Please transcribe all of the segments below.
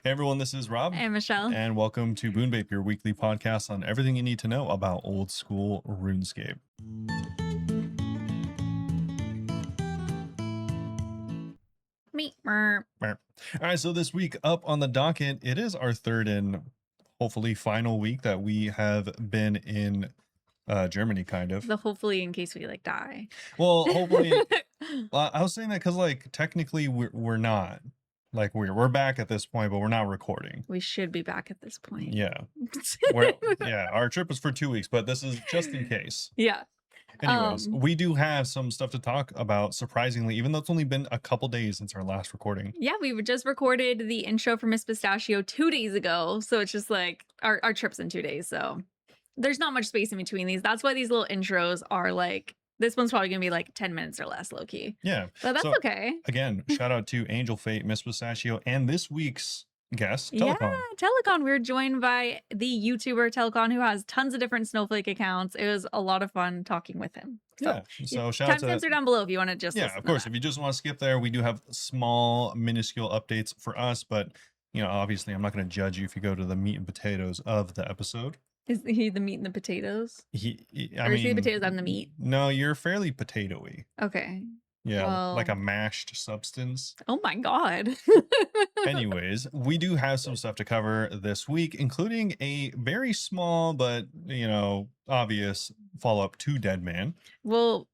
Hey everyone, this is Rob, Hey, Michelle. and welcome to Bunebape, your weekly podcast on everything you need to know about old school RuneScape. Meet. All right, so this week up on the docket, it is our third and hopefully final week that we have been in Germany, kind of. The hopefully in case we like die. Well, hopefully, I was saying that because like technically we're not like we're back at this point, but we're not recording. We should be back at this point. Yeah, our trip was for 2 weeks, but this is just in case. Yeah. Anyways, we do have some stuff to talk about, surprisingly, even though it's only been a couple days since our last recording. Yeah, we just recorded the intro for Miss Pistachio 2 days ago. So it's just like our trip's in 2 days. So there's not much space in between these. That's why these little intros are like, this one's probably going to be like 10 minutes or less, low key. Yeah. But that's okay. Again, shout out to Angel Fate, Miss Pistachio, and this week's guest, Tellacon. Yeah, Tellacon. We were joined by the YouTuber Tellacon, who has tons of different Snowflake accounts. It was a lot of fun talking with him. So shout out to timestamps are down below if you want to just of course. If you just want to skip there, we do have small, minuscule updates for us, but obviously, I'm not going to judge you if you go to the meat and potatoes of the episode. Is he the meat and the potatoes? I is he the potatoes and the meat? No, you're fairly potatoey. Okay. Yeah, well, like a mashed substance. Oh my god. Anyways, we do have some stuff to cover this week, including a very small but obvious follow-up to Dead Man. Well,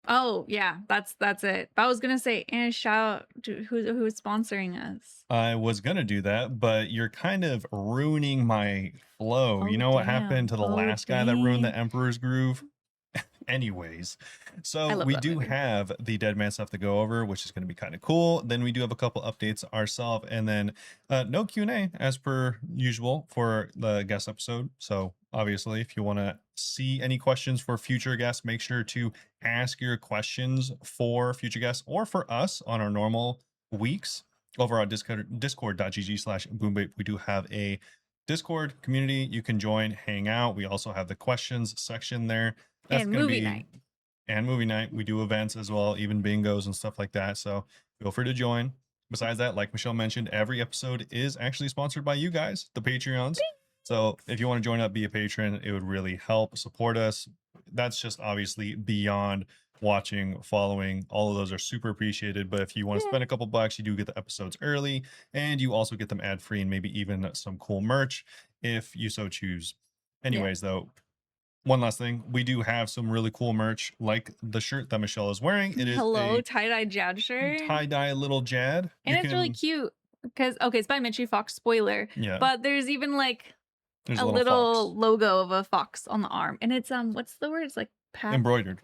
oh yeah, that's it. I was gonna say, and shout out to who's sponsoring us. I was gonna do that, but you're kind of ruining my flow. You know what happened to the last guy that ruined the Emperor's Groove? Anyways, so we do have the Dead Man stuff to go over, which is going to be kind of cool. Then we do have a couple updates ourselves, and then no Q&A as per usual for the guest episode. So obviously, if you want to see any questions for future guests, make sure to ask your questions for future guests or for us on our normal weeks over on discord.gg/boombape. We do have a Discord community you can join, hang out. We also have the questions section there. That's and movie night. And movie night. We do events as well, even bingos and stuff like that. So feel free to join. Besides that, like Michelle mentioned, every episode is actually sponsored by you guys, the Patreons. So if you want to join up, be a patron, it would really help support us. That's just obviously beyond watching, following. All of those are super appreciated. But if you want to spend a couple bucks, you do get the episodes early, and you also get them ad free and maybe even some cool merch if you so choose. Anyways, though, one last thing, we do have some really cool merch, like the shirt that Michelle is wearing. It is a tie-dye Jad shirt. Tie-dye little Jad. And it's really cute because, it's by Mitchie Fox, spoiler. Yeah. But there's even like a little logo of a fox on the arm. And it's, what's the word? It's like embroidered.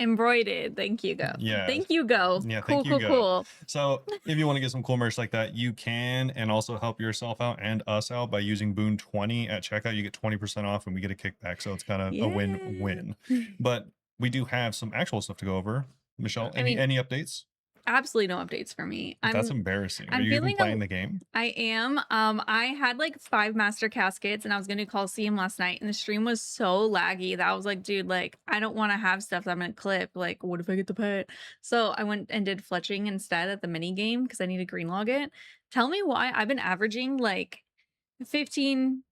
Thank you, go. Yeah. Thank you, go. Yeah. Cool. So if you want to get some cool merch like that, you can, and also help yourself out and us out by using Boon20 at checkout. You get 20% off and we get a kickback. So it's kind of a win-win. But we do have some actual stuff to go over. Michelle, any updates? Absolutely no updates for me. That's embarrassing. Are you even playing the game? I am. I had like 5 master caskets and I was going to Coliseum last night and the stream was so laggy that I was like, dude, like, I don't want to have stuff that I'm going to clip. Like, what if I get the pet? So I went and did fletching instead at the mini game because I need to green log it. Tell me why I've been averaging like 15,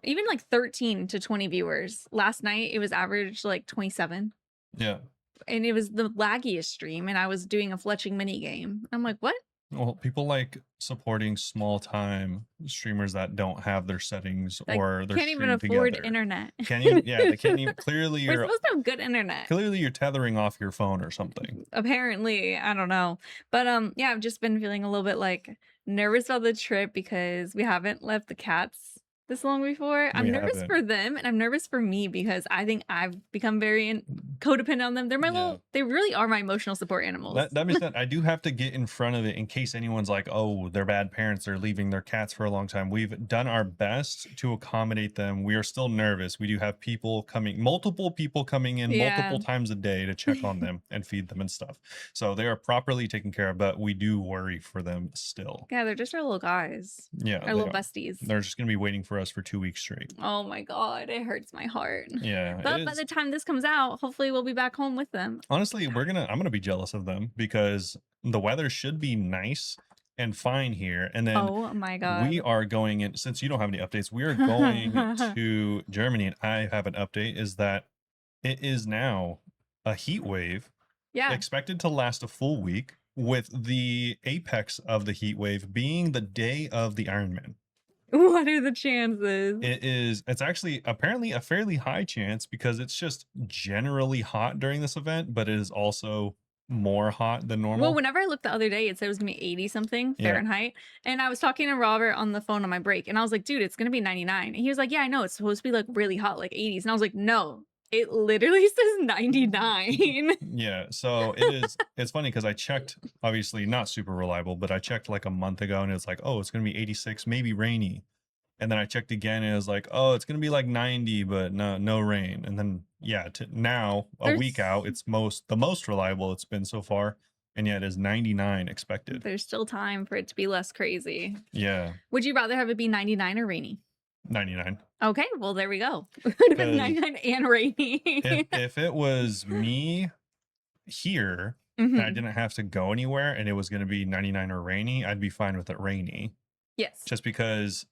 even like 13 to 20 viewers. Last night it was average like 27. Yeah. And it was the laggiest stream and I was doing a fletching mini game. I'm like, what? Well, people like supporting small time streamers that don't have their settings or their can't even afford internet. Can you? Yeah, they can't even. Clearly, we're supposed to have good internet. Clearly, you're tethering off your phone or something. Apparently, I don't know. But yeah, I've just been feeling a little bit like nervous about the trip because we haven't left the cats this long before. I'm nervous for them and I'm nervous for me because I think I've become very codependent on them. They're my they really are my emotional support animals. That means that I do have to get in front of it in case anyone's like, oh, they're bad parents, they're leaving their cats for a long time. We've done our best to accommodate them. We are still nervous. We do have multiple people coming in multiple times a day to check on them and feed them and stuff. So they are properly taken care of, but we do worry for them still. Yeah, they're just our little guys. Yeah. Our little besties. They're just going to be waiting for us for 2 weeks straight. Oh my god, it hurts my heart. Yeah. But by the time this comes out, hopefully we'll be back home with them. Honestly, I'm gonna be jealous of them because the weather should be nice and fine here. And then Oh my we god. are going in, since you don't have any updates, we are going to Germany. And I have an update is that it is now a heat wave Yeah. expected to last a full week, with the apex of the heat wave being the day of the Ironman. What are the chances? It's actually apparently a fairly high chance because it's just generally hot during this event, but it is also more hot than Well, normal. whenever I looked the other day, it said it was gonna be 80 something Yeah. Fahrenheit. And I was talking to Robert on the phone on my break, and I was like, dude, it's gonna be 99. And he was like, yeah, I know. It's supposed to be like really hot, like 80s. And I was like, no, it literally says 99. Yeah, so it is it's funny because I checked, obviously not super reliable, but I checked like a month ago and it's like, oh, it's gonna be 86, maybe rainy. And then I checked again and it was like, oh, it's gonna be like 90, but no rain. And then yeah, now a week out, There's it's the most reliable it's been so far. And yeah, it is 99 expected. there's still time for it to be less crazy. Yeah, Would you rather have it be 99 or rainy? 99. Okay, well there we go. What if it's Because 99 and rainy? if it was me here and I Mhm. didn't have to go anywhere and it was gonna be 99 or rainy, I'd be fine with it rainy. Yes. Just because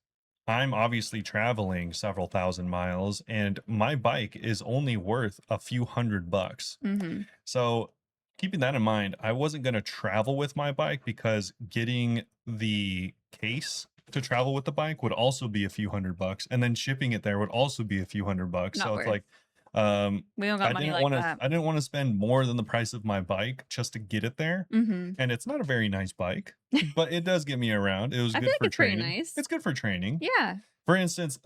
I'm obviously traveling several thousand miles and my bike is only worth a few $100. Mhm. So, keeping that in mind, I wasn't going to travel with my bike because getting the case to travel with the bike would also be a few $100, and then shipping it there would also be a few $100. Not So it's worth. like um We don't got money like that. I didn't want to spend more than the price of my bike just to get it there. Mhm. And it's not a very nice bike, but it does get me around. It was I feel good like for it's pretty training. nice. It's good for training. Yeah. For instance,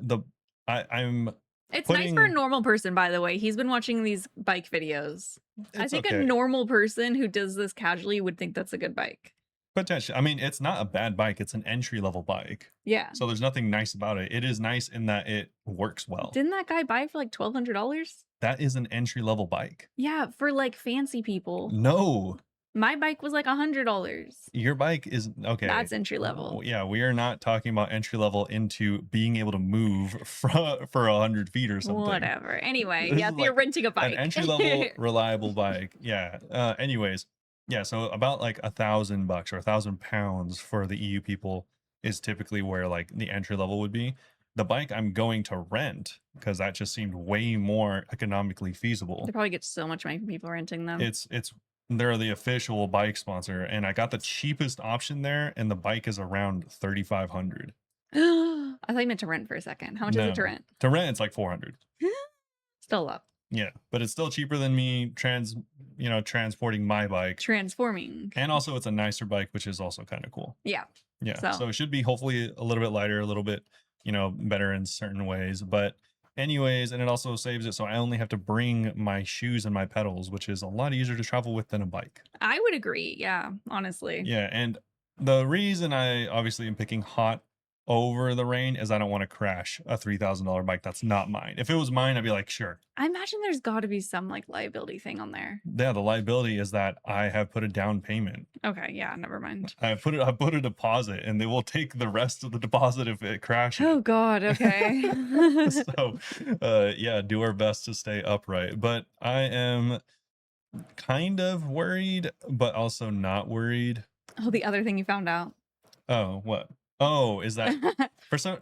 I'm It's nice for a putting normal person, by the way. He's been watching these bike videos. I it's think a okay. normal person who does this casually would think that's a good bike. Potentially. I mean, it's not a bad bike. It's an entry level bike. Yeah. So there's nothing nice about it. It is nice in that it works well. Didn't that guy buy it for like $1,200? That is an entry level bike. Yeah, for like fancy people. No, My bike was like $100. your bike is okay. That's entry level. Yeah, we are not talking about entry level into being able to move for 100 feet or something. Whatever. Anyway, This yeah, is if you're like renting a an bike. entry level reliable bike. Yeah. Anyways, yeah. So about like $1,000 or £1,000 for the EU people is typically where like the entry level would be. The bike I'm going to rent, because that just seemed way more economically feasible. They probably get so much money from people renting them. It's they're the official bike sponsor, and I got the cheapest option there, and the bike is around 3,500. I thought you meant to rent for a second. How much is it to No, rent? to rent it's like 400. Still up. Yeah, but it's still cheaper than me transporting my bike. Transforming. And also it's a nicer bike, which is also kind of cool. Yeah. Yeah. So. So it should be hopefully a little bit lighter, a little bit, better in certain ways. But anyways, and it also saves it. So I only have to bring my shoes and my pedals, which is a lot easier to travel with than a bike. I would agree. Yeah, honestly. Yeah. And the reason I obviously am picking hot over the rain is I don't want to crash a $3,000 bike that's not mine. If it was mine, I'd be like, sure. I imagine there's got to be some like liability thing on there. Yeah, the liability is that I have put a down payment. Okay, yeah, never mind. I put a deposit, and they will take the rest of the deposit if it crashes. Oh God, okay. So, yeah, do our best to stay upright. But I am kind of worried, but also not worried. Oh, the other thing you found out. Oh, what? Oh, is that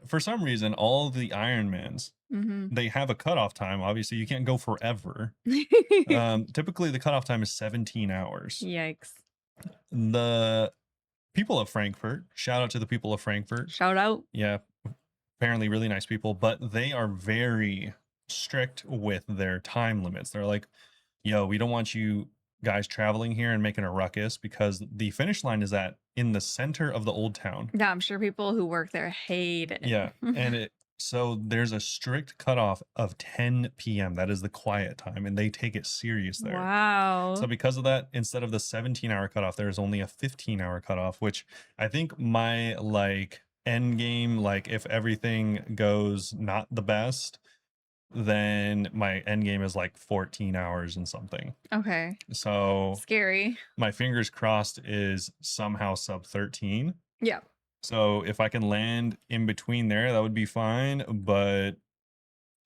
for some reason all the Ironmans they have a cutoff time. Obviously, you can't go forever. Typically, the cutoff time is 17 hours. Yikes. The people of Frankfurt, shout out to the people of Frankfurt. Shout out. Yeah, apparently really nice people, but they are very strict with their time limits. They're like, yo, we don't want you guys traveling here and making a ruckus, because the finish line is in the center of the old town. Yeah, I'm sure people who work there hate it. Yeah, and so there's a strict cutoff of 10 p.m. That is the quiet time, and they take it serious there. Wow. So because of that, instead of the 17-hour cutoff, there's only a 15-hour cutoff, which I think my like end game, like if everything goes not the best, then my end game is like 14 hours and something. Okay. So Scary. my fingers crossed is somehow sub 13. Yeah. So if I can land in between there, that would be fine, but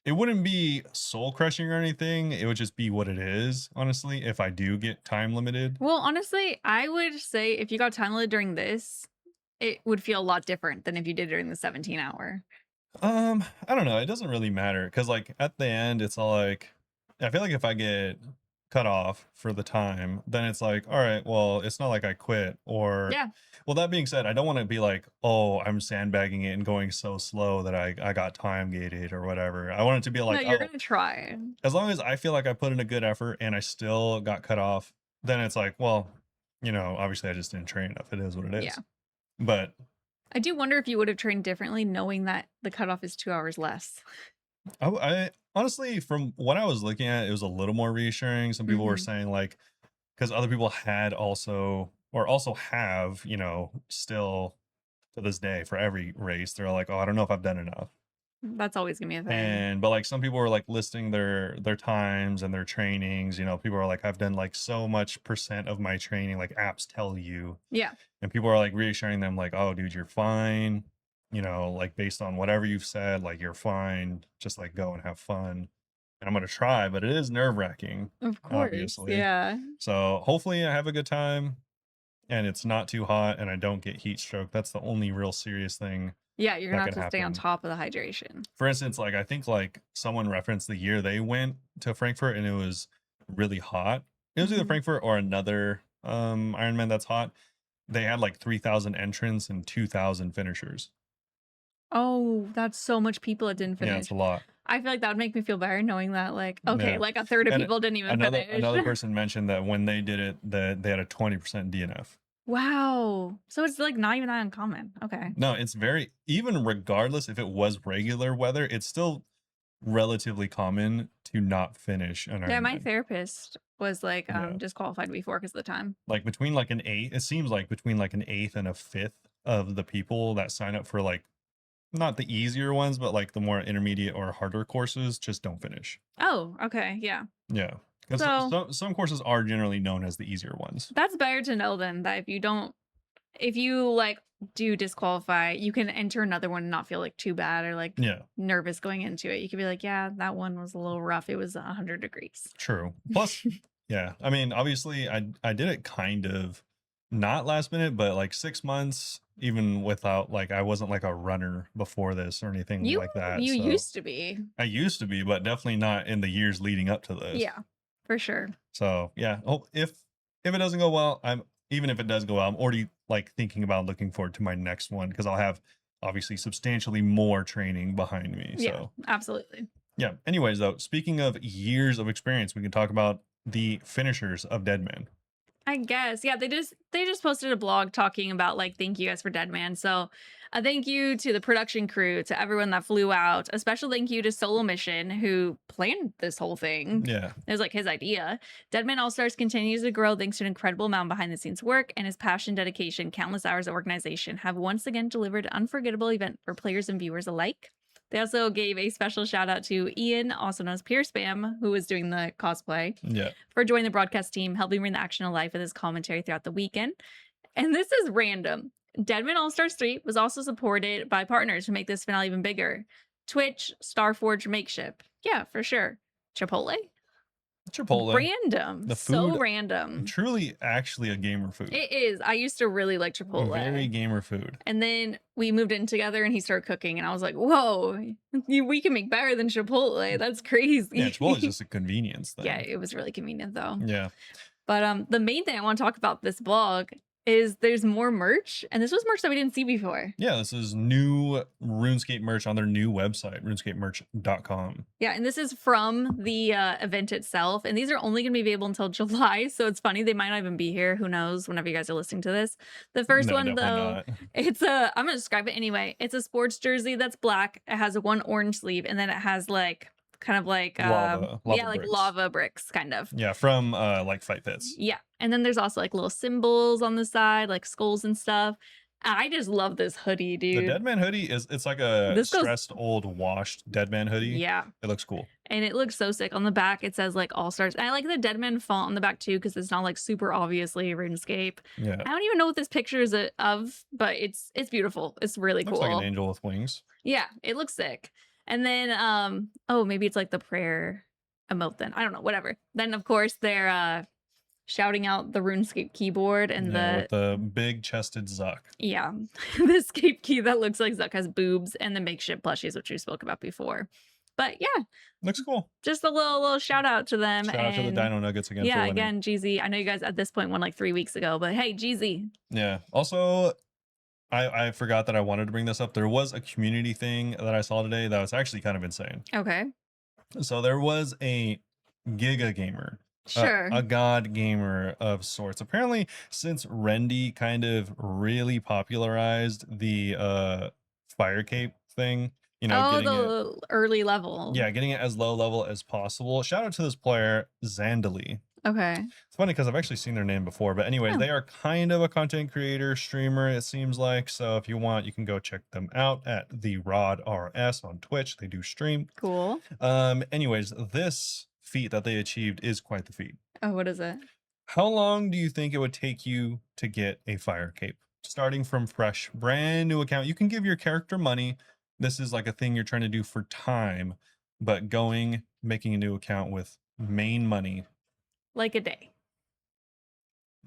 it wouldn't be soul crushing or anything. It would just be what it is, honestly, if I do get time limited. Well, honestly, I would say if you got time limited during this, it would feel a lot different than if you did it during the 17-hour. I don't know. It doesn't really matter because, like, at the end, it's all like, I feel like if I get cut off for the time, then it's like, all right, well, it's not like I quit. Or, Yeah. well, that being said, I don't want to be like, oh, I'm sandbagging it and going so slow that I got time gated or whatever. I want it to be No, like, you're oh, gonna try. as long as I feel like I put in a good effort and I still got cut off, then it's like, well, obviously I just didn't train enough. It is what it Yeah. is. But I do wonder if you would have trained differently knowing that the cutoff is 2 hours less. I honestly, from what I was looking at, it was a little more reassuring. Some people were Mhm. saying like, because other people had also or also have, still to this day for every race, they're like, oh, I don't know if I've done enough. That's always gonna be a thing. And but like some people were like listing their times and their trainings. People are like, I've done like so much percent of my training, like apps tell you. Yeah. And people are like reassuring them, like, oh, dude, you're fine. Like based on whatever you've said, like you're fine. Just like go and have fun. And I'm gonna try, but it is nerve-wracking, Of course. obviously. Yeah. So hopefully I have a good time and it's not too hot and I don't get heat stroke. That's the only real serious thing Yeah, you're that gonna have could to stay on happen. top of the hydration. For instance, like I think like someone referenced the year they went to Frankfurt and it was really hot. It was either Mhm. Frankfurt or another Ironman that's hot. They had like 3,000 entrants and 2,000 finishers. Oh, that's so much people that didn't Yeah, it's finish. a lot. I feel like that would make me feel better knowing that, like, okay, Yeah. like a third of And people didn't even another finish. another person mentioned that when they did it, that they had a 20% DNF. Wow. So it's like not even that uncommon. Okay. No, it's very, even regardless if it was regular weather, it's still relatively common to not finish an Yeah, my Ironman. therapist was like Yeah. disqualified before because of the time. Like between like an eighth, it seems like between like an eighth and a fifth of the people that sign up for like not the easier ones, but like the more intermediate or harder courses just don't finish. Oh, okay. Yeah. Yeah. Because So some courses are generally known as the easier ones. that's better to know then that if you like do disqualify, you can enter another one and not feel like too bad or like Yeah. nervous going into it. You could be like, yeah, that one was a little rough. It was 100 degrees. True. Plus, yeah. I mean, obviously, I did it kind of not last minute, but like 6 months, even without like I wasn't like a runner before this or anything You like that. you So used to be. I used to be, but definitely not in the years leading up to this. Yeah, for sure. So yeah. Oh, if it doesn't go well, even if it does go well, I'm already like thinking about looking forward to my next one because I'll have obviously substantially more training behind me. Yeah, So absolutely. yeah. Anyways, though, speaking of years of experience, we can talk about the finishers of Deadman. I guess. Yeah, they just posted a blog talking about like thank you guys for Dead Man. So a thank you to the production crew, to everyone that flew out. A special thank you to Solo Mission who planned this whole thing. Yeah. It was like his idea. Deadman All Stars continues to grow thanks to an incredible amount behind the scenes work, and his passion, dedication, countless hours of organization have once again delivered an unforgettable event for players and viewers alike. They also gave a special shout out to Ian, also known as Pure Spam, who was doing the cosplay, Yeah. for joining the broadcast team, helping bring the action to life with his commentary throughout the weekend. And this is random. Deadman All Stars 3 was also supported by partners who make this finale even bigger. Twitch, Starforge, Makeship. Yeah, for sure. Chipotle? Chipotle. Random. The So food, random. truly actually a gamer food. It is. I used to really like Chipotle. Very gamer food. And then we moved in together and he started cooking and I was like, whoa, we can make better than Chipotle. That's crazy. Yeah, Chipotle is just a convenience thing. Yeah, it was really convenient though. Yeah. But the main thing I want to talk about this blog is there's more merch, and this was merch that we didn't see before. Yeah, this is new RuneScape merch on their new website, runescapemerch.com. Yeah, and this is from the event itself, and these are only going to be available until July, so it's funny they might not even be here. Who knows? Whenever you guys are listening to this, the first one though, it's I'm gonna describe it anyway. It's a sports jersey that's black. It has one orange sleeve, and then it has like kind of like lava yeah, like bricks. lava bricks, kind of. Yeah, from like Fight Pits. Yeah, and then there's also like little symbols on the side, like skulls and stuff. I just love this hoodie, dude. The Deadman hoodie it's like a stressed old washed Deadman hoodie. Yeah, it looks cool, and it looks so sick. On the back it says like All Stars, and I like the Deadman font on the back too because it's not like super obviously RuneScape. Yeah, I don't even know what this picture is of, but it's beautiful. It's really cool. Looks like an angel with wings. Yeah, it looks sick. And then oh, maybe it's like the prayer emote then. I don't know, whatever. Then of course their shouting out the RuneScape keyboard and Yeah, with the the big chested Zuck. yeah, the escape key that looks like Zuck has boobs and the makeshift plushies, which we spoke about before. But yeah, Looks cool. just a little shout out to them. Shout out to the And Dino Nuggets again for yeah, winning. again, GZ. I know you guys at this point won like 3 weeks ago, but hey, GZ. Yeah. Also, I forgot that I wanted to bring this up. There was a community thing that I saw today that was actually kind of insane. Okay. So there was a Giga gamer, Sure. a god gamer of sorts. Apparently, since Rendy kind of really popularized the fire cape thing, you know, Oh, getting it, the early level. yeah, getting it as low level as possible. Shout out to this player, Zandali. Okay. It's funny because I've actually seen their name before, but anyways, Oh. they are kind of a content creator, streamer, it seems like. So if you want, you can go check them out at the Rod RS on Twitch. They do stream. Cool. Anyways, this feat that they achieved is quite the feat. Oh, what is it? How long do you think it would take you to get a fire cape? Starting from fresh, brand new account. You can give your character money. This is like a thing you're trying to do for time, but making a new account with main money. Like a day.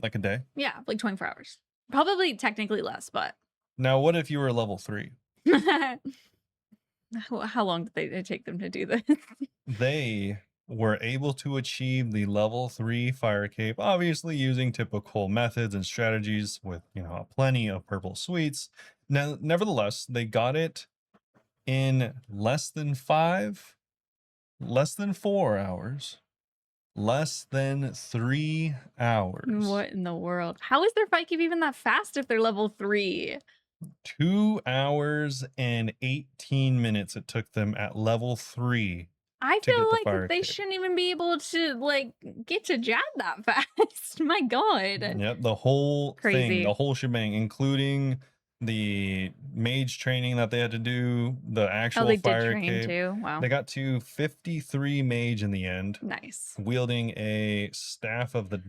Like a day? Yeah, like 24 hours. Probably technically less, but Now, what if you were level 3? how long did it take them to do this? They were able to achieve the level 3 fire cape, obviously using typical methods and strategies with, you know, plenty of purple sweets. Now, nevertheless, they got it in less than 4 hours, less than 3 hours. What in the world? How is their fight keep even that fast if they're level 3? 2 hours and 18 minutes it took them at level 3. I to get feel the like fire they cape. shouldn't even be able to like get to Jad that fast. My God. Yep, the whole thing, Crazy. the whole shebang, including the mage training that they had to do, the Oh, actual they did fire train cape. too. Wow. They got to 53 mage in the end, Nice. wielding a staff of the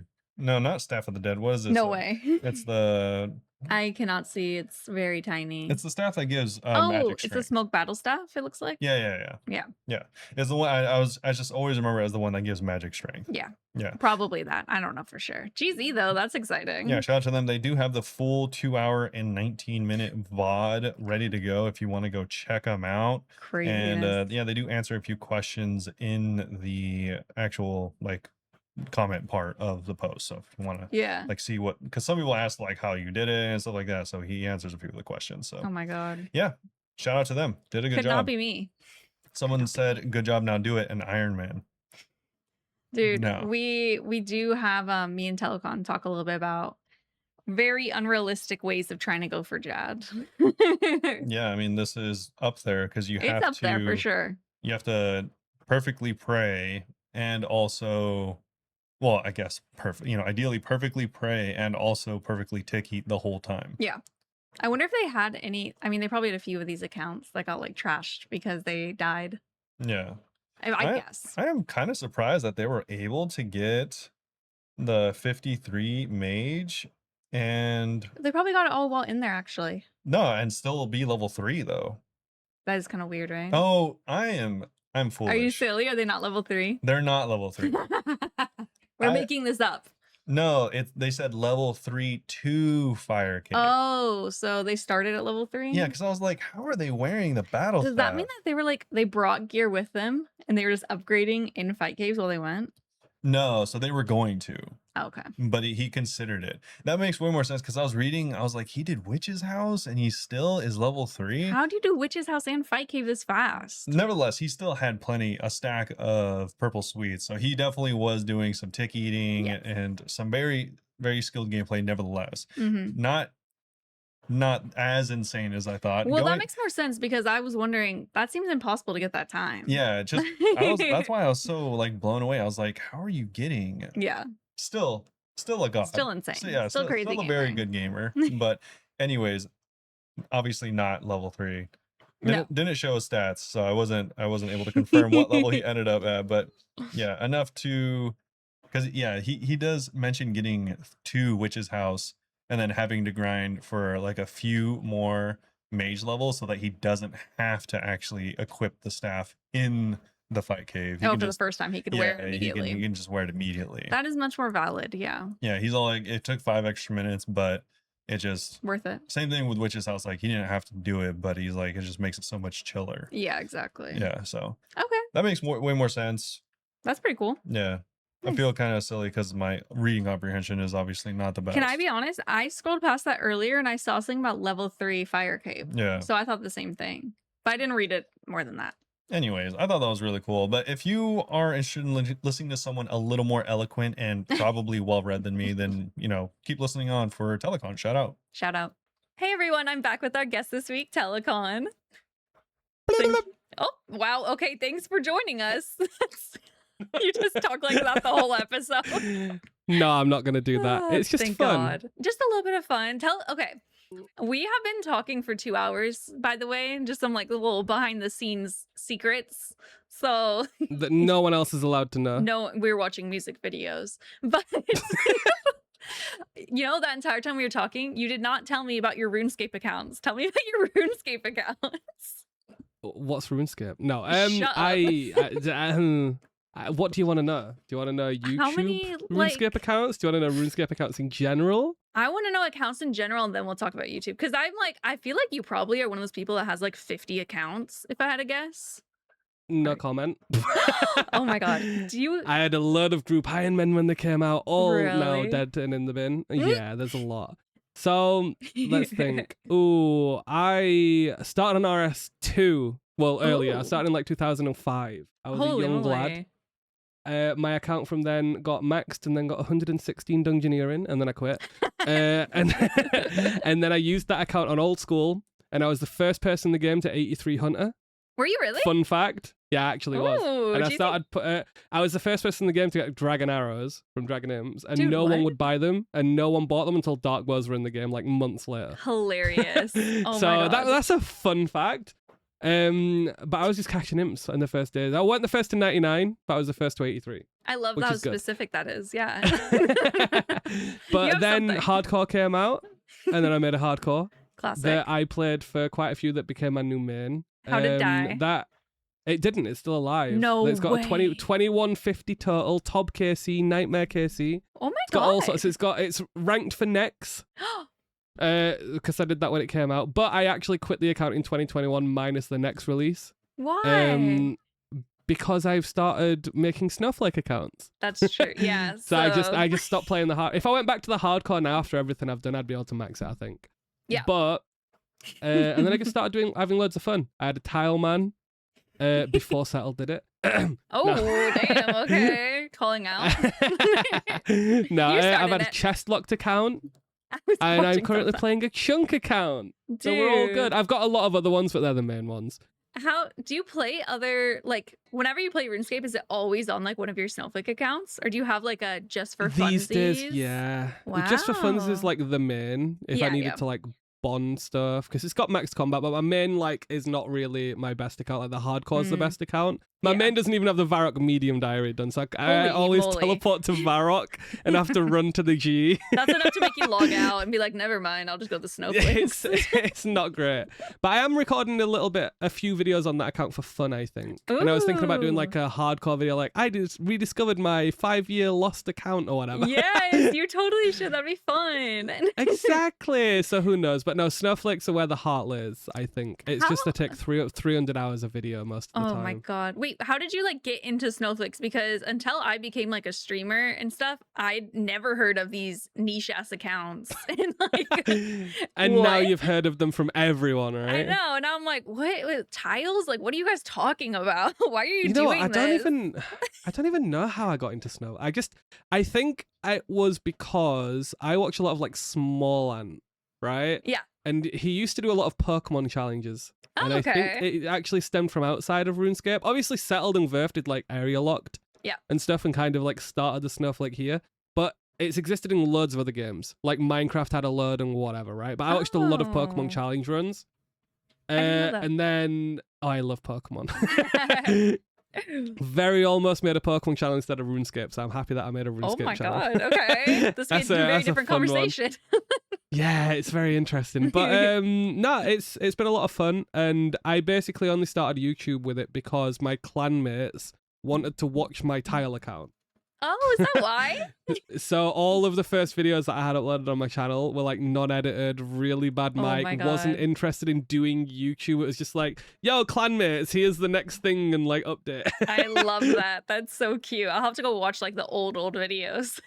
no, not staff of the dead. What is this? No way. It's the I cannot see. It's very tiny. it's the staff that gives Oh, magic it's a strength. smoke battle staff, it looks like. Yeah. Yeah. It's the one I just always remember as the one that gives magic strength. Yeah. Yeah. Probably that. I don't know for sure. GZ though, that's exciting. Yeah, shout out to them. They do have the full 2 hour and 19-minute VOD ready to go if you want to go check them out. Crazy. And yeah, they do answer a few questions in the actual like comment part of the post. So if you want to yeah. like see what, because some people ask like how you did it and stuff like that. So he answers a few of the questions. So Oh my God. yeah, shout out to them. Did a good Could job. not be me. Someone said, "Good job, now do it." And Iron Man. Dude, No. we do have me and Tellacon talk a little bit about very unrealistic ways of trying to go for Jad. Yeah, I mean this is up there because you It's have up to there for sure. you have to perfectly pray and also, well, I guess perfect, you know, ideally perfectly pray and also perfectly tick eat the whole time. Yeah. I wonder if they had any, I mean, they probably had a few of these accounts that got like trashed because they died. Yeah. I guess. I am kind of surprised that they were able to get the 53 mage and They probably got it all while in there, actually. no, and still be level 3 though. That is kind of weird, right? Oh, I'm foolish. Are you silly? Are they not level 3? They're not level 3. We're making this up. No, they said level 3 to fire cape. Oh, so they started at level 3? Yeah, because I was like, how are they wearing the battle Does that mean that they were like, they brought gear with them and they were just upgrading in fight caves while they went? No, so they were going to, Oh, okay. but he considered it. That makes way more sense because I was reading, I was like, he did Witch's House and he still is level 3. How do you do Witch's House and fight cave this fast? Nevertheless, he still had a stack of purple sweets. So he definitely was doing some tick eating Yeah. and some very, very skilled gameplay, nevertheless. Mm-hmm. Not as insane as I thought. Well, that makes more sense because I was wondering, that seems impossible to get that time. Yeah, just that's why I was so like blown away. I was like, how are you getting Yeah. Still a god. Still insane. So, yeah, Still crazy Still a very gamer. good gamer. But anyways, obviously not level 3. No. Didn't show his stats, so I wasn't able to confirm what level he ended up at. But yeah, enough to, because yeah, he does mention getting 2 Witch's House and then having to grind for like a few more mage levels so that he doesn't have to actually equip the staff in the fight cave. For the first time he could wear it immediately. He can just wear it immediately. That is much more valid, yeah. Yeah, he's all like, it took 5 extra minutes, but it just worth it. Same thing with Witch's House. Like, he didn't have to do it, but he's like, it just makes it so much chiller. Yeah, exactly. Yeah, so okay, that makes way more sense. That's pretty cool. Yeah. I feel kind of silly because my reading comprehension is obviously not the best. Can I be honest? I scrolled past that earlier and I saw something about level 3 fire cave. Yeah. So I thought the same thing, but I didn't read it more than that. Anyways, I thought that was really cool. But if you are interested in listening to someone a little more eloquent and probably well-read than me, then, you know, keep listening on for Tellacon. Shout out. Shout out. Hey, everyone. I'm back with our guest this week, Tellacon. Oh, wow. Okay. Thanks for joining us. You just talk like that the whole episode. No, I'm not going to do that. It's just Thank fun. God. Just a little bit of fun. Okay. We have been talking for 2 hours, by the way, just some like little behind the scenes secrets. So that no one else is allowed to know. No, we're watching music videos. But you know, that entire time we were talking, you did not tell me about your RuneScape accounts. Tell me about your RuneScape accounts. What's RuneScape? No, Shut up. What do you want to know? Do you want to know YouTube RuneScape accounts? Do you want to know RuneScape accounts in general? I want to know accounts in general, and then we'll talk about YouTube. Because I feel like you probably are one of those people that has like 50 accounts, if I had to guess. No comment. Oh my God. I had a lot of group Ironmen when they came out. All now Really? dead and in the bin. Yeah, there's a lot. So let's think. Ooh, I started on RS2. Well, earlier. I started in like 2005. I was a young lad. My account from then got maxed and then got 116 dungeoneering, and then I quit. And then I used that account on old school, and I was the first person in the game to 83 hunter. Were you really? Fun fact. Yeah, I actually was. And I started. I was the first person in the game to get dragon arrows from Dragon Imps, and no one would buy them, and no one bought them until Dark Worlds were in the game, like months later. Hilarious. Oh so my God. that's a fun fact. But I was just catching imps in the first days. I wasn't the first to 99, but I was the first to 83. I love how specific that is. Yeah. But then hardcore came out, and then I made a hardcore. Classic. That I played for quite a few that became my new main. How did it die? It didn't. It's still alive. No It's got way. a 2150 total. Top KC, Nightmare KC. Oh my God. It's got all sorts. It's ranked for next. Because I did that when it came out. But I actually quit the account in 2021 minus the next release. Why? Because I've started making Snowflake accounts. That's true. Yeah. So I just stopped playing the hard. If I went back to the hardcore now after everything I've done, I'd be able to max it, I think. Yeah. But and then I just started having loads of fun. I had a tile man before Settle did it. Oh, damn. Okay. Calling out. No, I've had a chest locked account. And I'm currently playing a chunk account. Dude. So we're all good. I've got a lot of other ones, but they're the main ones. How do you play other, like, whenever you play RuneScape, is it always on like one of your Snowflake accounts, or do you have like a just for funsies? These days, yeah. Wow. Just for funsies is like the main. If I needed to like bond stuff, because it's got max combat, but my main like is not really my best account. Like the hardcore is the best account. My main doesn't even have the Varrock medium diary done, so I always teleport to Varrock and have to run to the G. That's enough to make you log out and be like, never mind, I'll just go to the Snowflakes. It's not great. But I am recording a few videos on that account for fun, I think. Ooh. And I was thinking about doing like a hardcore video, like I just rediscovered my 5-year lost account or whatever. Yes, you totally should. That'd be fun. Exactly. So who knows? But no, Snowflakes are where the heart lies, I think. It's just to take 300 hours of video most of the time. Oh my God. Wait, how did you like get into Snowflakes? Because until I became like a streamer and stuff, I'd never heard of these niche ass accounts. And now you've heard of them from everyone, right? I know. And now I'm like, what tiles? Like, what are you guys talking about? Why are you doing what? this? I don't even know how I got into Snow. I think it was because I watch a lot of like Small Ant, right? Yeah. And he used to do a lot of Pokemon challenges. And I think it actually stemmed from outside of RuneScape. Obviously, Settled and Verf did like area locked and stuff and kind of like started the Snowflake here. But it's existed in loads of other games. Like Minecraft had a load and whatever, right? But I watched a lot of Pokemon challenge runs. And then, I love Pokemon. Very almost made a Pokemon challenge instead of RuneScape, so I'm happy that I made a RuneScape challenge. Oh my God, okay. This is a very different conversation. Yeah, it's very interesting. But no, it's been a lot of fun, and I basically only started YouTube with it because my clanmates wanted to watch my tile account. Oh, is that why? So all of the first videos that I had uploaded on my channel were like non-edited, really bad mic, wasn't interested in doing YouTube. It was just like, yo, clanmates, here's the next thing, and like update. I love that. That's so cute. I'll have to go watch like the old videos.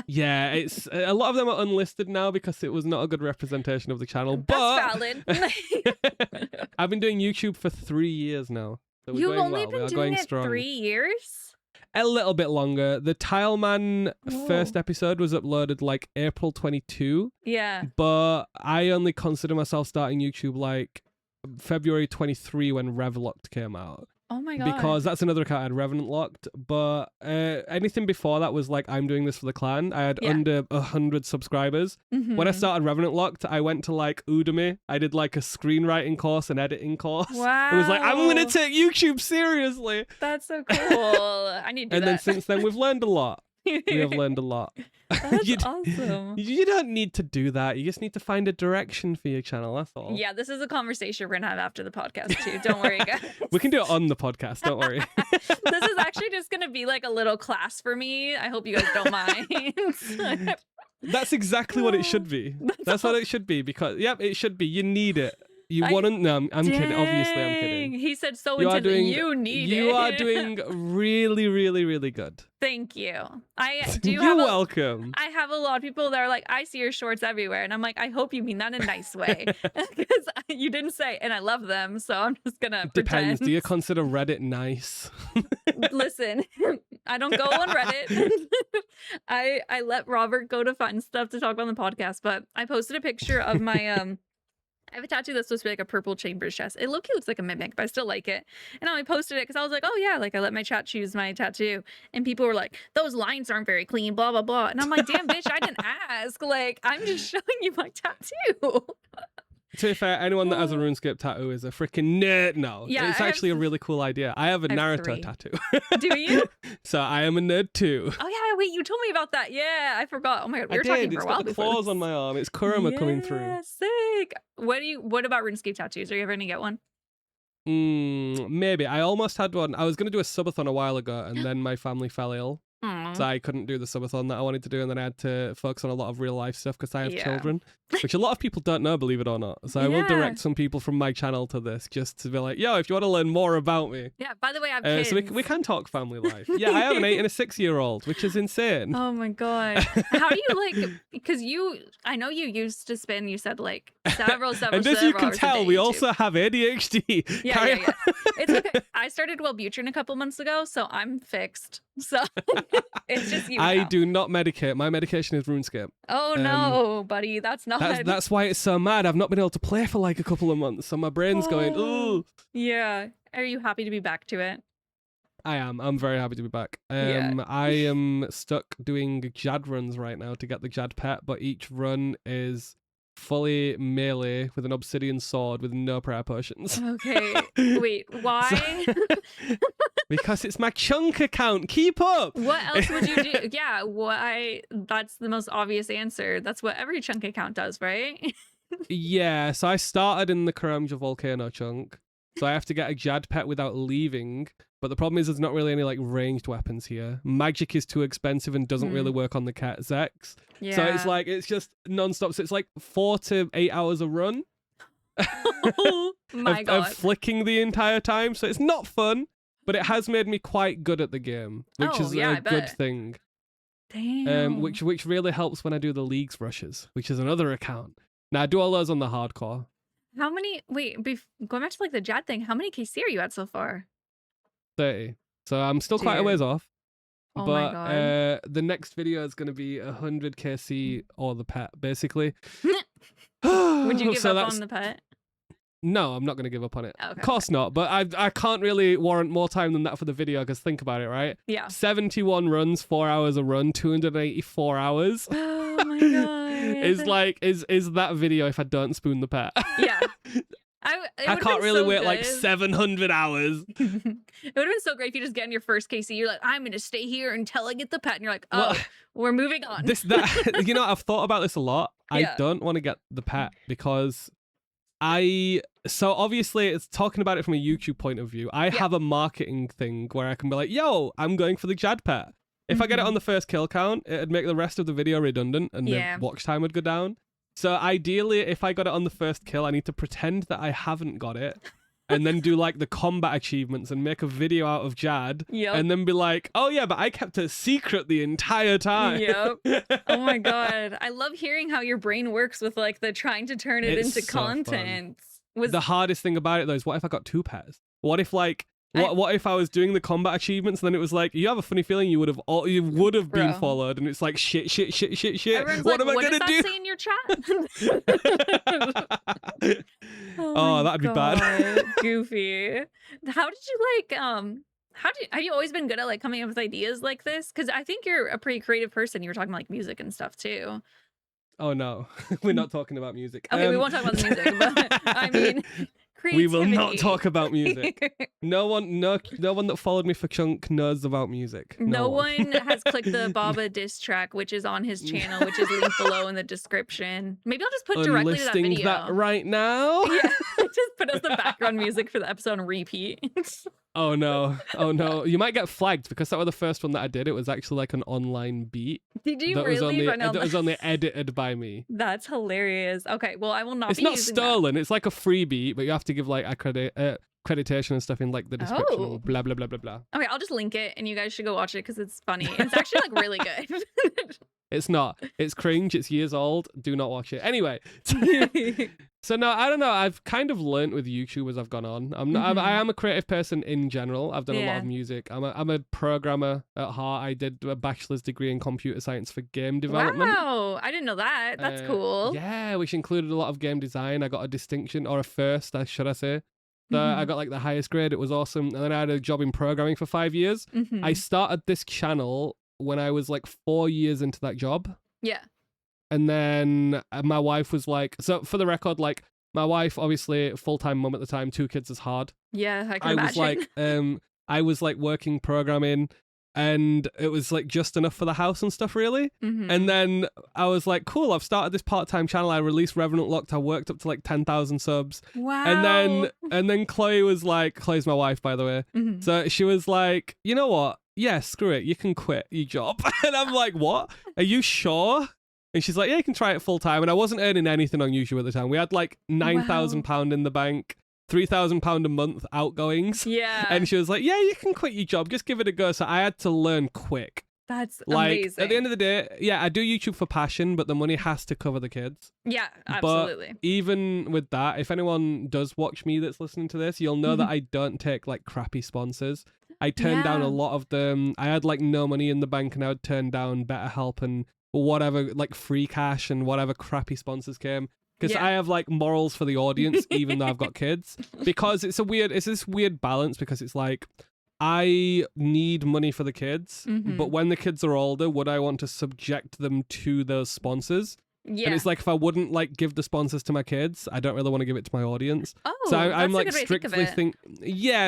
Yeah, it's a lot of them are unlisted now because it was not a good representation of the channel. That's but valid. I've been doing YouTube for 3 years now. So You've only been doing it 3 years? A little bit longer. The Tileman first episode was uploaded like April 22. Yeah. But I only consider myself starting YouTube like February 23 when Revlocked came out. Oh my god. Because that's another account I had Revenant locked. But anything before that was like, I'm doing this for the clan. I had under 100 subscribers. When I started Revenant locked, I went to like Udemy. I did like a screenwriting course, an editing course. Wow. It was like, I'm going to take YouTube seriously. That's so cool. I need to do that. And then since then, we've learned a lot. We have learned a lot. That's awesome. You don't need to do that. You just need to find a direction for your channel. That's all. Yeah, this is a conversation we're gonna have after the podcast too. Don't worry, guys. We can do it on the podcast. Don't worry. This is actually just gonna be like a little class for me. I hope you guys don't mind. That's exactly what it should be. That's what it should be because, yep, it should be. You need it. You wouldn't. No, I'm kidding. Obviously, I'm kidding. He said so intensely. You need it. You are doing really, really, really good. Thank you. I do. You're welcome. I have a lot of people that are like, I see your shorts everywhere, and I'm like, I hope you mean that in a nice way, because you didn't say, and I love them, so I'm just gonna Depends. pretend. Do you consider Reddit nice? Listen, I don't go on Reddit. I let Robert go to find stuff to talk about on the podcast, but I posted a picture of my I have a tattoo that's supposed to be like a purple chamber's chest. It looks like a mimic, but I still like it. And I posted it because I was like, oh yeah, like I let my chat choose my tattoo. And people were like, those lines aren't very clean, blah, blah, blah. And I'm like, damn, bitch, I didn't ask. Like, I'm just showing you my tattoo. To be fair, anyone that has a RuneScape tattoo is a freaking nerd. No, yeah, it's actually a really cool idea. I have a Naruto tattoo. Do you? So I am a nerd too. Oh yeah, wait, you told me about that. Yeah, I forgot. Oh my god, we were talking for a while. It's got the claws on my arm. It's Kurama coming through. Sick. What about RuneScape tattoos? Are you ever gonna get one? Maybe. I almost had one. I was gonna do a subathon a while ago, and then my family fell ill. So I couldn't do the subathon that I wanted to do, and then I had to focus on a lot of real life stuff because I have children, which a lot of people don't know, believe it or not. So I will direct some people from my channel to this just to be like, yo, if you want to learn more about me. Yeah, by the way, I have kids. So we can talk family life. Yeah, I have an 8 and a 6-year-old, which is insane. Oh my god. How do you like, because I know you used to spend, you said like several and as you can tell, we also have ADHD. Yeah. It's okay. I started Wellbutrin a couple months ago, so I'm fixed. So it's just you. I do not medicate. My medication is RuneScape. Oh no, buddy, that's not. That's why it's so mad. I've not been able to play for like a couple of months, so my brain's going, ooh. Yeah. Are you happy to be back to it? I am. I'm very happy to be back. I am stuck doing Jad runs right now to get the Jad pet, but each run is fully melee with an obsidian sword with no prayer potions. Okay. Wait, why? Because it's my chunk account. Keep up. What else would you do? Yeah, why? That's the most obvious answer. That's what every chunk account does, right? Yeah, so I started in the Karamja volcano chunk. So I have to get a Jad pet without leaving. But the problem is there's not really any like ranged weapons here. Magic is too expensive and doesn't really work on the cat Zex. Yeah. So it's like, it's just non-stop. So it's like 4 to 8 hours a run. Oh my god. Of flicking the entire time. So it's not fun, but it has made me quite good at the game, which is a good thing. Damn. Which really helps when I do the leagues rushes, which is another account. Now I do all those on the hardcore. How many, wait, going back to like the Jad thing, how many KC are you at so far? 30. So I'm still quite a ways off. Oh but my God. The next video is going to be 100 KC or the pet, basically. Would you give up on the pet? No, I'm not going to give up on it. Okay. Of course not, but I can't really warrant more time than that for the video, because think about it, right? Yeah. 71 runs, 4 hours a run, 284 hours. Oh my God. Is that video if I don't spoon the pet? Yeah. I can't really wait like 700 hours. It would have been so great if you just get in your first KC. You're like, I'm going to stay here until I get the pet. And you're like, oh, we're moving on. You know, I've thought about this a lot. I don't want to get the pet because so obviously it's talking about it from a YouTube point of view. I have a marketing thing where I can be like, yo, I'm going for the Jad pet. If I get it on the first kill count, it'd make the rest of the video redundant and the watch time would go down. So ideally, if I got it on the first kill, I need to pretend that I haven't got it and then do like the combat achievements and make a video out of Jad and then be like, oh yeah, but I kept it secret the entire time. Oh my God. I love hearing how your brain works with like the trying to turn it into content. The hardest thing about it though is what if I got 2 pets? What if like what if I was doing the combat achievements and then it was like, you have a funny feeling you would have been followed, and it's like shit. Everyone's what like, am I gonna do? Say in your chat? Oh, that'd be bad. Goofy. How did you like have you always been good at like coming up with ideas like this? Because I think you're a pretty creative person. You were talking about like music and stuff too. Oh no, we're not talking about music. Okay, we won't talk about the music, but I mean, creativity. We will not talk about music. No one that followed me for Chunk knows about music. No one has clicked the Baba diss track, which is on his channel, which is linked below in the description. Maybe I'll just put directly to that video. That right now. Yeah, just put us the background music for the episode on repeat. Oh no. You might get flagged because that was the first one that I did. It was actually like an online beat. Did you that really? That was only edited by me. That's hilarious. Okay, well I will not. It's not stolen. It's like a free beat, but you have to give like accreditation and stuff in like the description. Or blah blah blah blah blah. Okay, I'll just link it, and you guys should go watch it because it's funny. It's actually like really good. It's not. It's cringe. It's years old. Do not watch it. Anyway. So no, I don't know. I've kind of learnt with YouTube as I've gone on. I am a creative person in general. I've done a lot of music. I'm a programmer at heart. I did a bachelor's degree in computer science for game development. Wow, I didn't know that. That's cool. Yeah, which included a lot of game design. I got a distinction, or a first, should I say. So I got like the highest grade. It was awesome. And then I had a job in programming for 5 years. I started this channel when I was like 4 years into that job. Yeah. And then my wife was like, so for the record, like my wife, obviously full-time mum at the time, 2 kids is hard. Yeah, I can imagine. Was like, I was like working programming, and it was like just enough for the house and stuff really. And then I was like, cool, I've started this part-time channel. I released Revenant Locked. I worked up to like 10,000 subs. Wow. And then Chloe was like, Chloe's my wife, by the way. So she was like, you know what? Yeah, screw it. You can quit your job. And I'm like, what? Are you sure? And she's like, yeah, you can try it full time. And I wasn't earning anything on YouTube at the time. We had like £9,000 in the bank, £3,000 a month outgoings. Yeah. And she was like, yeah, you can quit your job. Just give it a go. So I had to learn quick. That's like, amazing. At the end of the day, yeah, I do YouTube for passion, but the money has to cover the kids. Yeah, absolutely. But even with that, if anyone does watch me that's listening to this, you'll know that I don't take like crappy sponsors. I turned down a lot of them. I had like no money in the bank, and I would turn down BetterHelp and whatever, like free cash and whatever crappy sponsors came. Because I have like morals for the audience, even though I've got kids. Because it's this weird balance, because it's like, I need money for the kids, but when the kids are older, would I want to subject them to those sponsors? Yeah. And it's like, if I wouldn't like give the sponsors to my kids, I don't really want to give it to my audience. Oh, so I'm like strictly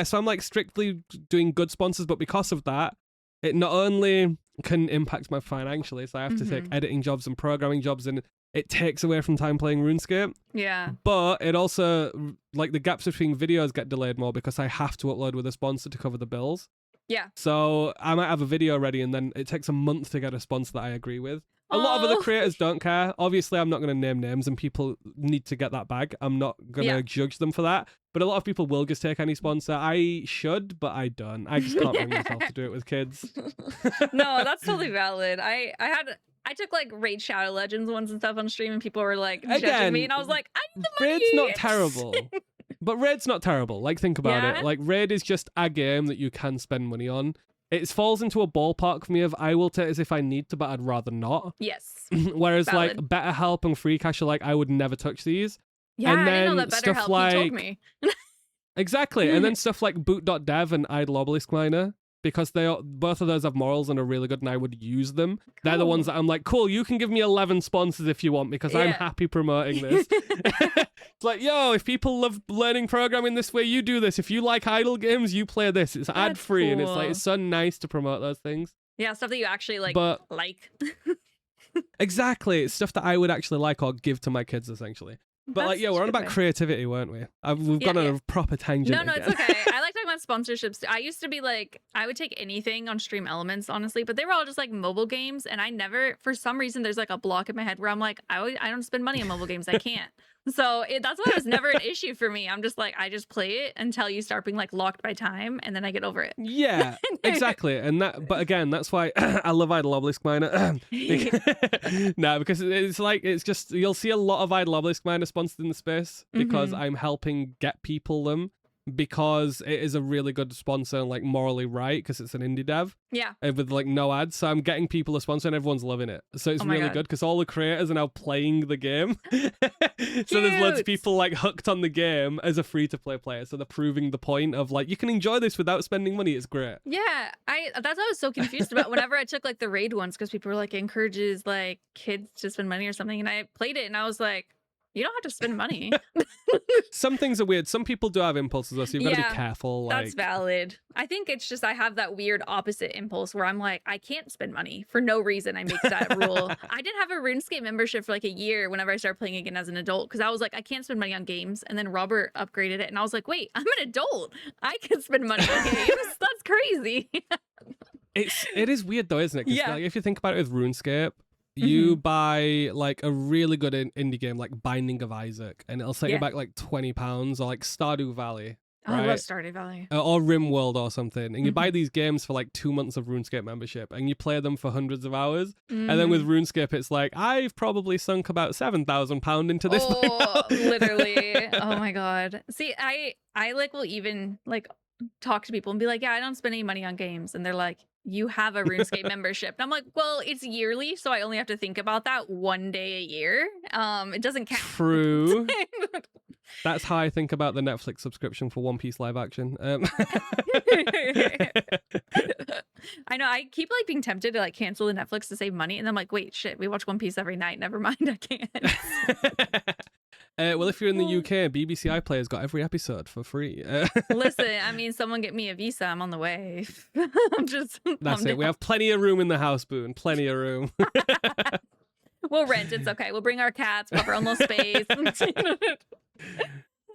so I'm like strictly doing good sponsors, but because of that, it not only can impact my financially, so I have to take editing jobs and programming jobs, and it takes away from time playing RuneScape. Yeah. But it also, like, the gaps between videos get delayed more because I have to upload with a sponsor to cover the bills. Yeah. So I might have a video ready, and then it takes a month to get a sponsor that I agree with. A lot of other creators don't care. Obviously, I'm not going to name names, and people need to get that bag. I'm not going to judge them for that. But a lot of people will just take any sponsor. I should, but I don't. I just can't bring myself to do it with kids. No, that's totally valid. I took like Raid Shadow Legends once and stuff on stream, and people were like judging me, and I was like, I need the money. Raid's not terrible. But Raid's not terrible. Like, think about it. Like, Raid is just a game that you can spend money on. It falls into a ballpark for me of I will take as if I need to, but I'd rather not. Yes. Whereas valid. like BetterHelp and Free Cash are like, I would never touch these. Yeah, and then I didn't know that BetterHelp, like, he told me. Exactly. And then stuff like Boot.dev and Idle Obelisk Miner, because both of those have morals and are really good, and I would use them. Cool. They're the ones that I'm like, cool, you can give me 11 sponsors if you want, because I'm happy promoting this. It's like, yo, if people love learning programming this way, you do this. If you like idle games, you play this. It's ad-free, and it's like, it's so nice to promote those things. Yeah, stuff that you actually like. Exactly. It's stuff that I would actually like or give to my kids, essentially. But That's like, yeah, we're on about creativity, weren't we? We've gone on a proper tangent. No, again. it's okay. I like talking about sponsorships. I used to be like, I would take anything on Stream Elements, honestly, but they were all just like mobile games. And I never, for some reason, there's like a block in my head where I'm like, I don't spend money on mobile games. I can't. So that's why it was never an issue for me. I'm just like, I just play it until you start being like locked by time, and then I get over it. Yeah, exactly. And that, but again, that's why I love Idle Obelisk Miner. No, because it's like, it's just, you'll see a lot of Idle Obelisk Miner sponsored in the space because I'm helping get people them, because it is a really good sponsor and like morally right, because it's an indie dev. Yeah. With like no ads. So I'm getting people a sponsor and everyone's loving it. So it's really good because all the creators are now playing the game. So there's loads of people like hooked on the game as a free-to-play player. So they're proving the point of like, you can enjoy this without spending money. It's great. Yeah. That's what I was so confused about whenever I took like the raid ones, because people were like, encourages like kids to spend money or something. And I played it and I was like, you don't have to spend money. Some things are weird. Some people do have impulses, though, so you've got to be careful. Like... That's valid. I think it's just I have that weird opposite impulse where I'm like, I can't spend money for no reason. I make that rule. I did have a RuneScape membership for like a year whenever I started playing again as an adult, because I was like, I can't spend money on games. And then Robert upgraded it, and I was like, wait, I'm an adult. I can spend money on games. That's crazy. It is weird though, isn't it? Yeah. Like, if you think about it with RuneScape, you buy like a really good indie game like Binding of Isaac, and it'll set you back like £20, or like Stardew Valley. Right? I love Stardew Valley. Or RimWorld or something. And you buy these games for like 2 months of RuneScape membership, and you play them for hundreds of hours. And then with RuneScape, it's like, I've probably sunk about £7,000 into this thing. Literally. Oh my God. See, I like will even like talk to people and be like, yeah, I don't spend any money on games. And they're like, you have a RuneScape membership. And I'm like, well, it's yearly, so I only have to think about that one day a year. It doesn't count. True. That's how I think about the Netflix subscription for One Piece live action. I know, I keep like being tempted to like cancel the Netflix to save money, and I'm like, wait, shit, we watch One Piece every night. Never mind, I can't. Well, if you're in the UK, BBC iPlayer's got every episode for free. Listen, I mean, someone get me a visa. I'm on the way. That's it. We have plenty of room in the house, Boone. Plenty of room. We'll rent. It's okay. We'll bring our cats. We'll have our own little space.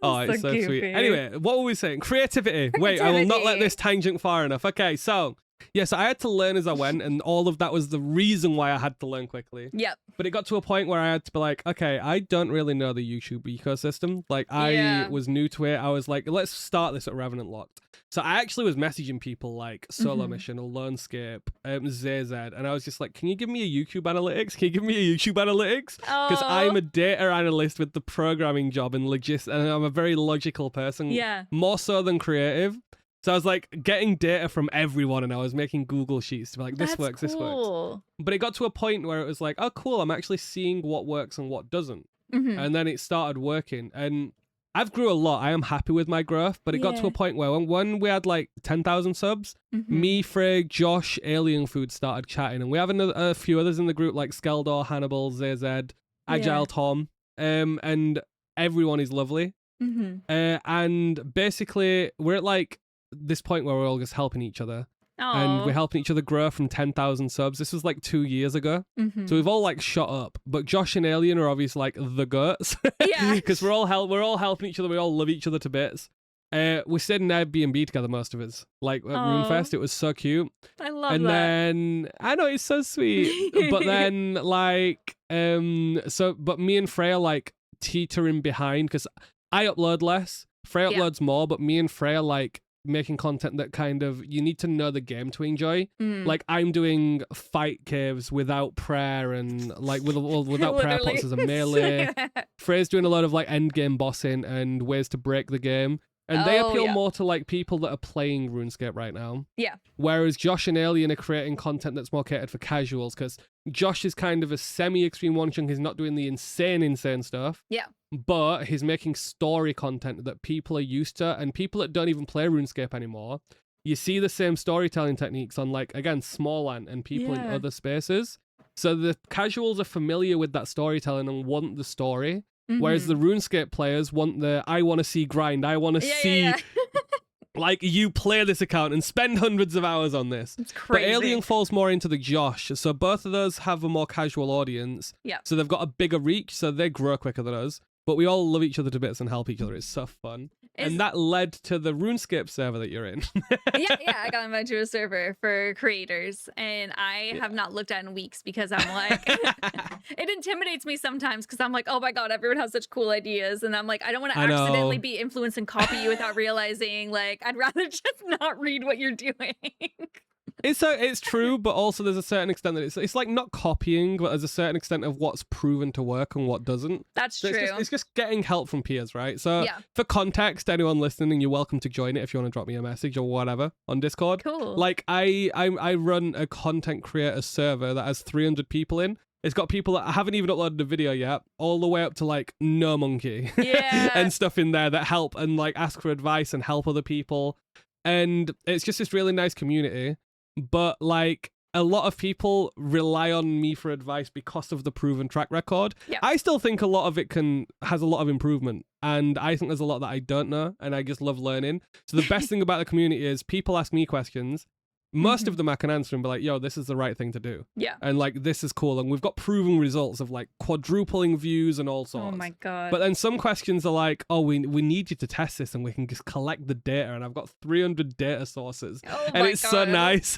Oh, it's so sweet. Anyway, what were we saying? Creativity. Wait, I will not let this tangent far enough. Okay, so yes, I had to learn as I went, and all of that was the reason why I had to learn quickly. Yep. But it got to a point where I had to be like, okay, I don't really know the YouTube ecosystem. Like, I was new to it. I was like, let's start this at Revenant Locked. So I actually was messaging people like Solo Mission, Lonescape, ZZ, and I was just like, can you give me a YouTube Analytics? Can you give me a YouTube Analytics? Because I'm a data analyst with the programming job and and I'm a very logical person. Yeah. More so than creative. So I was like getting data from everyone, and I was making Google Sheets to be like, this works. But it got to a point where it was like, oh, cool, I'm actually seeing what works and what doesn't. And then it started working. And I've grew a lot. I am happy with my growth, but it got to a point where when we had like 10,000 subs, me, Frey, Josh, Alien Food started chatting. And we have a few others in the group like Skeldor, Hannibal, ZZ, Agile Tom, and everyone is lovely. And basically, we're at like this point where we're all just helping each other. And we're helping each other grow from 10,000 subs. This was like 2 years ago. So we've all like shot up. But Josh and Alien are obviously like the goats. Yeah. Because we're all helping each other. We all love each other to bits. We stayed in Airbnb together, most of us. Like at RuneFest, it was so cute. I love and that. And then I know it's so sweet. But then like but me and Frey are like teetering behind because I upload less. Frey uploads more, but me and Frey are like making content that kind of you need to know the game to enjoy. Like I'm doing fight caves without prayer and like without prayer pots as a melee. Frey's doing a lot of like end game bossing and ways to break the game. And they appeal more to like people that are playing RuneScape right now. Yeah. Whereas Josh and Alien are creating content that's more catered for casuals, because Josh is kind of a semi-extreme one chunk. He's not doing the insane stuff. Yeah. But he's making story content that people are used to, and people that don't even play RuneScape anymore. You see the same storytelling techniques on like, again, Smalland and people in other spaces. So the casuals are familiar with that storytelling and want the story. Whereas the RuneScape players want the, I want to see grind, I want to see Like, you play this account and spend hundreds of hours on this. It's crazy. But Alien falls more into the Josh. So both of those have a more casual audience. Yeah. So they've got a bigger reach, so they grow quicker than us. But we all love each other to bits and help each other. It's so fun. And that led to the RuneScape server that you're in. yeah, I got invited to a server for creators, and I have not looked at it in weeks because I'm like, it intimidates me sometimes because I'm like, oh my god, everyone has such cool ideas, and I'm like, I don't want to accidentally be influenced and copy you without realizing. Like, I'd rather just not read what you're doing. It's true, but also there's a certain extent that it's like not copying, but there's a certain extent of what's proven to work and what doesn't. That's true. It's just getting help from peers, right? So for context, anyone listening, you're welcome to join it if you want to drop me a message or whatever on Discord. Cool. Like I run a content creator server that has 300 people in. It's got people that haven't even uploaded a video yet, all the way up to like No Monkey and stuff in there that help and like ask for advice and help other people. And it's just this really nice community. But like a lot of people rely on me for advice because of the proven track record. Yeah. I still think a lot of it has a lot of improvement, and I think there's a lot that I don't know, and I just love learning. So the best thing about the community is people ask me questions. Most of them I can answer and be like, yo, this is the right thing to do. Yeah. And like, this is cool. And we've got proven results of like quadrupling views and all sorts. Oh my God. But then some questions are like, oh, we need you to test this and we can just collect the data. And I've got 300 data sources. Oh and my it's God. so nice.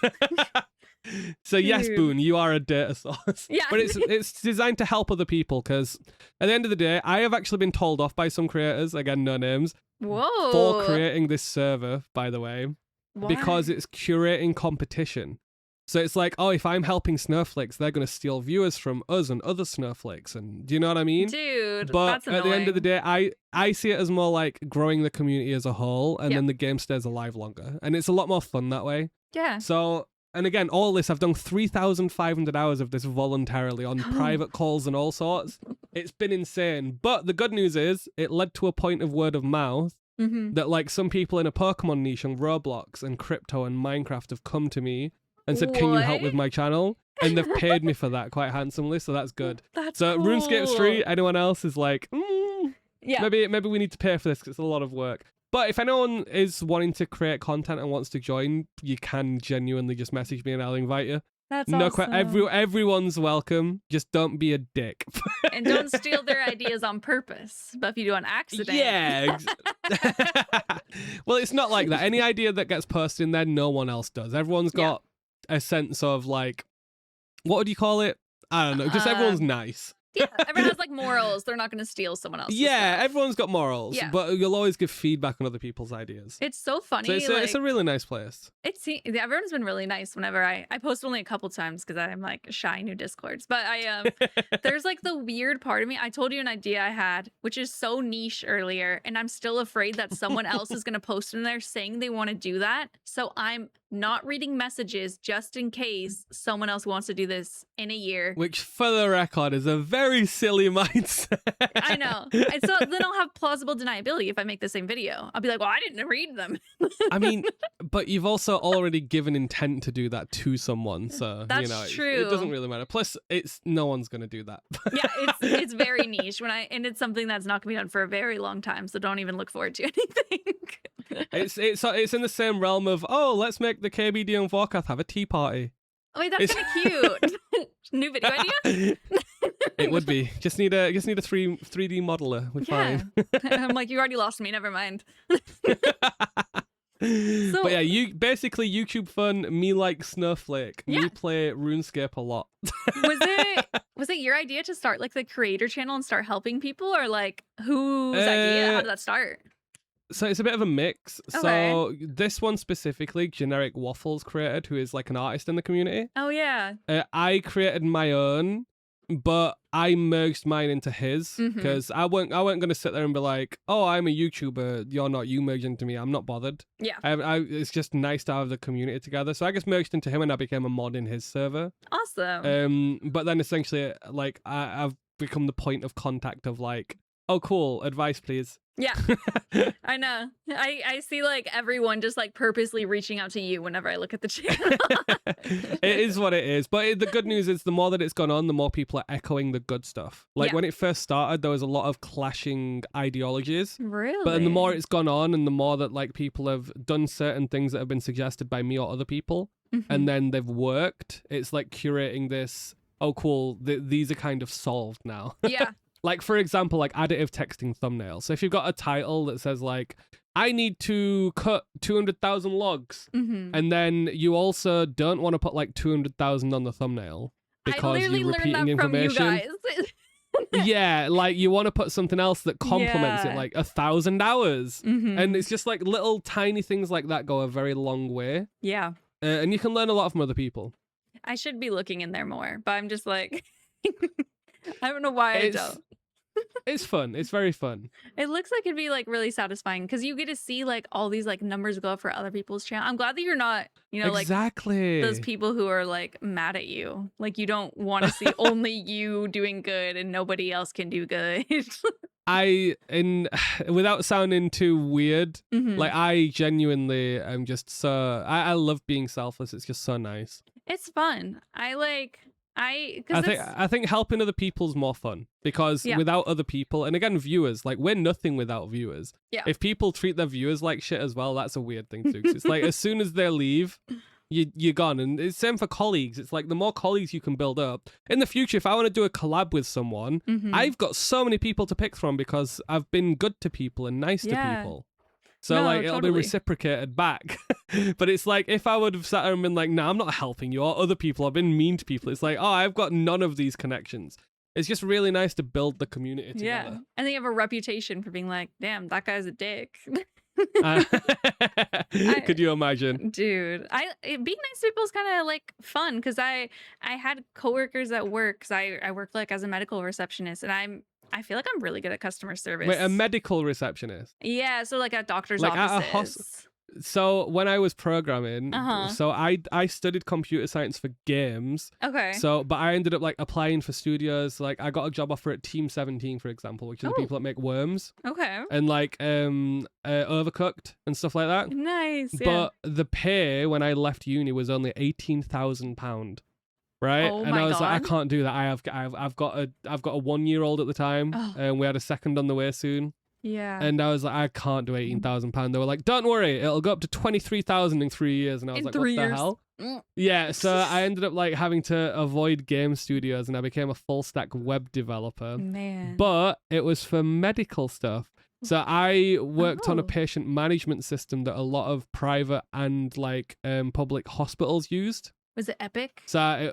So yes, Dude. Boone, you are a data source. Yeah. But it's designed to help other people because at the end of the day, I have actually been told off by some creators, again, no names, Whoa. for creating this server, by the way. Why? Because it's curating competition. So it's like, oh, if I'm helping snowflakes, they're going to steal viewers from us and other snowflakes. And do you know what I mean? Dude, but that's annoying. at the end of the day, I see it as more like growing the community as a whole, and then the game stays alive longer. And it's a lot more fun that way. Yeah. So, and again, all this, I've done 3,500 hours of this voluntarily on private calls and all sorts. It's been insane. But the good news is it led to a point of word of mouth. That like some people in a Pokemon niche on Roblox and crypto and Minecraft have come to me and said, can you help with my channel? And they've paid me for that quite handsomely, so that's good. That's so cool. RuneScape Street, anyone else is like, yeah, maybe we need to pay for this because it's a lot of work. But if anyone is wanting to create content and wants to join, you can genuinely just message me and I'll invite you. That's no awesome. Everyone's welcome. Just don't be a dick. And don't steal their ideas on purpose. But if you do on accident. Yeah. Well, it's not like that. Any idea that gets posted in there, no one else does. Everyone's got a sense of like, what would you call it? I don't know. Just everyone's nice. Yeah, everyone has like morals. They're not going to steal someone else's Yeah, stuff. everyone's got morals, but you'll always give feedback on other people's ideas. It's so funny. So it's a really nice place. Everyone's been really nice whenever I post only a couple times because I'm like shy new Discords. But there's like the weird part of me. I told you an idea I had, which is so niche earlier, and I'm still afraid that someone else is going to post in there saying they want to do that. So I'm not reading messages just in case someone else wants to do this in a year. Which, for the record, is a very silly mindset. I know. And so then I'll have plausible deniability if I make the same video. I'll be like, well, I didn't read them. I mean, but you've also already given intent to do that to someone. So, that's you know, true. It doesn't really matter. Plus, no one's going to do that. Yeah, it's very niche and it's something that's not going to be done for a very long time. So don't even look forward to anything. It's in the same realm of, oh, let's make the KBD and Vorkath have a tea party. Oh, wait, that's kind of cute. New video idea? It would be. Just need a 3D modeler. We're fine. I'm like, you already lost me. Never mind. But yeah, you basically YouTube fun. Me like Snowflake. Me play RuneScape a lot. Was it your idea to start like the creator channel and start helping people, or like whose idea? How did that start? So it's a bit of a mix. Okay. So this one specifically, Generic Waffles created, who is like an artist in the community. Oh yeah. I created my own, but I merged mine into his because I weren't going to sit there and be like, oh, I'm a YouTuber, you're not. You merged into me. I'm not bothered. Yeah. It's just nice to have the community together. So I just merged into him and I became a mod in his server. Awesome. But then essentially, like I've become the point of contact of like oh, cool. Advice, please. Yeah, I know. I see like everyone just like purposely reaching out to you whenever I look at the channel. It is what it is. But the good news is the more that it's gone on, the more people are echoing the good stuff. Like when it first started, there was a lot of clashing ideologies. Really? But the more it's gone on and the more that like people have done certain things that have been suggested by me or other people, and then they've worked, it's like curating this, oh, cool, these are kind of solved now. Yeah. Like, for example, like additive texting thumbnails. So if you've got a title that says like, I need to cut 200,000 logs, and then you also don't want to put like 200,000 on the thumbnail because you're repeating information. From you guys. Yeah, like you want to put something else that complements it, like 1,000 hours. And it's just like little tiny things like that go a very long way. Yeah. And you can learn a lot from other people. I should be looking in there more, but I'm just like, I don't know why I don't. It's fun. It's very fun. It looks like it'd be like really satisfying because you get to see like all these like numbers go up for other people's channel. I'm glad that you're not, exactly like those people who are like mad at you. Like you don't want to see only you doing good and nobody else can do good. Without sounding too weird, like I genuinely am just so, I love being selfless. It's just so nice. It's fun. I think helping other people's more fun because without other people, and again, viewers, like we're nothing without viewers. Yeah. If people treat their viewers like shit as well, that's a weird thing too. It's like as soon as they leave, you're gone. And it's same for colleagues. It's like the more colleagues you can build up in the future. If I want to do a collab with someone, I've got so many people to pick from because I've been good to people and nice to people. So it'll be reciprocated back. But it's like if I would have sat there and been like, nah, I'm not helping you, or other people, I've been mean to people. It's like, oh, I've got none of these connections. It's just really nice to build the community together. Yeah. And they have a reputation for being like, damn, that guy's a dick. Could you imagine? Dude, being nice to people is kind of like fun because I had coworkers at work because I worked like as a medical receptionist and I feel like I'm really good at customer service. Wait, a medical receptionist? Yeah, so like at doctor's offices. So when I was programming, so I studied computer science for games. Okay. So, but I ended up like applying for studios. Like I got a job offer at Team 17, for example, which are the people that make Worms. Okay. And like Overcooked and stuff like that. Nice. But the pay when I left uni was only £18,000. Right, oh and I was God. like, I can't do that. I've got a 1-year-old at the time, and we had a second on the way soon. Yeah, and I was like, I can't do £18,000. They were like, don't worry, it'll go up to 23,000 in 3 years. And I was like, what the hell? Yeah, so I ended up like having to avoid game studios, and I became a full stack web developer. Man, but it was for medical stuff. So I worked on a patient management system that a lot of private and like public hospitals used. Was it Epic? So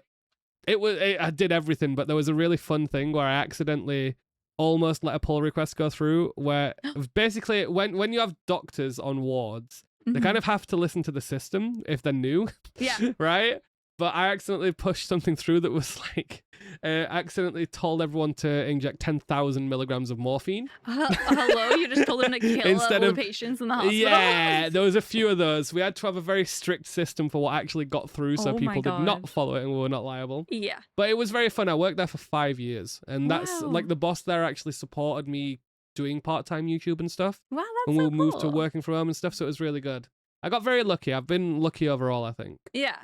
I did everything, but there was a really fun thing where I accidentally almost let a pull request go through where basically when you have doctors on wards, they kind of have to listen to the system if they're new. Yeah. Right? But I accidentally pushed something through that was like, accidentally told everyone to inject 10,000 milligrams of morphine. Hello? You just told them to kill all the patients in the hospital? Yeah, there was a few of those. We had to have a very strict system for what actually got through so people did not follow it and we were not liable. Yeah. But it was very fun. I worked there for 5 years. And that's like the boss there actually supported me doing part-time YouTube and stuff. Wow, that's and so we moved to working from home and stuff, so it was really good. I got very lucky. I've been lucky overall, I think. Yeah.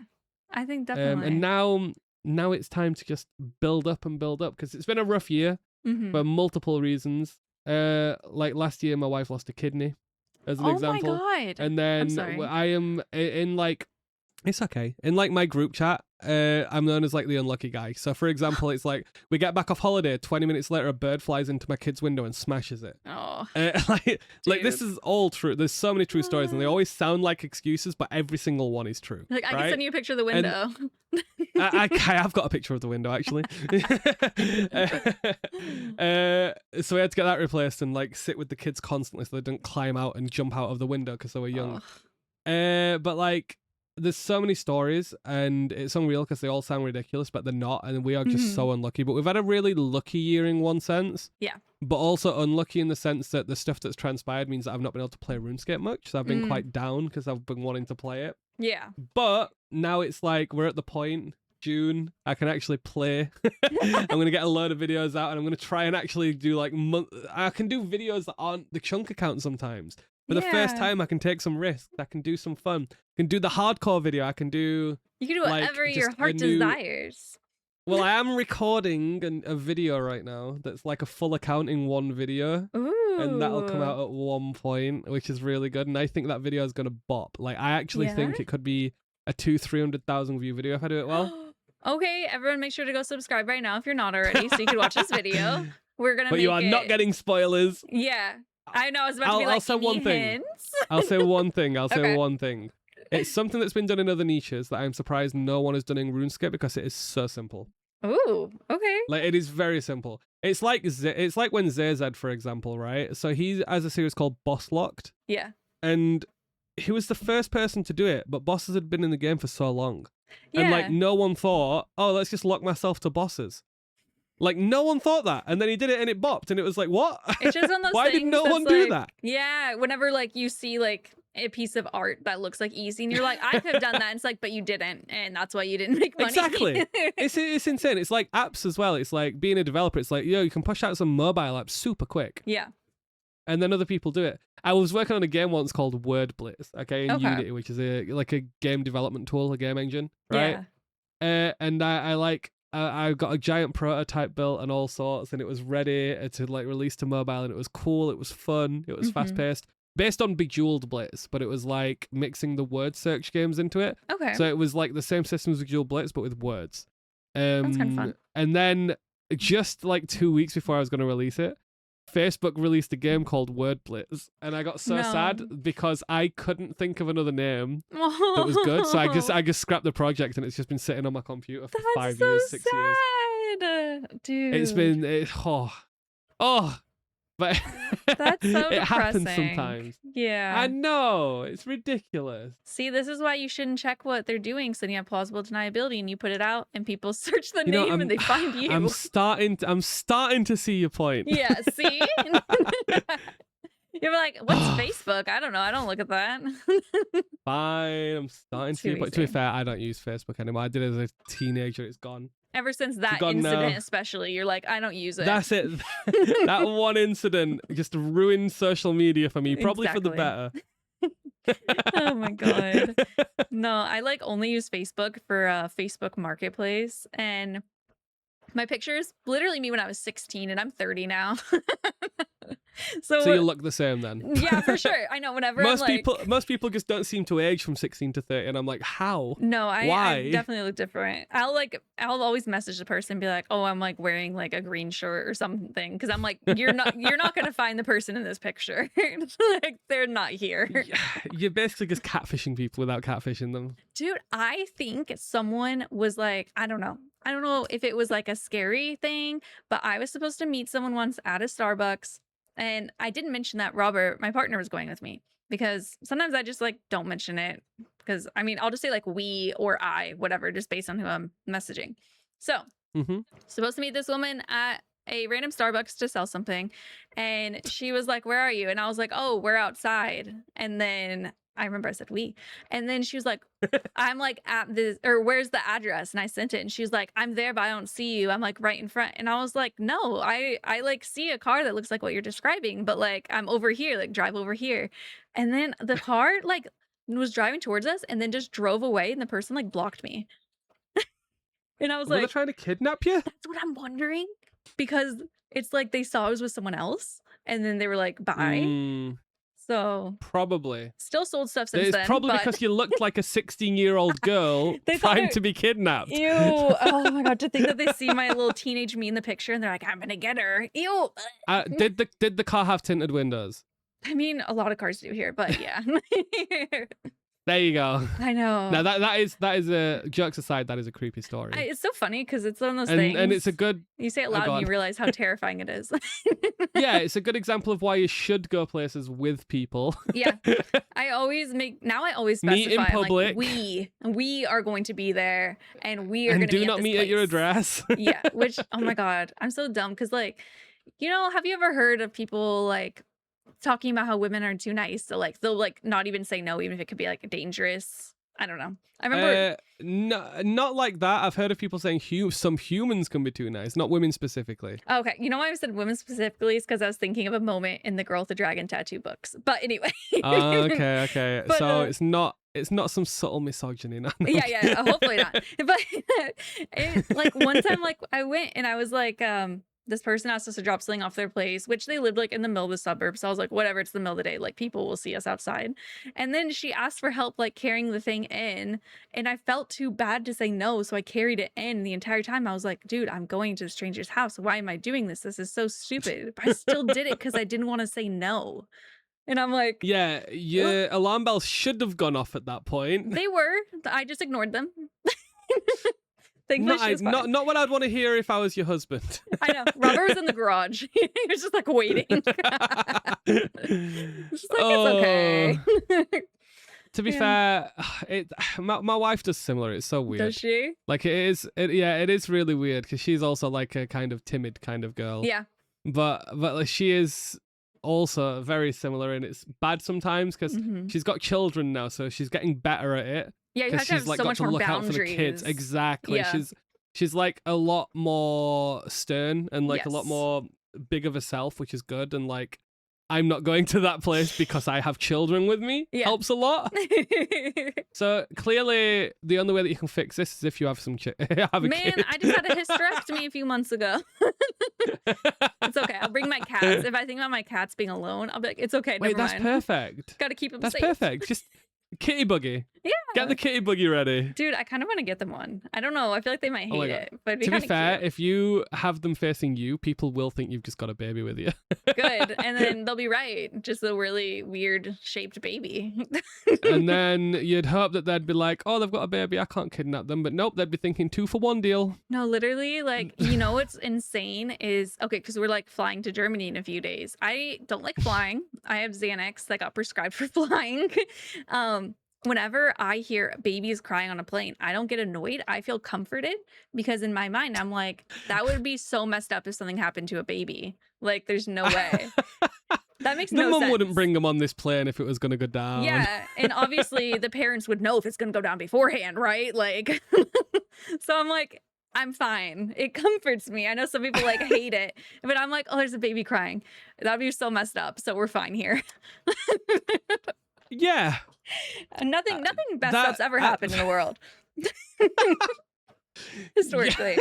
I think definitely. And now it's time to just build up because it's been a rough year for multiple reasons. Like last year, my wife lost a kidney, as an example. Oh my God. And then I am in like, it's okay. In like my group chat, I'm known as like the unlucky guy. So for example, it's like we get back off holiday, 20 minutes later, a bird flies into my kid's window and smashes it. Oh, like this is all true. There's so many true stories, and they always sound like excuses, but every single one is true. Like I can send you a picture of the window. I have got a picture of the window actually. So we had to get that replaced and like sit with the kids constantly so they didn't climb out and jump out of the window because they were young. But like, there's so many stories and it's unreal because they all sound ridiculous, but they're not. And we are just so unlucky. But we've had a really lucky year in one sense. Yeah. But also unlucky in the sense that the stuff that's transpired means that I've not been able to play RuneScape much. So I've been quite down because I've been wanting to play it. Yeah. But now it's like we're at the point June, I can actually play. I'm going to get a load of videos out, and I'm going to try and actually do like I can do videos that aren't the chunk account sometimes. For the first time, I can take some risks. I can do some fun. I can do the hardcore video. I can do... You can do whatever your heart desires. Well, I am recording a video right now that's like a full account in one video. Ooh. And that'll come out at one point, which is really good. And I think that video is going to bop. Like, I actually think it could be a 200,000-300,000 view video if I do it well. Okay, everyone make sure to go subscribe right now if you're not already, so you can watch this video. We're going to But you are not getting spoilers. Yeah. I know, I was about to be like, I'll say one thing. I'll say one thing. I'll say one thing. It's something that's been done in other niches that I'm surprised no one has done in RuneScape because it is so simple. Ooh, okay. Like, it is very simple. It's like when ZZ, for example, right? So he has a series called Boss Locked. Yeah. And he was the first person to do it, but bosses had been in the game for so long. Yeah. And like no one thought, oh, let's just lock myself to bosses. Like no one thought that. And then he did it and it bopped and it was like, what? It's just one of those Why did no one do that? Yeah, whenever like you see like a piece of art that looks like easy and you're like, I could have done that. And it's like, but you didn't. And that's why you didn't make money. Exactly. It's insane. It's like apps as well. It's like being a developer. It's like, you can push out some mobile apps super quick. Yeah. And then other people do it. I was working on a game once called Word Blitz, in Unity, which is a game development tool, a game engine, right? Yeah. And I got a giant prototype built and all sorts, and it was ready to like release to mobile, and it was cool, it was fun, it was fast paced, based on Bejeweled Blitz, but it was like mixing the word search games into it. Okay. So it was like the same system as Bejeweled Blitz, but with words. That's kind of fun. And then just like 2 weeks before I was going to release it, Facebook released a game called Word Blitz, and I got so sad because I couldn't think of another name that was good. So I just scrapped the project, and it's just been sitting on my computer for 5 years, 6 years. Dude. But that's so it happens depressing. sometimes. Yeah. I know, it's ridiculous. See, this is why you shouldn't check what they're doing. So you have plausible deniability, and you put it out, and people search the name, and they find you. I'm starting to see your point. Yeah. See. You're like, what's Facebook? I don't know. I don't look at that. Fine. I'm starting to see your point. To be fair, I don't use Facebook anymore. I did it as a teenager. It's gone. Ever since that incident, especially, you're like, I don't use it. That's it. That one incident just ruined social media for me, probably for the better. Oh my god. No, I like only use Facebook for Facebook Marketplace, and my pictures literally me when I was 16, and I'm 30 now. So you look the same then. Yeah, for sure. I know. Whenever most people just don't seem to age from 16 to 30, and I'm like, how? No, Why? I definitely look different. I'll always message the person and be like, oh, I'm like wearing like a green shirt or something, because I'm like, you're not gonna find the person in this picture. Like they're not here. You're basically just catfishing people without catfishing them. Dude, I think someone was like, I don't know if it was like a scary thing, but I was supposed to meet someone once at a Starbucks. And I didn't mention that Robert, my partner, was going with me, because sometimes I just like don't mention it, because I mean, I'll just say like we or I, whatever, just based on who I'm messaging. So supposed to meet this woman at a random Starbucks to sell something. And she was like, where are you? And I was like, oh, we're outside. And then I remember I said we. And then she was like, I'm like at this, or where's the address? And I sent it, and she was like, I'm there, but I don't see you. I'm like right in front. And I was like, no, I like see a car that looks like what you're describing, but like I'm over here, like drive over here. And then the car like was driving towards us and then just drove away, and the person like blocked me. And I was like, they're trying to kidnap you? That's what I'm wondering, because it's like they saw I was with someone else, and then they were like, bye. So probably still sold stuff since then. It's probably because you looked like a 16-year-old girl trying to be kidnapped. Ew! Oh my god! To think that they see my little teenage me in the picture and they're like, "I'm gonna get her." Ew! Did the car have tinted windows? I mean, a lot of cars do here, but yeah. There you go. I know. Now that is a jokes aside, that is a creepy story. It's so funny because it's one of those things. And it's a good. You say it loud and you realize how terrifying it is. Yeah, it's a good example of why you should go places with people. Yeah, I always specify meet in public. Like, we are going to be there, and we are going to do not meet at your address. Yeah, which oh my god, I'm so dumb because like, have you ever heard of people like talking about how women are too nice, so like they'll like not even say no, even if it could be like dangerous, I don't know. I remember no, not like that. I've heard of people saying some humans can be too nice, not women specifically. Okay, you know why I said women specifically is because I was thinking of a moment in the Girl with the Dragon tattoo books. But anyway. Okay. But, so it's not some subtle misogyny. No, yeah, hopefully not. But like one time, like I went and I was like, this person asked us to drop something off their place, which they lived like in the middle of the suburbs. So I was like, whatever, it's the middle of the day. Like people will see us outside. And then she asked for help, like carrying the thing in. And I felt too bad to say no. So I carried it in the entire time. I was like, dude, I'm going to a stranger's house. Why am I doing this? This is so stupid. But I still did it because I didn't want to say no. And I'm like, yeah, your alarm bells should have gone off at that point. They were. I just ignored them. Not what I'd want to hear if I was your husband. I know. Robert was in the garage. He was just like waiting. Just like, it's okay. To be fair, my wife does similar. It's so weird. Does she? Like it is really weird because she's also like a kind of timid kind of girl. Yeah. But like, she is also very similar, and it's bad sometimes because she's got children now, so she's getting better at it. Yeah, you have to have so much more boundaries. Out for the kids. Exactly. Yeah. She's like a lot more stern and like a lot more big of a self, which is good. And like, I'm not going to that place because I have children with me. Yeah. Helps a lot. So clearly, the only way that you can fix this is if you have some have a kid. I just had a hysterectomy a few months ago. It's okay. I'll bring my cats. If I think about my cats being alone, I'll be like, it's okay. Wait, never that's mind. Perfect. Got to keep them safe. That's perfect. Just kitty buggy. Yeah. Get the kitty buggy ready. Dude, I kind of want to get them one. I don't know. I feel like they might hate it. But to be fair, cute. If you have them facing you, people will think you've just got a baby with you. Good. And then they'll be right. Just a really weird shaped baby. And then you'd hope that they'd be like, oh, they've got a baby. I can't kidnap them. But nope, they'd be thinking 2-for-1 deal. No, literally, like, you know what's insane is, okay, because we're like flying to Germany in a few days. I don't like flying. I have Xanax that got prescribed for flying. Whenever I hear babies crying on a plane, I don't get annoyed. I feel comforted because in my mind, I'm like, that would be so messed up if something happened to a baby. Like, there's no way. That makes no sense. The mum wouldn't bring them on this plane if it was going to go down. Yeah, and obviously the parents would know if it's going to go down beforehand, right? Like, so I'm like, I'm fine. It comforts me. I know some people like hate it, but I'm like, oh, there's a baby crying. That'd be so messed up. So we're fine here. Yeah. Nothing messed up's ever happened in the world. Historically.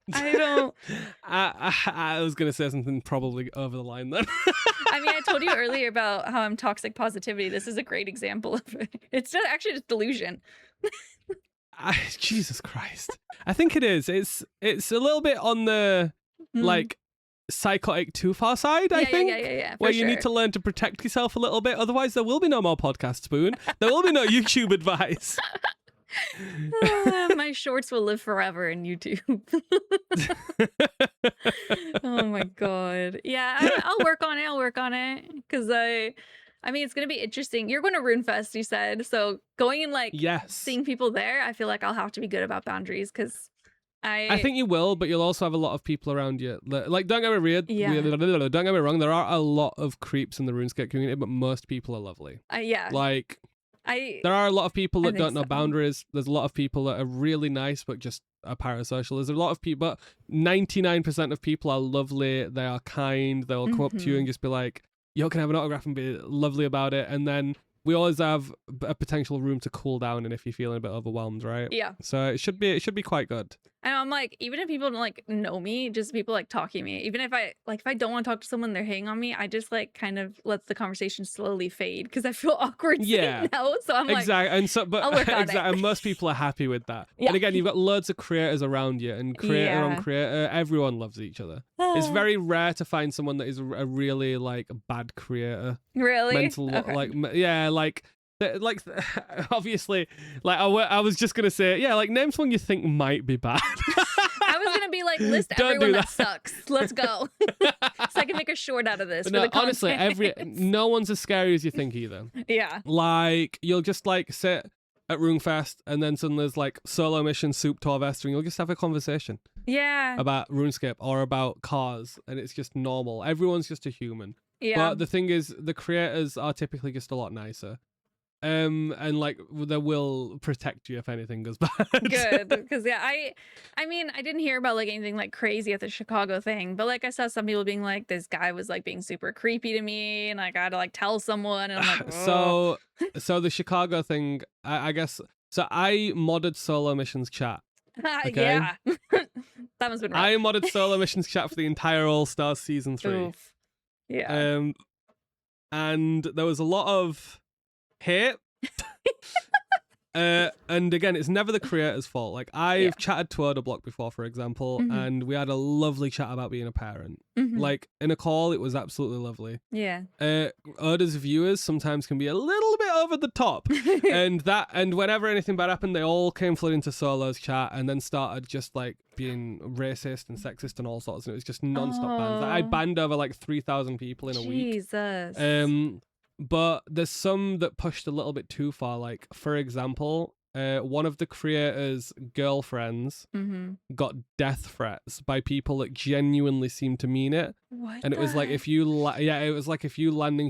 Yeah. I was going to say something probably over the line then. I mean, I told you earlier about how I'm toxic positivity. This is a great example of it. It's just actually just delusion. Jesus Christ. I think it is. It's a little bit on the like psychotic too far side, I think. Yeah. Where you need to learn to protect yourself a little bit. Otherwise, there will be no more podcast, Spoon. There will be no YouTube advice. My shorts will live forever in YouTube. Oh my god. Yeah, I'll work on it. Because I mean, it's going to be interesting. You're going to RuneFest, you said. So going and like seeing people there, I feel like I'll have to be good about boundaries because I think you will, but you'll also have a lot of people around you. Like, don't get me wrong. There are a lot of creeps in the RuneScape community, but most people are lovely. Like, there are a lot of people that don't know boundaries. There's a lot of people that are really nice, but just are parasocial. There's a lot of people, but 99% of people are lovely. They are kind. They'll come up to you and just be like, yo, can I have an autograph, and be lovely about it. And then we always have a potential room to cool down, and if you're feeling a bit overwhelmed, right? Yeah. So it should be quite good. And I'm like, even if people don't like know me, just people like talking to me. Even if I don't want to talk to someone, they're hitting on me, I just like kind of let the conversation slowly fade because I feel awkward saying no. So I'm exactly. And so, but and most people are happy with that. Yeah. And again, you've got loads of creators around you, and creator on creator, everyone loves each other. It's very rare to find someone that is a really like bad creator. Really? Mental, like obviously, like I was just gonna say, like name someone you think might be bad. I was gonna be like, list everyone that sucks. Let's go. So I can make a short out of this. No, honestly, no one's as scary as you think either. Yeah. Like you'll just like sit at RuneFest, and then suddenly there's like solo mission Soup Torvester, and you'll just have a conversation. Yeah. About RuneScape or about cars, and it's just normal. Everyone's just a human. Yeah. But the thing is, the creators are typically just a lot nicer. And like they will protect you if anything goes bad. Good, because yeah, I mean, I didn't hear about like anything like crazy at the Chicago thing, but like I saw some people being like, this guy was like being super creepy to me, and like I had to like tell someone, and I'm like, so the Chicago thing, I guess. So I modded Solo Missions chat. Okay? Yeah, that one's been rough. I modded Solo Missions chat for the entire All Stars season 3. Oof. Yeah. And there was a lot of hate. And again, it's never the creator's fault. Like I've chatted to Odablock before, for example, and we had a lovely chat about being a parent. Like in a call, it was absolutely lovely. Yeah. Oda's viewers sometimes can be a little bit over the top, and whenever anything bad happened, they all came flooding into Solo's chat and then started just like being racist and sexist and all sorts. And it was just non-stop bans. Like, I banned over like 3,000 people in a week. Jesus. But there's some that pushed a little bit too far. Like, for example, one of the creators' girlfriends got death threats by people that genuinely seemed to mean it. What? And it was like, if you it was like, if you land in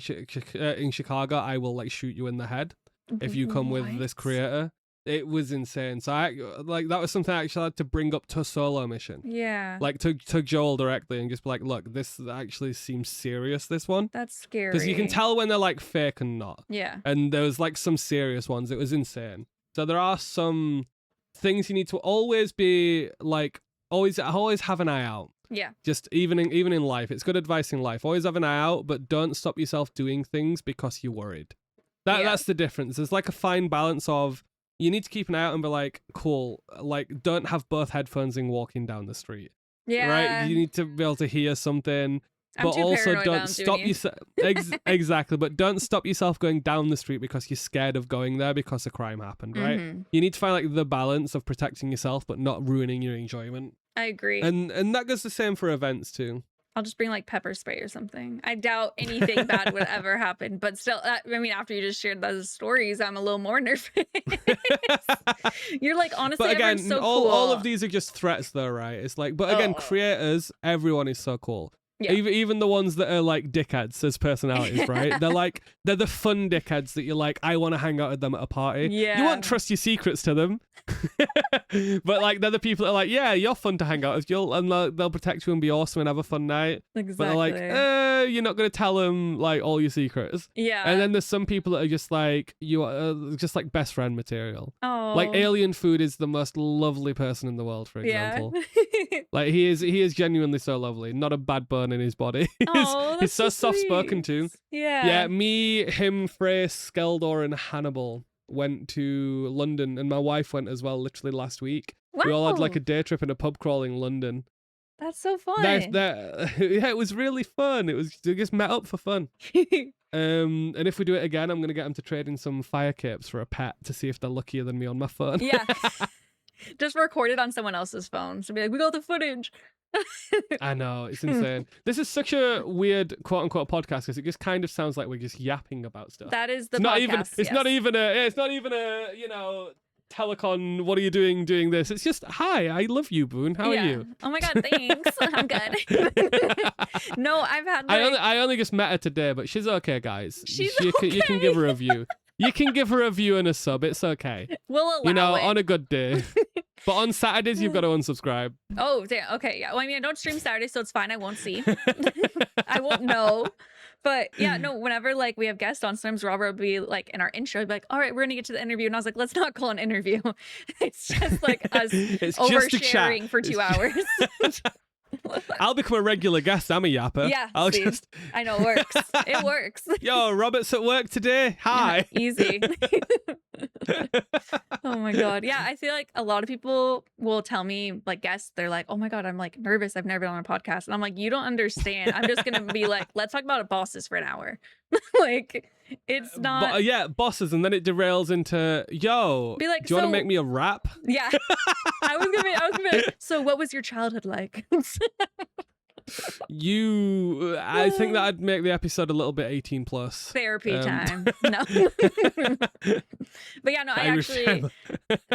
Chicago, I will like shoot you in the head if you come with this creator. It was insane. So I like that was something I actually had to bring up to Solo Mission. Yeah. Like to Joel directly and just be like, look, this actually seems serious, this one. That's scary. Because you can tell when they're like fake and not. Yeah. And there was like some serious ones. It was insane. So there are some things you need to always be like, always have an eye out. Yeah. Just even in life. It's good advice in life. Always have an eye out, but don't stop yourself doing things because you're worried. That's the difference. There's like a fine balance of, you need to keep an eye out and be like, cool, like don't have both headphones in walking down the street. Yeah. Right? You need to be able to hear something, but also don't stop yourself. Exactly, but don't stop yourself going down the street because you're scared of going there because a crime happened, right? You need to find like the balance of protecting yourself but not ruining your enjoyment. I agree. And that goes the same for events too. I'll just bring like pepper spray or something. I doubt anything bad would ever happen, but still, I mean, after you just shared those stories, I'm a little more nervous. You're like, honestly, but again, so all, cool. all of these are just threats though, right? It's like, but again, creators, everyone is so cool. Yeah. Even the ones that are like dickheads as personalities, right? They're the fun dickheads that you're like, I want to hang out with them at a party. Yeah. You won't trust your secrets to them. But like they're the people that are like, yeah, you're fun to hang out with. And they'll protect you and be awesome and have a fun night. Exactly. But they're like, you're not going to tell them like all your secrets. Yeah. And then there's some people that are just like, you are just like best friend material. Oh. Like Alien Food is the most lovely person in the world, for example. Yeah. Like he is genuinely so lovely. Not a bad bone in his body. He's so soft spoken too. Yeah. Yeah, me, him, Frey, Skeldor, and Hannibal went to London, and my wife went as well literally last week. Wow. We all had like a day trip and a pub crawl in London. That's so fun. Yeah, it was really fun. We just met up for fun. And if we do it again, I'm gonna get them to trade in some fire capes for a pet to see if they're luckier than me on my phone. Yeah. Just record it on someone else's phone. So be like, we got the footage. I know, it's insane. This is such a weird quote unquote podcast because it just kind of sounds like we're just yapping about stuff. That is the it's podcast. Not even a Tellacon, what are you doing this? It's just, hi, I love you, Boone. How are you? Oh my god, thanks. I'm good. No, I've had like... I only just met her today, but she's okay, guys. Okay. You can give her a view. You can give her a view and a sub. It's okay. We'll allow it. On a good day. But on Saturdays, you've got to unsubscribe. Oh, damn. Okay, yeah. Well, I mean, I don't stream Saturdays, so it's fine. I won't see. I won't know. But yeah, no, whenever like we have guests on, sometimes Robert would be like in our intro, he'd be like, all right, we're going to get to the interview. And I was like, let's not call an interview. It's just like us oversharing for 2 hours. I'll become a regular guest. I'm a yapper. Yeah, I know, it works. It works. Yo, Robert's at work today. Hi. Yeah, easy. Oh my god. Yeah, I feel like a lot of people will tell me, like guests, they're like, oh my god, I'm like nervous. I've never been on a podcast. And I'm like, you don't understand. I'm just going to be like, let's talk about bosses for an hour. Like, it's not... yeah, bosses, and then it derails into, yo, be like, do you want to make me a rap? Yeah. I was gonna be like, so what was your childhood like? I think that'd make the episode a little bit 18 plus. Therapy time. No. But yeah, no,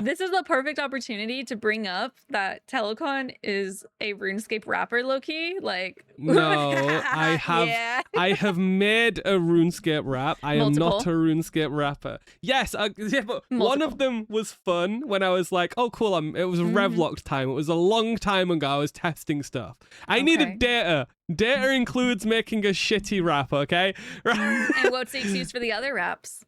this is the perfect opportunity to bring up that Tellacon is a RuneScape rapper, low-key. Like, no, I have made a RuneScape rap. I am not a RuneScape rapper. Yes, but one of them was fun when I was like, oh, cool. It was Revlocked time. It was a long time ago. I was testing stuff. I needed data. Data includes making a shitty rap, okay? And what's the excuse for the other raps?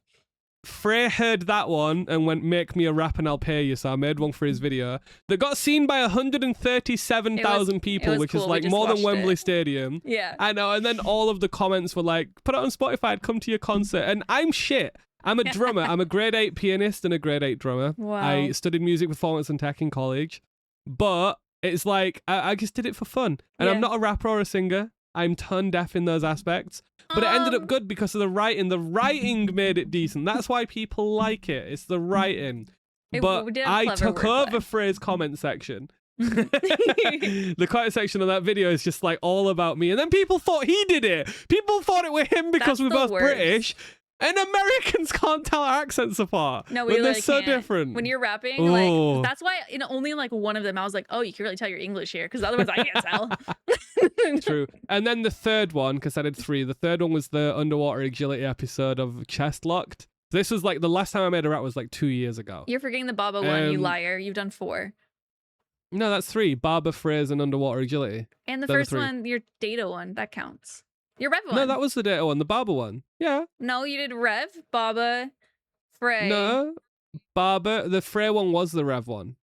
Frey heard that one and went, make me a rap and I'll pay you. So I made one for his video that got seen by 137,000 people, which is like more than Wembley Stadium. Yeah. I know. And then all of the comments were like, put it on Spotify, I'd come to your concert. And I'm shit. I'm a drummer. I'm a grade 8 pianist and a grade 8 drummer. Wow. I studied music performance and tech in college. But it's like, I just did it for fun. And I'm not a rapper or a singer. I'm tone deaf in those aspects. But it ended up good because of the writing. The writing made it decent. That's why people like it. It's the writing. But I took over Frey's comment section. The comment section of that video is just like all about me. And then people thought he did it. People thought it was him because we're both British. And Americans can't tell our accents apart. No, we really they're so can't. different. When you're rapping, like that's why in only like one of them I was like, oh, you can really tell your English here, because otherwise I can't tell. True. And then the third one, because I did 3. The third one was the underwater agility episode of Chest Locked. This was like the last time I made a rap was like 2 years ago. You're forgetting the Baba one, you liar. You've done 4. No, that's 3. Baba, phrase, and underwater agility. And the first one, your data one, that counts. Your Rev one. No, that was the data one, the Baba one. Yeah. No, you did Rev, Baba, Frey. No, Baba. The Frey one was the Rev one.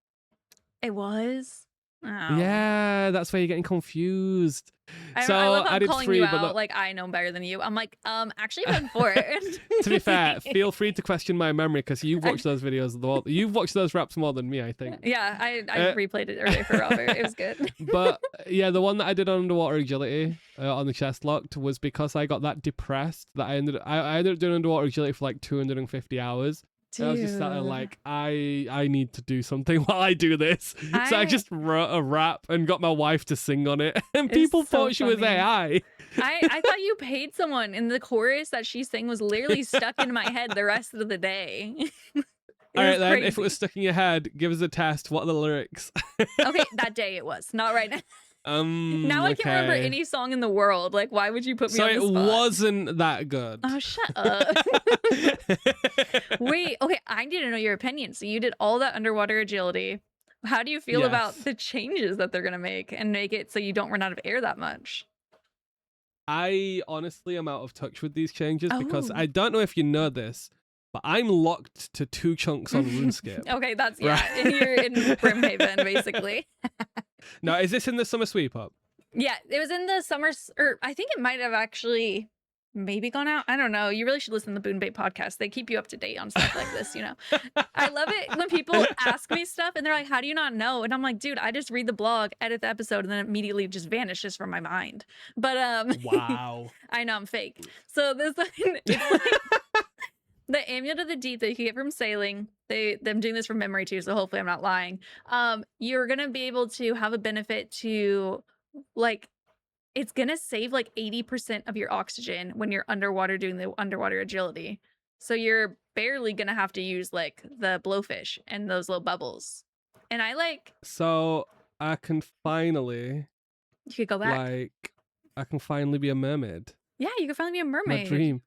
It was? Oh. Yeah, that's why you're getting confused. I love how I'm calling you out, like I know better than you. I'm like, actually I've done 4. To be fair, feel free to question my memory because you've watched those videos. You've watched those raps more than me, I think. Yeah, I replayed it earlier for Robert. It was good. But yeah, the one that I did on underwater agility on the Chest Locked was because I got that depressed that I ended up doing underwater agility for like 250 hours. I was just sat there like, I need to do something while I do this. So I just wrote a rap and got my wife to sing on it. And people thought she was AI. I thought you paid someone, and the chorus that she sang was literally stuck in my head the rest of the day. All right, then, if it was stuck in your head, give us a test. What are the lyrics? Okay, that day it was. Not right now. Now I can't remember any song in the world. Like, why would you put me on the spot? So it wasn't that good. Oh, shut up. Wait, okay, I need to know your opinion. So you did all that underwater agility. How do you feel about the changes that they're going to make and make it so you don't run out of air that much? I honestly am out of touch with these changes because I don't know if you know this, but I'm locked to 2 chunks on RuneScape. Okay, that's, you're in Brimhaven, basically. No, is this in the summer sweep up? Yeah, it was in the summer, or I think it might have actually maybe gone out. I don't know. You really should listen to the Bunebape podcast. They keep you up to date on stuff like this, you know. I love it when people ask me stuff and they're like, how do you not know? And I'm like, dude, I just read the blog, edit the episode, and then it immediately just vanishes from my mind. But wow. I know I'm fake. So this one, it's like the Amulet of the Deep that you can get from sailing. I'm doing this from memory too, so hopefully I'm not lying. You're gonna be able to have a benefit to, like, it's gonna save like 80% of your oxygen when you're underwater doing the underwater agility. So you're barely gonna have to use like the blowfish and those little bubbles. And I like. So I can finally. You could go back. Like, I can finally be a mermaid. Yeah, you can finally be a mermaid. My dream.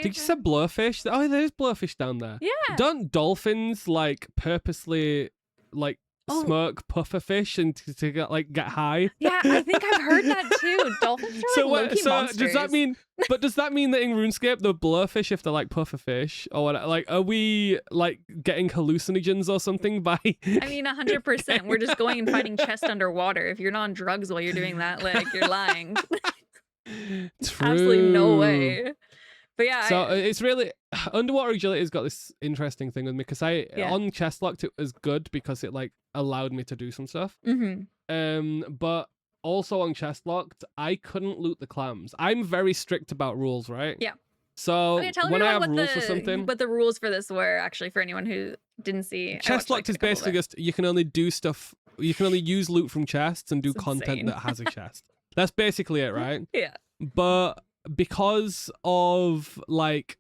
Did you say blowfish? Oh, there's blowfish down there. Yeah. Don't dolphins like purposely like smoke pufferfish and to get high? Yeah, I think I've heard that too. Dolphins are like low-key monsters. Does that mean? But does that mean that in RuneScape the blowfish, if they're like pufferfish or what, like, are we like getting hallucinogens or something by? I mean, 100%. We're just going and fighting chests underwater. If you're not on drugs while you're doing that, like, you're lying. True. Absolutely no way. But yeah, so it's really underwater agility has got this interesting thing with me because on Chest Locked it was good because it like allowed me to do some stuff. But also on Chest Locked I couldn't loot the clams. I'm very strict about rules, right? Yeah. So when I have rules for something, what the rules for this were actually for anyone who didn't see. Chest Locked is basically just you can only do stuff. You can only use loot from chests and do content that has a chest. That's basically it, right? Yeah. But because of like,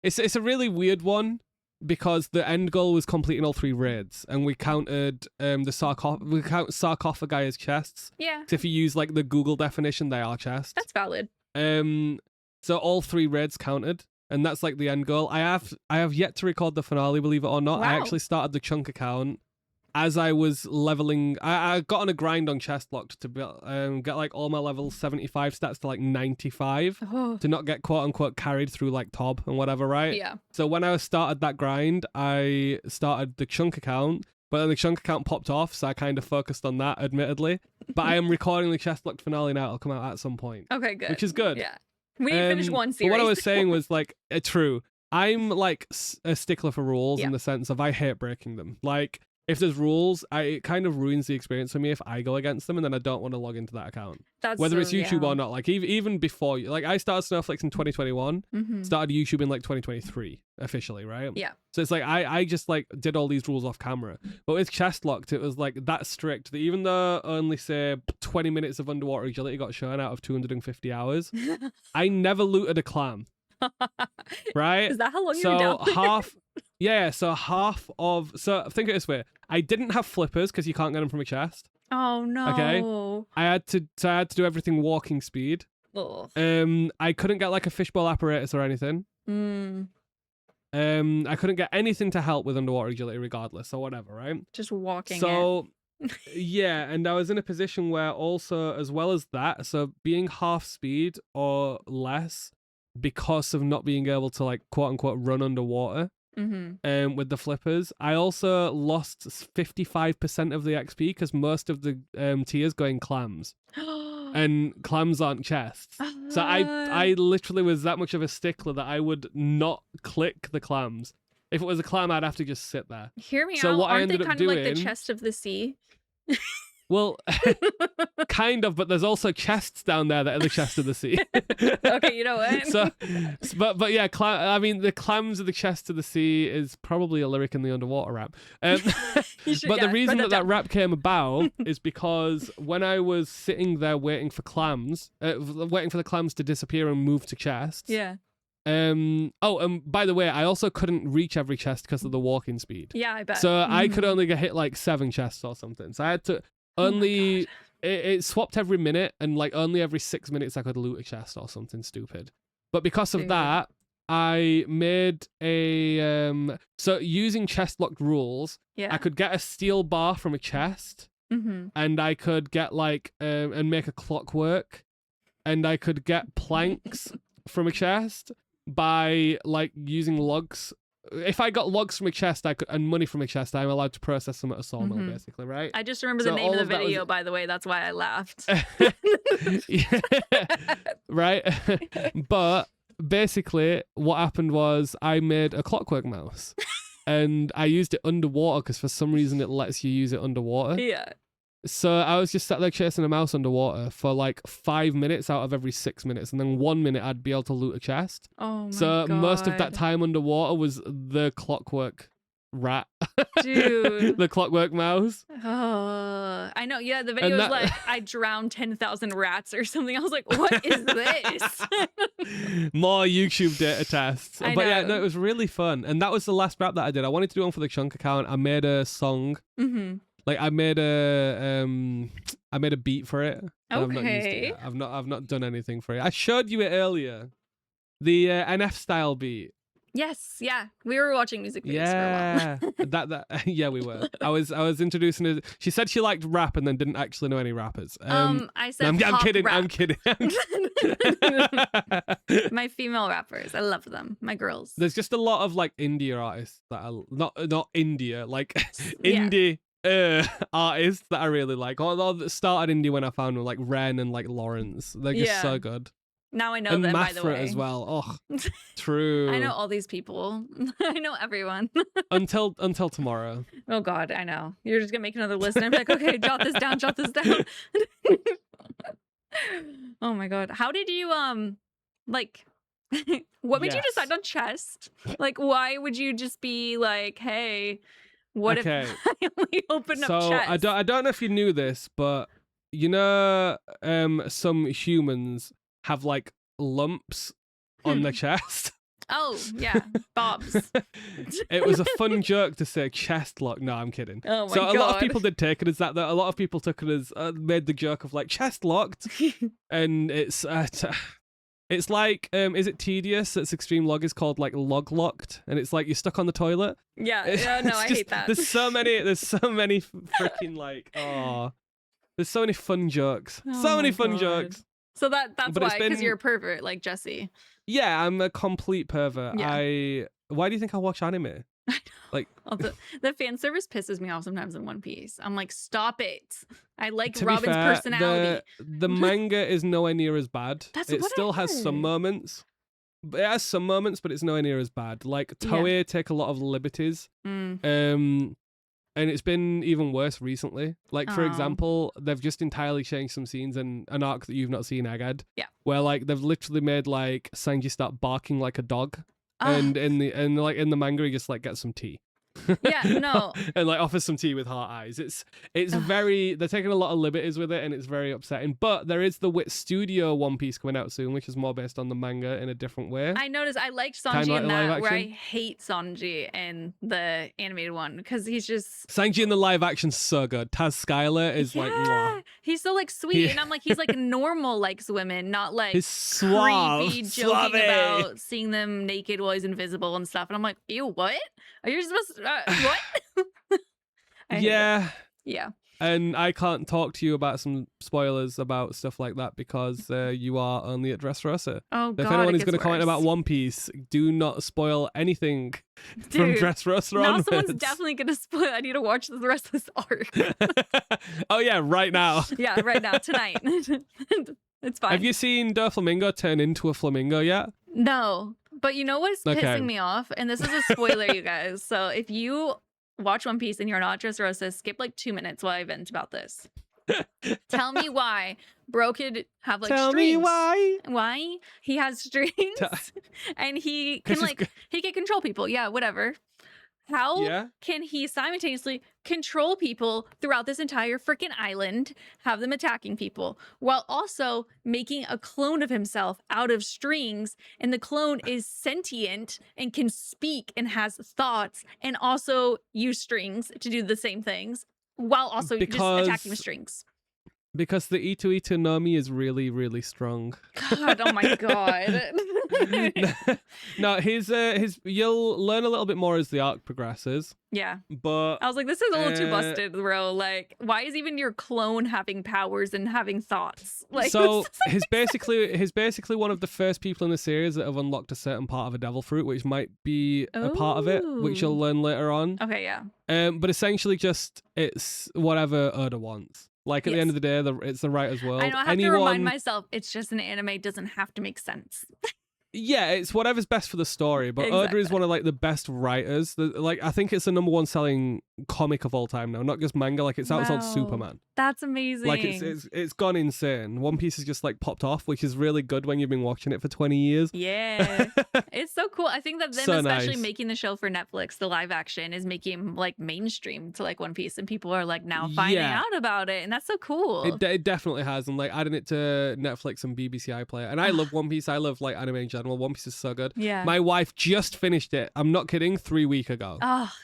it's a really weird one because the end goal was completing all 3 raids, and we counted we count sarcophagi as chests. Yeah. So if you use like the Google definition, they are chests. That's valid. So all 3 raids counted, and that's like the end goal. I have yet to record the finale, believe it or not. Wow. I actually started the chunk account as I was leveling. I got on a grind on Chestlocked to get like all my level 75 stats to like 95 to not get quote unquote carried through like Tob and whatever, right? Yeah. So when I started that grind, I started the chunk account, but then the chunk account popped off, so I kind of focused on that, admittedly. But I am recording the Chestlocked finale now. It'll come out at some point. Okay, good. Which is good. Yeah. We need to finish one series. But what I was saying was like, true. I'm like a stickler for rules in the sense of I hate breaking them. Like, if there's rules, it kind of ruins the experience for me if I go against them, and then I don't want to log into that account. Whether it's YouTube or not. Like even before, like I started Snowflakes in 2021, started YouTube in like 2023 officially, right? Yeah. So it's like I just like did all these rules off camera, but with Chestlocked, it was like that strict that even though only say 20 minutes of underwater agility got shown out of 250 hours, I never looted a clam. Right? Is that how long you were down there? half. Yeah, so think of it this way. I didn't have flippers because you can't get them from a chest. Oh no. Okay. I had to do everything walking speed. Ugh. I couldn't get like a fishbowl apparatus or anything. I couldn't get anything to help with underwater agility regardless or whatever, right? Just walking. So yeah, and I was in a position where also, as well as that, so being half speed or less because of not being able to like quote unquote run underwater. With the flippers, I also lost 55% of the XP because most of the tiers go in clams, and clams aren't chests. So I literally was that much of a stickler that I would not click the clams. If it was a clam, I'd have to just sit there. Hear me so out. What Aren't I ended they up kind doing, of like the chest of the sea? Well, kind of, but there's also chests down there that are the chest of the sea. Okay, you know what? So, but yeah, I mean, the clams of the chest of the sea is probably a lyric in the underwater rap. But the reason that rap came about is because when I was sitting there waiting for the clams to disappear and move to chests. Yeah. And by the way, I also couldn't reach every chest because of the walking speed. Yeah, I bet. So I could only get hit like 7 chests or something. So I had to only it swapped every minute, and like only every 6 minutes I could loot a chest or something stupid. But because of that, I made a so using chest locked rules, I could get a steel bar from a chest, and I could get like and make a clockwork, and I could get planks from a chest by like using logs. If I got logs from a chest, and money from a chest, I'm allowed to process them at a sawmill, basically, right? I just remember the name of the video, by the way. That's why I laughed. Right? But basically, what happened was I made a clockwork mouse, and I used it underwater because for some reason it lets you use it underwater. Yeah. So I was just sat there chasing a mouse underwater for like 5 minutes out of every 6 minutes, and then 1 minute I'd be able to loot a chest. Oh my God. So most of that God. time underwater was the clockwork rat. Dude. The clockwork mouse. I know. Yeah, the video was like, I drowned 10,000 rats or something. I was like, what is this? More YouTube data tests. I But know. yeah, no, it was really fun. And that was the last rap that I did. I wanted to do one for the Chunk account. I made a song. Like I made a beat for it. I've not used it yet. I've not done anything for it. I showed you it earlier. The NF style beat. Yes, yeah. We were watching music videos for a while. that yeah, we were. I was introducing her. She said she liked rap and then didn't actually know any rappers. I said I'm kidding. rap. I'm kidding. My female rappers, I love them. My girls. There's just a lot of like indie artists that are not India, like indie artists that I really like. Although that started indie when I found them, like Ren and like Lawrence. They're just so good. Now I know and them, Mafra by the way. as well. Oh, true. I know all these people. I know everyone. until tomorrow. Oh God, I know. You're just gonna make another list, and I'm like, okay, jot this down. Oh my God, how did you like? What made you decide on chest? Like, why would you just be like, hey, what if I only open up chest? I don't know if you knew this, but some humans have like lumps on their chest. Oh, yeah. Bobs. It was a fun joke to say chest lock. No, I'm kidding. Oh my so God. A lot of people did take it as that. A lot of people took it as made the joke of like chest locked, and it's like is it tedious? It's extreme log is called like log locked, and it's like you're stuck on the toilet. Yeah. No, I hate that. There's so many freaking like there's so many fun jokes. So many fun jokes. So that's why, because you're a pervert like Jesse. Yeah, I'm a complete pervert. Yeah. Why do you think I watch anime? Like the fan service pisses me off sometimes in One Piece. I'm like, stop it. I like Robin's personality. The manga is nowhere near as bad. It still has some moments. It has some moments, but it's nowhere near as bad. Like Toei take a lot of liberties. And it's been even worse recently. Like, for example, they've just entirely changed some scenes in an arc that you've not seen, Egghead. Yeah. Where like they've literally made like Sanji start barking like a dog. And in the manga he just like gets some tea. Yeah, no. And like offers some tea with heart eyes. It's very, they're taking a lot of liberties with it, and it's very upsetting. But there is the Wit Studio One Piece coming out soon, which is more based on the manga in a different way. I noticed I liked Sanji in that, where I hate Sanji in the animated one because he's just Sanji in the live action's so good. Taz Skylar is like mwah. He's so like sweet, and I'm like, he's like normal likes women, not like he's suave, creepy joking about seeing them naked while he's invisible and stuff. And I'm like, ew, what? Are you supposed to what? Yeah. Yeah. And I can't talk to you about some spoilers about stuff like that because you are only at Dressrosa. Oh, God. If anyone is going to comment about One Piece, do not spoil anything from Dressrosa onwards. Now someone's definitely going to spoil. I need to watch the rest of this arc. Oh, yeah, right now. Yeah, right now, tonight. It's fine. Have you seen Doflamingo turn into a flamingo yet? No. But you know what's pissing me off? And this is a spoiler, you guys. So if you watch One Piece and you're not Dressrosa, skip like 2 minutes while I vent about this. Tell me why Bro could have like strings. Tell me why. Why? He has strings and he can like, he can control people. Yeah, whatever. How can he simultaneously control people throughout this entire freaking island, have them attacking people, while also making a clone of himself out of strings? And the clone is sentient and can speak and has thoughts and also use strings to do the same things, while also just attacking with strings. Because the Itu Itu Nomi is really, really strong. God, oh my God. No, his you'll learn a little bit more as the arc progresses. Yeah. But I was like, this is a little too busted, bro. Like, why is even your clone having powers and having thoughts? Like, so he's basically one of the first people in the series that have unlocked a certain part of a devil fruit, which might be a part of it, which you'll learn later on. Okay, yeah. But essentially just it's whatever Oda wants. Like, at the end of the day, it's the writer's world. I know, I have to remind myself, it's just an anime. It doesn't have to make sense. Yeah, it's whatever's best for the story. But Oda is one of, like, the best writers. Like, I think it's the #1 selling comic of all time now. Not just manga. Like, it's outsold Superman. That's amazing. Like, it's gone insane. One Piece has just, like, popped off, which is really good when you've been watching it for 20 years. Yeah. It's so cool. I think that them especially making the show for Netflix, the live action, is making, like, mainstream to, like, One Piece. And people are, like, now finding out about it. And that's so cool. It definitely has. And, like, adding it to Netflix and BBC iPlayer. And I love One Piece. I love, like, anime in general. One Piece is so good. Yeah. My wife just finished it. I'm not kidding. 3 weeks ago.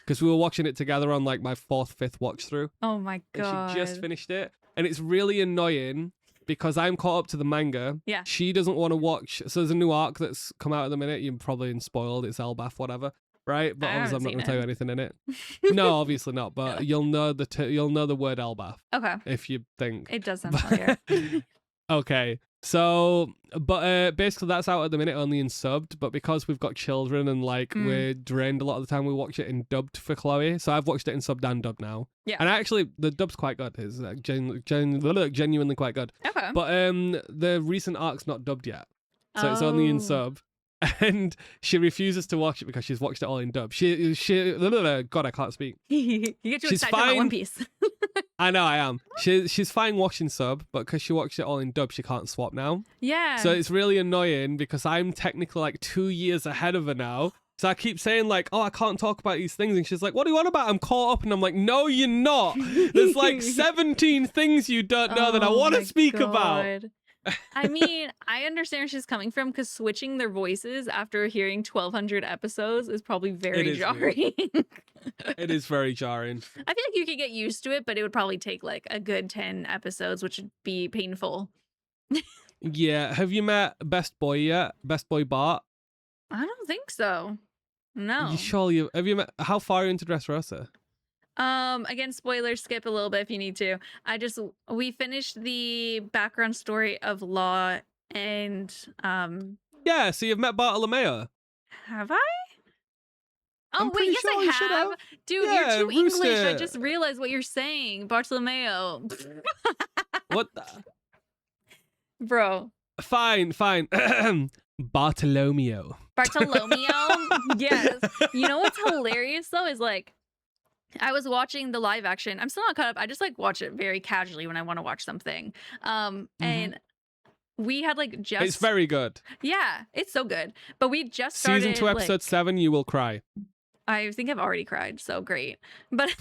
Because we were watching it together on, like, my 4th, 5th watch through. Oh my God. And she just finished it. And it's really annoying because I'm caught up to the manga. Yeah. She doesn't want to watch. So there's a new arc that's come out at the minute. You're probably spoiled. It's Elbaf, whatever. Right? But obviously I'm not going to tell you anything in it. No, obviously not. But you'll know the word Elbaf. Okay. If you think. It does sound familiar. Okay. So, but basically that's out at the minute only in subbed, but because we've got children and like we're drained a lot of the time, we watch it in dubbed for Chloe. So I've watched it in subbed and dubbed now. Yeah. And actually the dub's quite good. It's genuinely quite good. Okay. But the recent arc's not dubbed yet. So it's only in sub. And she refuses to watch it because she's watched it all in dub. God, I can't speak. You get too excited about One Piece. I know, I am. She's fine watching sub, but because she watched it all in dub, she can't swap now. Yeah. So it's really annoying because I'm technically like 2 years ahead of her now. So I keep saying like, oh, I can't talk about these things. And she's like, what do you want about? I'm caught up. And I'm like, no, you're not. There's like 17 things you don't know that I want to speak about. I mean, I understand where she's coming from because switching their voices after hearing 1,200 episodes is probably very jarring. It is very jarring. I feel like you could get used to it, but it would probably take like a good 10 episodes, which would be painful. Yeah. Have you met Best Boy yet? Best Boy Bart? I don't think so. No. You surely have you met? How far are you into Dressrosa? Again, spoilers, skip a little bit if you need to. We finished the background story of Law and Yeah, so you've met Bartolomeo. Have I? Oh I'm wait, yes sure I have. Dude, yeah, you're too English. I Rooster. just realized what you're saying. Bartolomeo. What Bro. Fine. Bartolomeo. Yes. You know what's hilarious though is like I was watching the live action. I'm still not caught up. I just like watch it very casually when I want to watch something. And we had like just It's very good. Yeah, it's so good. But we just started Season 2, episode 7, you will cry. I think I've already cried, so great. But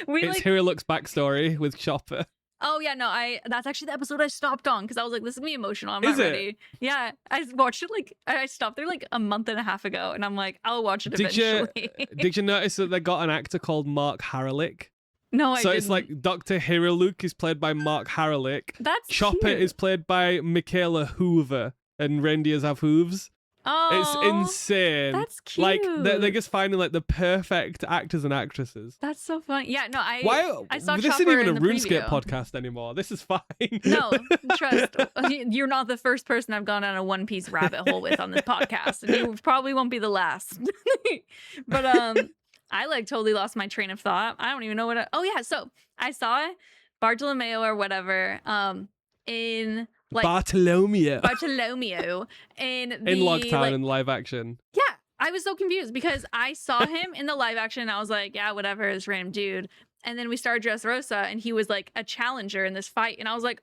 It's Hero Looks backstory with Chopper. Oh yeah, no, that's actually the episode I stopped on because I was like, this is gonna be emotional. I'm not ready. Yeah, I watched it like I stopped there like a month and a half ago, and I'm like, I'll watch it eventually. Did you notice that they got an actor called Mark Haralick? No, I didn't. So it's like Dr. Hero Luke is played by Mark Haralick. That's Chopper cute. is played by Michaela Hoover, and reindeers have hooves. Oh, it's insane. That's cute. Like they're just finding like the perfect actors and actresses. That's so fun. Yeah, no, I saw this Chopper isn't even in a the RuneScape preview. podcast anymore. This is fine. No, trust. You're not the first person I've gone down a One Piece rabbit hole with on this podcast, and you probably won't be the last. But I like totally lost my train of thought. I don't even know what. Oh yeah, so I saw Bartolomeo or whatever in. Like Bartolomeo in Logtown in live action. Yeah, I was so confused because I saw him in the live action and I was like, yeah, whatever, this random dude. And then we started Dressrosa and he was like a challenger in this fight and I was like,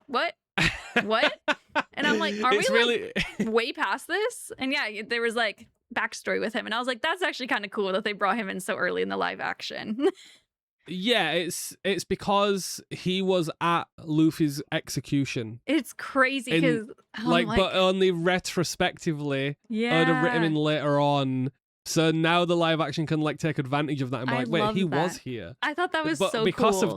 what? And I'm like, are we really like way past this? And yeah, there was like backstory with him and I was like, that's actually kind of cool that they brought him in so early in the live action. Yeah, it's because he was at Luffy's execution. It's crazy because but only retrospectively. Yeah, Oda written him in later on. So now the live action can like take advantage of that and be like, wait, he was here. I thought that was so because cool.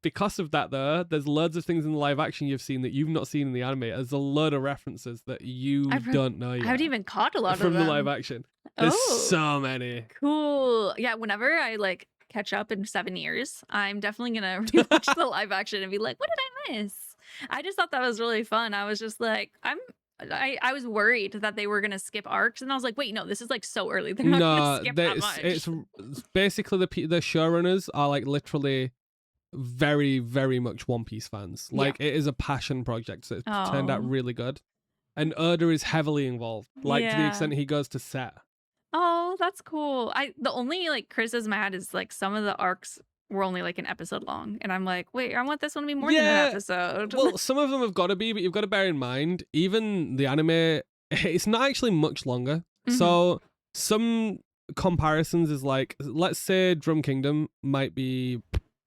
Because of that though, there's loads of things in the live action you've seen that you've not seen in the anime. There's a load of references that you don't know yet. I haven't even caught a lot of them from the live action. There's so many. Cool. Yeah, whenever I like catch up in 7 years, I'm definitely gonna rewatch the live action and be like, what did I miss? I just thought that was really fun. I was just like, I was worried that they were gonna skip arcs, and I was like, wait, no, this is like so early. They're not gonna skip that much. It's basically the showrunners are like literally very, very much One Piece fans. Like it is a passion project, so it's turned out really good. And Oda is heavily involved, like to the extent he goes to set. Oh, that's cool. The only like criticism I had is like some of the arcs were only like an episode long, and I'm like, wait, I want this one to be more than an episode. Well, some of them have got to be, but you've got to bear in mind, even the anime, it's not actually much longer. So some comparisons is like, let's say Drum Kingdom might be,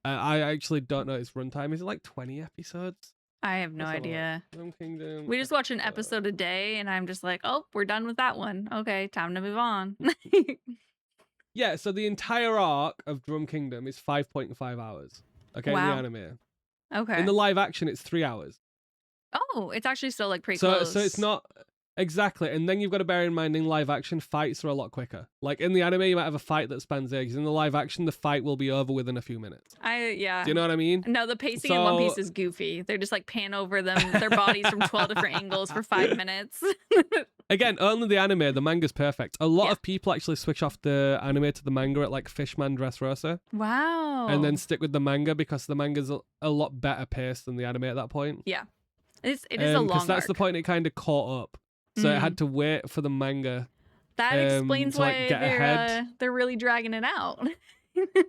I actually don't know its runtime. Is it like 20 episodes? I have no idea. Drum Kingdom. We just watch an episode a day, and I'm just like, oh, we're done with that one. Okay, time to move on. Yeah, so the entire arc of Drum Kingdom is 5.5 hours. Okay, in the anime. Okay. In the live action, it's 3 hours. Oh, it's actually still like pretty close. So it's not exactly. And then you've got to bear in mind, in live action, fights are a lot quicker. Like in the anime, you might have a fight that spans ages. In the live action, the fight will be over within a few minutes. Yeah. Do you know what I mean? No, the pacing in One Piece is goofy. They're just like pan over their bodies from 12 different angles for 5 minutes. Again, only the anime. The manga's perfect. A lot of people actually switch off the anime to the manga at like Fishman Dressrosa. Wow. And then stick with the manga because the manga's a lot better paced than the anime at that point. Yeah. It is a long because that's arc. the point it kind of caught up. So it had to wait for the manga. That explains to, like, why get ahead. they're really dragging it out.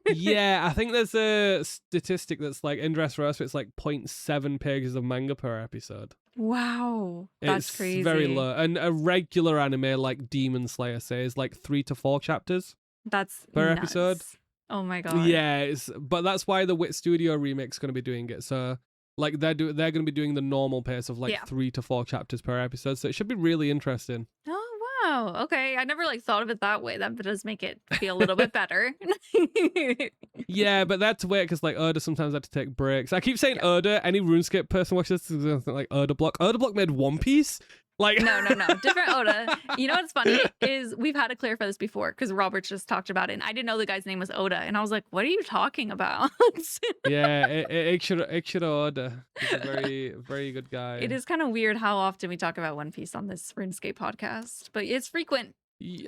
Yeah, I think there's a statistic that's like in Dressrosa, it's like 0.7 pages of manga per episode. Wow, that's crazy. It's very low. And a regular anime like Demon Slayer says like 3 to 4 chapters. That's per nuts. episode. Oh my god. Yeah, but that's why the Wit Studio remake's going to be doing it. So like they're going to be doing the normal pace of like 3 to 4 chapters per episode. So it should be really interesting. Oh wow. Okay, I never like thought of it that way. That does make it feel a little bit better. Yeah, but that's weird because like Oda sometimes had to take breaks. I keep saying Oda. Any RuneScape person watches this is gonna think like Oda Block. Oda Block made One Piece. Like no, different Oda. You know what's funny is we've had to clarify this before because Robert just talked about it, and I didn't know the guy's name was Oda, and I was like, "What are you talking about?" Yeah, Ikshiro Oda. He's a very, very good guy. It is kind of weird how often we talk about One Piece on this RuneScape podcast, but it's frequent.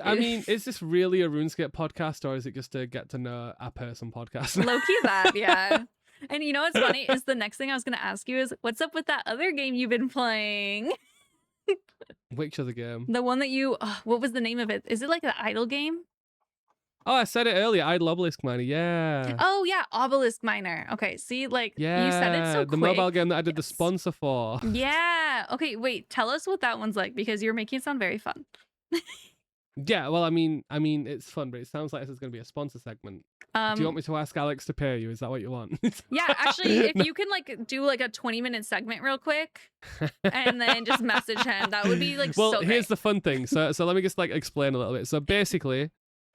I mean, is this really a RuneScape podcast, or is it just a get to know a person podcast? Low key that, yeah. And you know what's funny is the next thing I was going to ask you is, what's up with that other game you've been playing? Which other game? The one that you, what was the name of it? Is it like the idle game? Oh, I said it earlier. Idle Obelisk Miner. Yeah. Oh, yeah. Obelisk Miner. Okay. See, like, you said it so quick. The mobile game that I did the sponsor for. Yeah. Okay. Wait. Tell us what that one's like because you're making it sound very fun. Yeah. Well, I mean, it's fun, but it sounds like this is going to be a sponsor segment. Do you want me to ask Alex to pay you? Is that what you want? Yeah, actually, if you can like do like a 20-minute segment real quick and then just message him, that would be like so great. Well, here's the fun thing. So let me just like explain a little bit. So basically,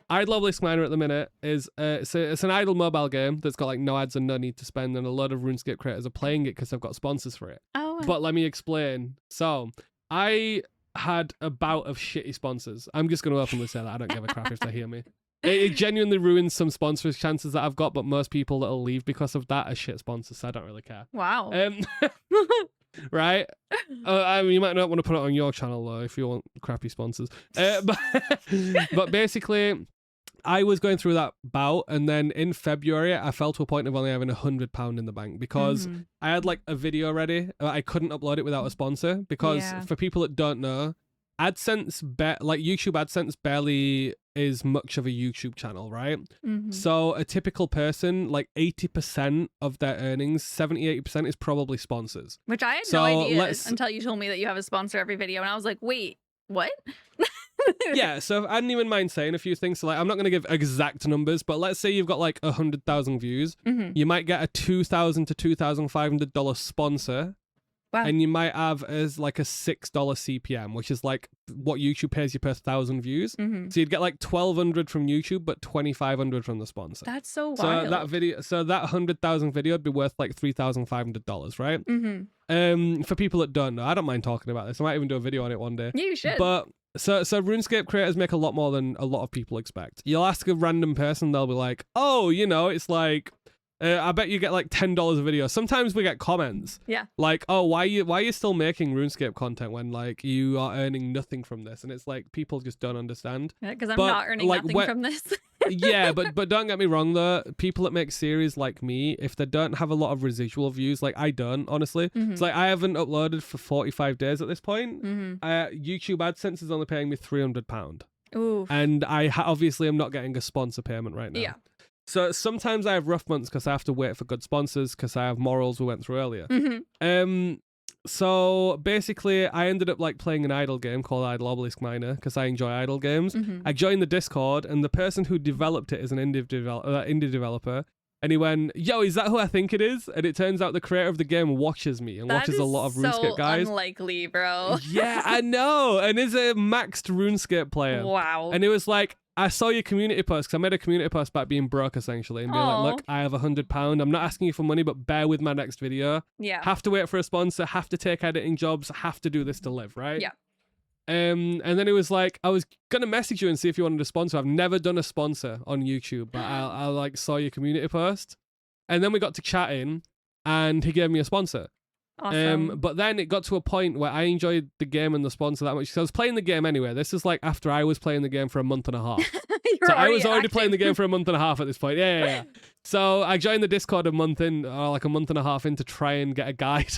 Idle Obelisk Miner at the minute is it's an idle mobile game that's got like no ads and no need to spend, and a lot of RuneScape creators are playing it because they've got sponsors for it. Oh. But let me explain. So I had a bout of shitty sponsors. I'm just going to openly say that. I don't give a crap if they hear me. It genuinely ruins some sponsors chances that I've got, but most people that'll leave because of that are shit sponsors, so I don't really care. Wow. Right? I mean, you might not want to put it on your channel though if you want crappy sponsors. But basically, I was going through that bout, and then in February, I fell to a point of only having £100 in the bank because I had like a video ready. I couldn't upload it without a sponsor because for people that don't know, AdSense, like YouTube AdSense barely is much of a YouTube channel, right? So a typical person, like 80% of their earnings, 70-80% is probably sponsors. Which I had no idea until you told me that you have a sponsor every video, and I was like, wait, what? Yeah, so I didn't even mind saying a few things. So like, I'm not going to give exact numbers, but let's say you've got like 100,000 views. You might get a $2,000 to $2,500 sponsor. Wow. And you might have as like a $6 CPM, which is like what YouTube pays you per 1,000 views. So you'd get like 1,200 from YouTube, but 2,500 from the sponsor. That's so wild. So that 100,000 video would be worth like $3,500, right? For people that don't know, I don't mind talking about this. I might even do a video on it one day. Yeah, you should. But so RuneScape creators make a lot more than a lot of people expect. You'll ask a random person, they'll be like, "Oh, you know, it's like." I bet you get like $10 a video. Sometimes we get comments. Yeah. Like, oh, why are you still making RuneScape content when like you are earning nothing from this? And it's like people just don't understand. Yeah, because I'm not earning nothing from this. Yeah, but don't get me wrong though. People that make series like me, if they don't have a lot of residual views, like I don't, honestly. It's like I haven't uploaded for 45 days at this point. YouTube AdSense is only paying me £300. Ooh. And I obviously am not getting a sponsor payment right now. Yeah. So sometimes I have rough months because I have to wait for good sponsors because I have morals we went through earlier. So basically I ended up like playing an idle game called Idle Obelisk Miner because I enjoy idle games. I joined the Discord, and the person who developed it is an indie developer. And he went, "Yo, is that who I think it is?" And it turns out the creator of the game watches me and watches a lot of RuneScape guys. So unlikely, bro. Yeah, I know. And is a maxed RuneScape player. Wow. And it was like, I saw your community post because I made a community post about being broke essentially and being like, look, I have £100. I'm not asking you for money, but bear with my next video. Yeah. Have to wait for a sponsor, have to take editing jobs, have to do this to live, right? Yeah. And then it was like, I was going to message you and see if you wanted a sponsor. I've never done a sponsor on YouTube, but I like saw your community post. And then we got to chatting and he gave me a sponsor. Awesome. But then it got to a point where I enjoyed the game and the sponsor that much. So I was playing the game anyway. This is like after I was playing the game for a month and a half. So I was already playing the game for a month and a half at this point. Yeah. So I joined the Discord a month in, or like a month and a half in, to try and get a guide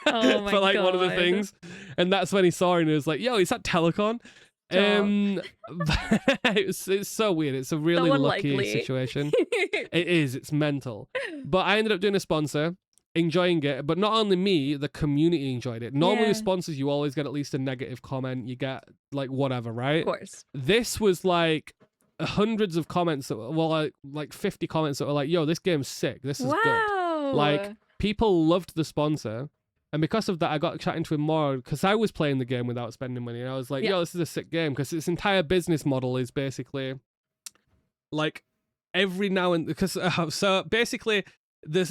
for like one of the things. And that's when he saw it and he was like, "Yo, is that Tellacon?" It's so weird. It's a really So lucky unlikely. situation. It is. It's mental. But I ended up doing a sponsor, enjoying it. But not only me, the community enjoyed it. Normally with sponsors, you always get at least a negative comment. You get like whatever, right? Of course. This was like hundreds of comments that were like 50 comments that were like, yo, this game's sick. This is good. Like, people loved the sponsor. And because of that, I got chatting to him more because I was playing the game without spending money. And I was like, yo, this is a sick game, because its entire business model is basically like every now and because so basically the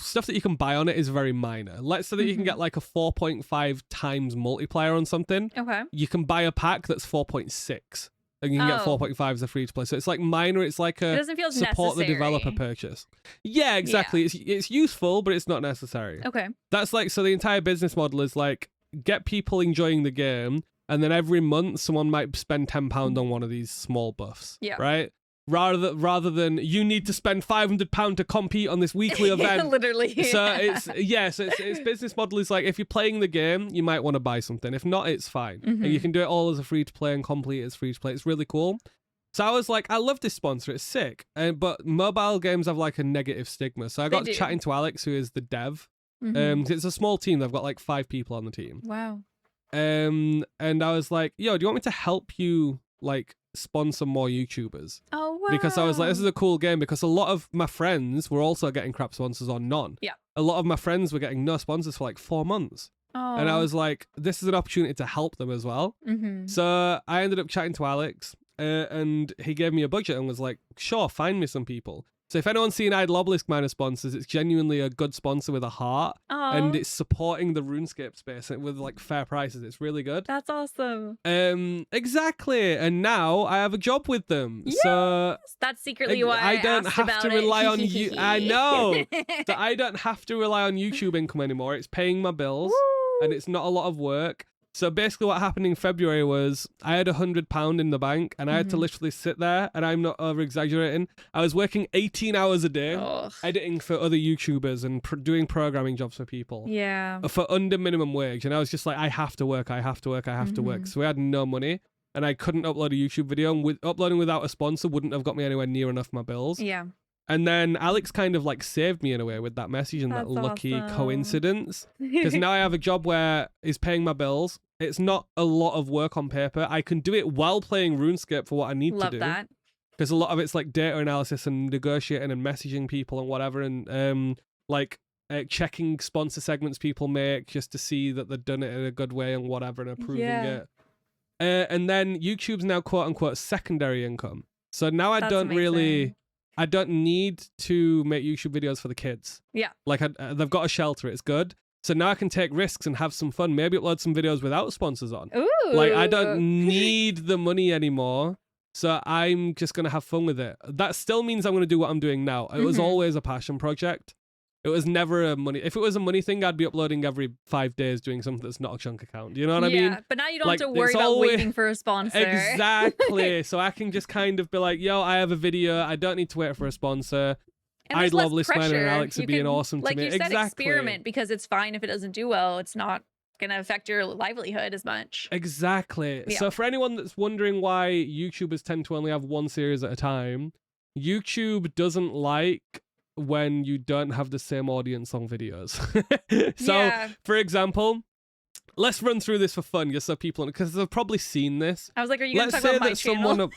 stuff that you can buy on it is very minor. Let's say that you can get like a 4.5 times multiplier on something. Okay. You can buy a pack that's 4.6. And you can get 4.5 as a free to play. So it's like minor. It's like a it doesn't feel support necessary. the developer purchase. Yeah, exactly. It's useful, but it's not necessary. Okay. That's like, so the entire business model is like, get people enjoying the game, and then every month someone might spend £10 on one of these small buffs. Yeah. Right? Rather than you need to spend £500 to compete on this weekly event. Literally. So its business model is like, if you're playing the game, you might want to buy something. If not, it's fine. And you can do it all as a free to play and complete as free to play. It's really cool. So I was like, I love this sponsor. It's sick. But mobile games have like a negative stigma. So I got chatting to Alex, who is the dev. It's a small team. They've got like 5 people on the team. Wow. And I was like, yo, do you want me to help you like sponsor more YouTubers? Oh wow. Because I was like, this is a cool game, because a lot of my friends were also getting crap sponsors or none. Yeah. A lot of my friends were getting no sponsors for like 4 months. Oh. And I was like, this is an opportunity to help them as well. So I ended up chatting to Alex and he gave me a budget and was like, sure, find me some people. So if anyone's seen Idle Obelisk minor sponsors, it's genuinely a good sponsor with a heart. Aww. And it's supporting the RuneScape space with like fair prices. It's really good. That's awesome. Exactly. And now I have a job with them. Yes! So that's secretly why I don't asked have about to rely it. on you. I know. So I don't have to rely on YouTube income anymore. It's paying my bills. Woo! And it's not a lot of work. So basically what happened in February was I had £100 in the bank and I had to literally sit there, and I'm not over exaggerating. I was working 18 hours a day, editing for other YouTubers and doing programming jobs for people. Yeah. For under minimum wage. And I was just like, I have to work. So we had no money and I couldn't upload a YouTube video, and uploading without a sponsor wouldn't have got me anywhere near enough my bills. Yeah. And then Alex kind of like saved me in a way with that message and that lucky coincidence. Because now I have a job where he's paying my bills. It's not a lot of work on paper. I can do it while playing RuneScape for what I need to do. Love that. Because a lot of it's like data analysis and negotiating and messaging people and whatever, and checking sponsor segments people make just to see that they've done it in a good way and whatever, and approving it. And then YouTube's now quote unquote secondary income. So now I don't need to make YouTube videos for the kids. Yeah. Like they've got a shelter. It's good. So now I can take risks and have some fun. Maybe upload some videos without sponsors on. Ooh. Like I don't need the money anymore. So I'm just going to have fun with it. That still means I'm going to do what I'm doing now. It was always a passion project. It was never a money. If it was a money thing, I'd be uploading every 5 days doing something that's not a chunk account. Do you know what I mean? Yeah, but now you don't have to worry about waiting for a sponsor. Exactly. So I can just kind of be like, yo, I have a video. I don't need to wait for a sponsor. I'd love Listener and Alex are being awesome to me. Like you said, experiment, because it's fine if it doesn't do well. It's not going to affect your livelihood as much. Exactly. Yeah. So for anyone that's wondering why YouTubers tend to only have one series at a time, YouTube doesn't like when you don't have the same audience on videos. So, for example, let's run through this for fun, just so people, because they've probably seen this. I was like, are you going to talk about my channel?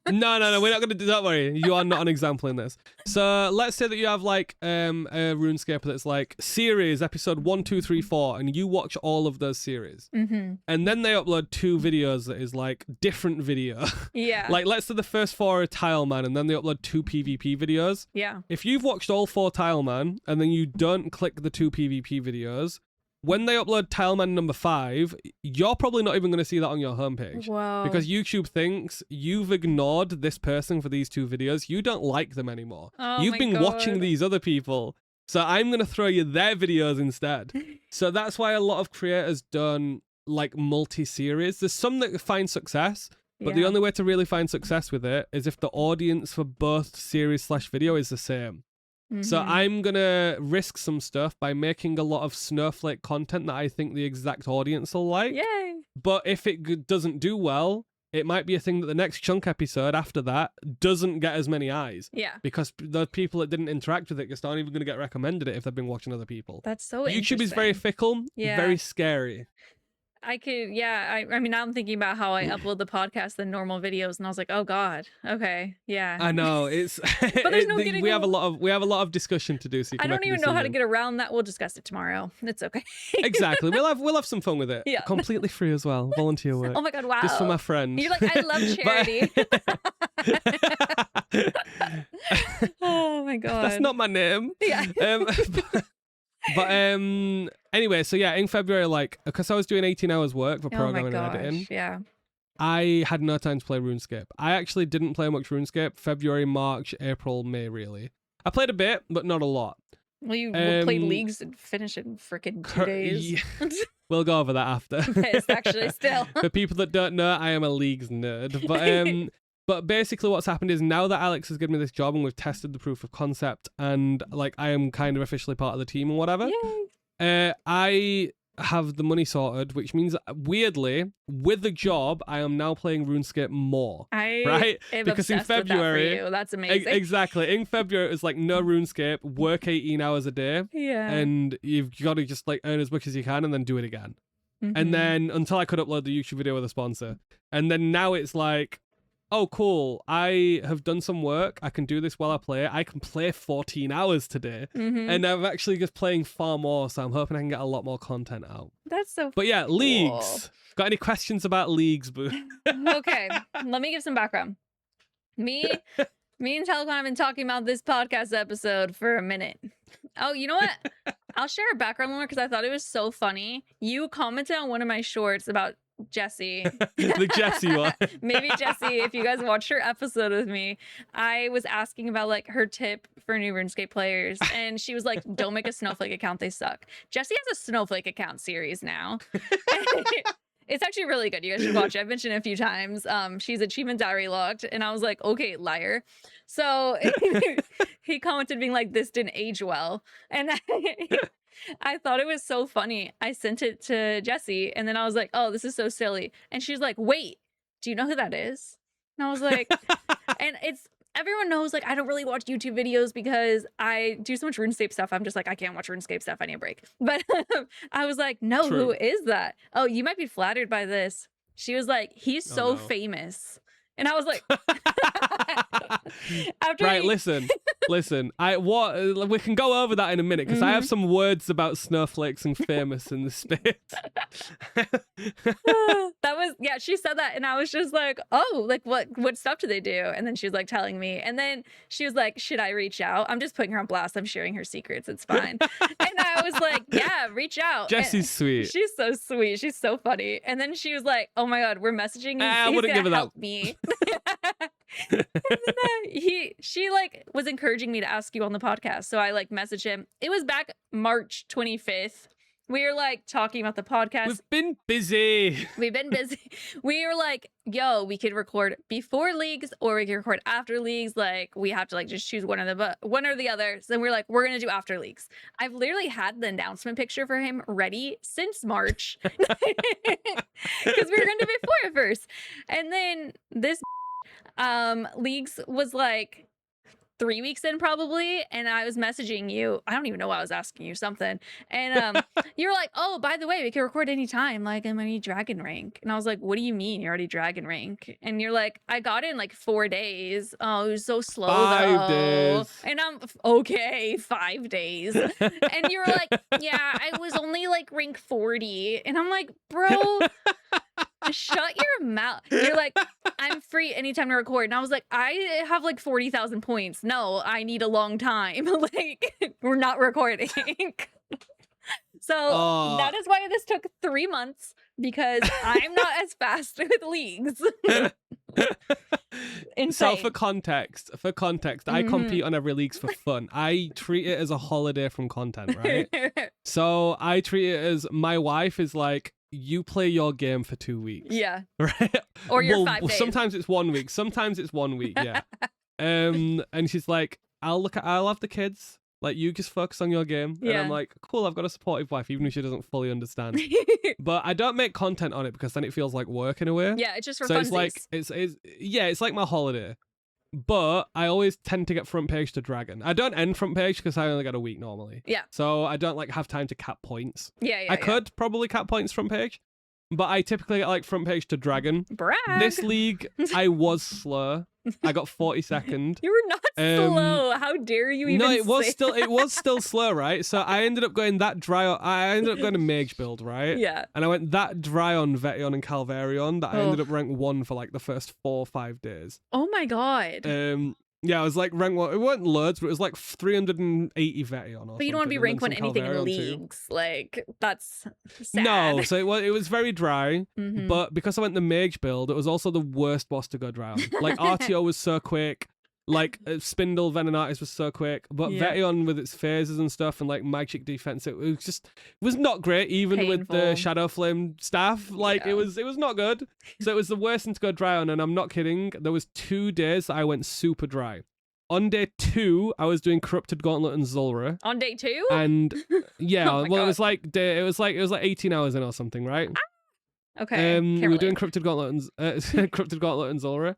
No, we're not going to do. Don't worry, you are not an example in this. So let's say that you have like a RuneScaper that's like series episode 1, 2, 3, 4, and you watch all of those series, and then they upload 2 videos that is like different video. Yeah. Like let's say the first 4 are Tile Man, and then they upload 2 PvP videos. Yeah. If you've watched all 4 Tile Man and then you don't click the 2 PvP videos, when they upload Tileman number 5, you're probably not even going to see that on your homepage. Wow. Because YouTube thinks you've ignored this person for these 2 videos. You don't like them anymore. Oh, you've been watching these other people. So I'm going to throw you their videos instead. So that's why a lot of creators done like multi-series. There's some that find success, but the only way to really find success with it is if the audience for both series/video is the same. So I'm going to risk some stuff by making a lot of snowflake content that I think the exact audience will like. Yay! But if it doesn't do well, it might be a thing that the next chunk episode after that doesn't get as many eyes. Yeah. Because the people that didn't interact with it just aren't even going to get recommended it if they've been watching other people. That's so YouTube is very fickle, very scary. I could, yeah. I mean, now I'm thinking about how I upload the podcast than normal videos, and I was like, oh God, okay, yeah. I know it's. But there's no we have a lot of discussion to do. So I don't even know how to get around that. We'll discuss it tomorrow. It's okay. Exactly. We'll have some fun with it. Yeah. Completely free as well. Volunteer work. Oh my God! Wow. Just for my friends. You're like, I love charity. Oh my God. That's not my name. Yeah. But anyway, so yeah, in February, like, because I was doing 18 hours work for programming and editing, yeah, I had no time to play RuneScape. I actually didn't play much RuneScape. February, March, April, May, really. I played a bit, but not a lot. Well, you played leagues and finished in freaking 2 days. Yeah. We'll go over that after. It's actually still. For people that don't know, I am a leagues nerd. But but basically what's happened is now that Alex has given me this job and we've tested the proof of concept and like I am kind of officially part of the team and whatever, I have the money sorted, which means weirdly with the job I am now playing RuneScape more. Right? Because in February, with that for you. That's amazing. Exactly. In February it was like no RuneScape, work 18 hours a day. Yeah. And you've got to just like earn as much as you can and then do it again. And then until I could upload the YouTube video with a sponsor. And then now it's like, oh, cool. I have done some work. I can do this while I play. I can play 14 hours today. And I'm actually just playing far more, so I'm hoping I can get a lot more content out. That's so But yeah, cool. Leagues. Got any questions about leagues, Boo? Okay, let me give some background. Me and Tellacon have been talking about this podcast episode for a minute. Oh, you know what? I'll share a background more because I thought it was so funny. You commented on one of my shorts about Jessie. The Jessie one. Maybe Jessie, if you guys watched her episode with me, I was asking about like her tip for new RuneScape players, and she was like, don't make a Snowflake account, they suck. Jessie has a Snowflake account series now. It's actually really good. You guys should watch it. I've mentioned it a few times. She's achievement diary logged, and I was like, okay, liar. So he commented being like, this didn't age well. And I thought it was so funny. I sent it to Jessie, and then I was like, oh, this is so silly. And she's like, wait, do you know who that is? And I was like, and everyone knows, like, I don't really watch YouTube videos because I do so much RuneScape stuff. I'm just like, I can't watch RuneScape stuff. I need a break. But I was like, no, True. Who is that? Oh, you might be flattered by this. She was like, he's so famous. And I was like, listen. We can go over that in a minute because I have some words about snowflakes and famous in the space. That was, yeah, she said that, and I was just like, oh, like what stuff do they do? And then she was like telling me, and then she was like, should I reach out? I'm just putting her on blast. I'm sharing her secrets. It's fine. And I was like, yeah, reach out. Jessie's sweet. She's so sweet. She's so funny. And then she was like, oh my God, we're messaging. I wouldn't give it help me. And then she like was encouraging me to ask you on the podcast, so I like messaged him. It was back March 25th. We were like talking about the podcast. We've been busy. We were like, yo, we could record before leagues or we could record after leagues. Like, we have to like just choose one or the other. So we're like, we're gonna do after leagues. I've literally had the announcement picture for him ready since March because we were gonna do before at first, and then this leagues was like 3 weeks in probably, and I was messaging you. I don't even know why I was asking you something, and you were like, oh, by the way, we can record anytime, like I'm gonna dragon rank. And I was like, what do you mean you're already dragon rank? And you're like, I got in like 4 days. Oh, it was so slow. 5 days. And I'm okay, 5 days. And you were like, yeah, I was only like rank 40. And I'm like, bro, shut your mouth. You're like, I'm free anytime to record. And I was like, I have like 40,000 points. No, I need a long time. Like, we're not recording. So that is why this took 3 months, because I'm not as fast with leagues. So for context, I compete on every leagues for fun. I treat it as a holiday from content, right? So I treat it as my wife is like, you play your game for 2 weeks. Yeah. Right? Or your 5 days. Sometimes it's 1 week. Sometimes it's 1 week, yeah. And she's like, I'll have the kids. Like, you just focus on your game. And I'm like, cool, I've got a supportive wife, even if she doesn't fully understand. But I don't make content on it because then it feels like work in a way. Yeah, it's just for so funsies. it's like it's like my holiday. But I always tend to get front page to dragon. I don't end front page because I only got a week normally. Yeah. So I don't like have time to cap points. Yeah. I could probably cap points front page, but I typically get like front page to dragon. Brag. This league, I was slow. I got 42nd. You were not slow. How dare you even? No, it was say still that? it was still slow, right? So I ended up going that dry. I ended up going to mage build, right? Yeah. And I went that dry on Vetion and Calvarion that I ended up rank 1 for like the first 4 or 5 days. Oh my god. Yeah, I was like rank 1. It wasn't loads, but it was like 380 Vetion. But you don't want to be rank 1 anything in leagues. Like, that's sad. No, so it was very dry. But because I went the mage build, it was also the worst boss to go dry on. Like, RTO was so quick. Like, Spindle Venonartis was so quick. But Vetion with its phases and stuff and like magic defense, it was not great, even with the Shadow Flame staff. Like, it was not good. So it was the worst thing to go dry on, and I'm not kidding. There was 2 days that I went super dry. On day 2, I was doing Corrupted Gauntlet and Zulrah. On day 2? And yeah, Oh my well, God. it was like 18 hours in or something, right? Okay. We were doing Corrupted Gauntlet and Corrupted Gauntlet and Zulrah,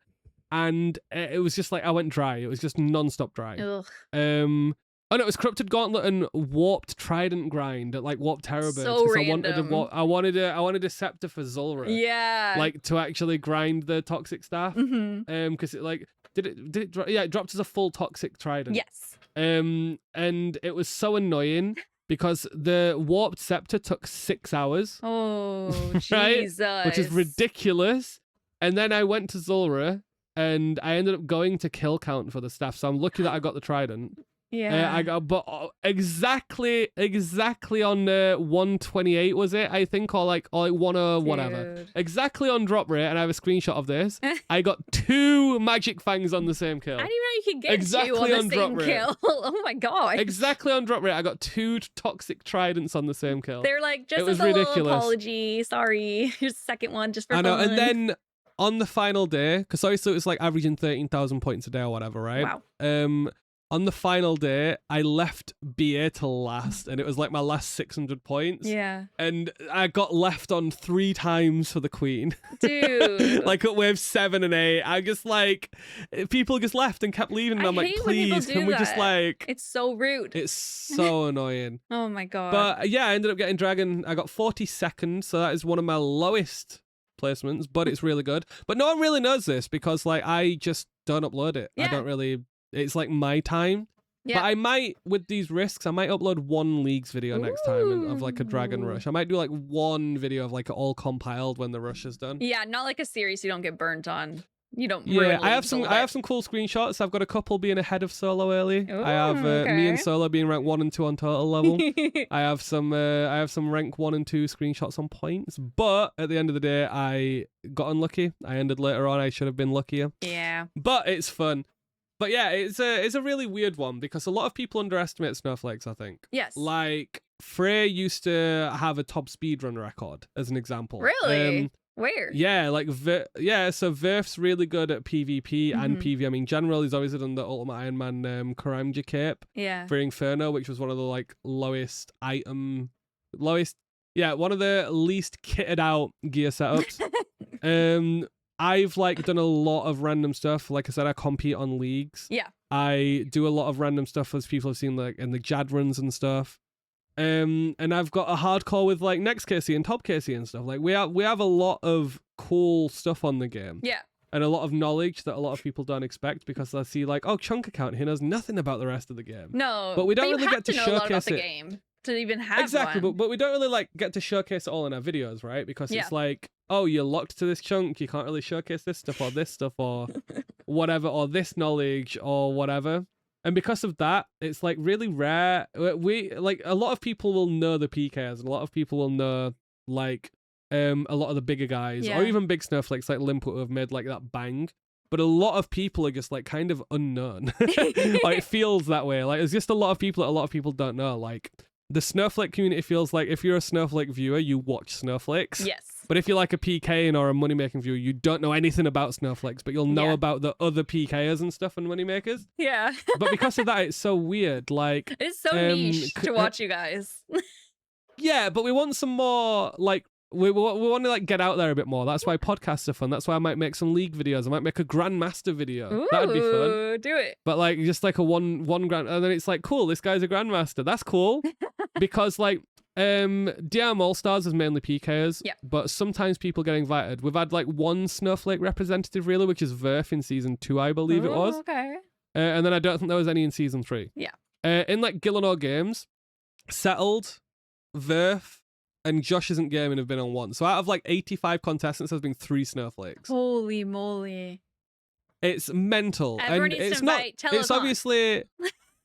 and it was just like I went dry. It was just non-stop dry. Ugh. Oh no, it was Corrupted Gauntlet and Warped Trident grind at like Warped Terror Birds. So 'cause random. I wanted a scepter for Zulrah. Yeah. Like to actually grind the toxic staff. Because it like did it drop? Yeah, it dropped as a full toxic trident. Yes. And it was so annoying because the warped scepter took 6 hours. Oh, right? Jesus. Which is ridiculous. And then I went to Zulrah and I ended up going to kill count for the staff. So I'm lucky that I got the trident. Yeah. I got, but exactly on 128 was it? I think, or like 1 or whatever. Dude. Exactly on drop rate, and I have a screenshot of this. I got 2 magic fangs on the same kill. I didn't even know you could get Exactly 2 on on the drop same rate. kill. Oh my god. Exactly on drop rate, I got 2 toxic tridents on the same kill. They're like, just It was as a little ridiculous. apology. Sorry. Here's the second one just for I know, fun. and then on the final day, because obviously it was like averaging 13,000 points a day or whatever, right? Wow. On the final day, I left BA to last, and it was like my last 600 points. Yeah. And I got left on 3 times for the queen. Dude. Like at wave 7 and 8. I just like, people just left and kept leaving, and I'm like, hate when people please, do can we just that. like... It's so rude. It's so annoying. Oh my god. But yeah, I ended up getting Dragon. I got 42nd, so that is one of my lowest placements, but it's really good. But no one really knows this because like I just don't upload it. Yeah. I don't really... It's like my time. Yeah. But I might, with these risks, I might upload 1 leagues video next time of like a dragon Ooh. rush. I might do like 1 video of like it all compiled when the rush is done. Yeah, not like a series you don't get burnt on. You don't. Yeah, ruin I have leagues some. a I little have some cool screenshots. I've got a couple being ahead of Solo early. Ooh, I have me okay. and Solo being ranked 1 and 2 on total level. bit. I have some. I have some rank 1 and 2 screenshots on points. But at the end of the day, I got unlucky. I ended later on. I should have been luckier. Yeah. But it's fun. But yeah, it's a really weird one because a lot of people underestimate snowflakes, I think. Yes. Like, Frey used to have a top speedrun record, as an example. Really? Where? Yeah, like, so Verf's really good at PvP and PV. I mean, general, he's always done the Ultimate Iron Man Karamja cape Yeah. for Inferno, which was one of the, like, one of the least kitted out gear setups. I've like done a lot of random stuff. Like I said, I compete on leagues. Yeah. I do a lot of random stuff, as people have seen, like in the Jad runs and stuff. And I've got a hardcore with like next KC and top KC and stuff. Like we have a lot of cool stuff on the game. Yeah. And a lot of knowledge that a lot of people don't expect because they see like, oh, Chunk account, he knows nothing about the rest of the game. No. But we don't you really have get to know a lot about showcase the it. game to even have Exactly, one. but we don't really like get to showcase it all in our videos, right? Because Yeah. it's like, oh, you're locked to this chunk, you can't really showcase this stuff or whatever, or this knowledge or whatever. And because of that, it's like really rare. We like a lot of people will know the PKs, and a lot of people will know like a lot of the bigger guys, Yeah. or even big snowflakes like Limput who have made like that bang. But a lot of people are just like kind of unknown. Like it feels that way. Like there's just a lot of people that a lot of people don't know. Like the snowflake community feels like if you're a snowflake viewer, you watch snowflakes. Yes. But if you're like a PKing or a money-making viewer, you don't know anything about snowflakes, but you'll know about the other PKers and stuff and moneymakers. Yeah. But because of that, it's so weird. Like, it's so niche to watch you guys. Yeah, but we want some more, like, we want to like get out there a bit more. That's why podcasts are fun. That's why I might make some league videos. I might make a grandmaster video. Ooh, that'd be fun. Do it. But like just like a one grand, and then it's like, cool, this guy's a grandmaster. That's cool. Because like DM All Stars is mainly PKers. Yeah. But sometimes people get invited. We've had like one Snowflake representative really, which is Verf in season 2, I believe it was. Okay. And then I don't think there was any in season 3. Yeah. In like Gillinor Games, Settled, Verf, and Josh Isn't Gaming have been on one. So out of like 85 contestants, there's been 3 Snowflakes. Holy moly. It's mental. Everyone and needs it's to not, invite Tellacon. it's obviously,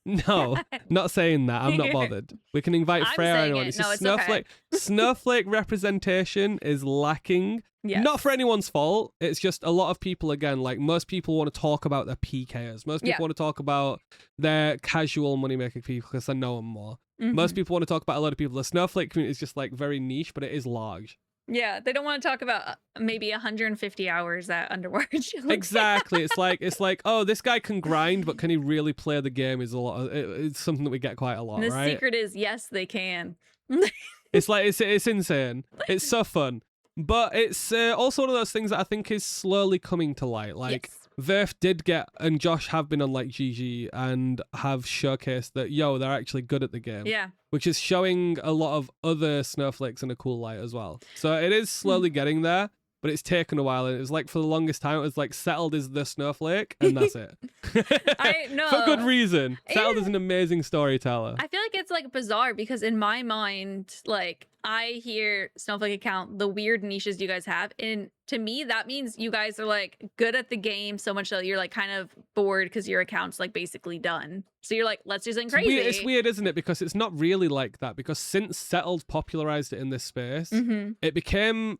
no, not saying that. I'm not bothered. We can invite Freya or anyone. It's just Snowflake. Okay. Snowflake representation is lacking. Yes. Not for anyone's fault. It's just a lot of people, again, like most people want to talk about their PKers. Most people want to talk about their casual money-making people because they know them more. Most people want to talk about a lot of people. The Snowflake community is just like very niche, but it is large. Yeah, they don't want to talk about maybe 150 hours at Underwatch. Exactly. It's like, oh, this guy can grind, but can he really play the game? Is a lot. It's something that we get quite a lot. And the right? secret is yes, they can. It's like it's insane. It's so fun, but it's also one of those things that I think is slowly coming to light. Like. Yes. Verf did get, and Josh have been on like GG and have showcased that, they're actually good at the game. Yeah. Which is showing a lot of other Snowflakes in a cool light as well. So it is slowly getting there, but it's taken a while. And it was like for the longest time, it was like Settled is the Snowflake, and that's it. I know. For good reason. Settled is an amazing storyteller. I feel like it's like bizarre because in my mind, like I hear Snowflake account, the weird niches you guys have. And to me, that means you guys are like good at the game so much that you're like kind of bored because your account's like basically done. So you're like, let's do something crazy. It's weird, isn't it? Because it's not really like that. Because since Settled popularized it in this space, it became,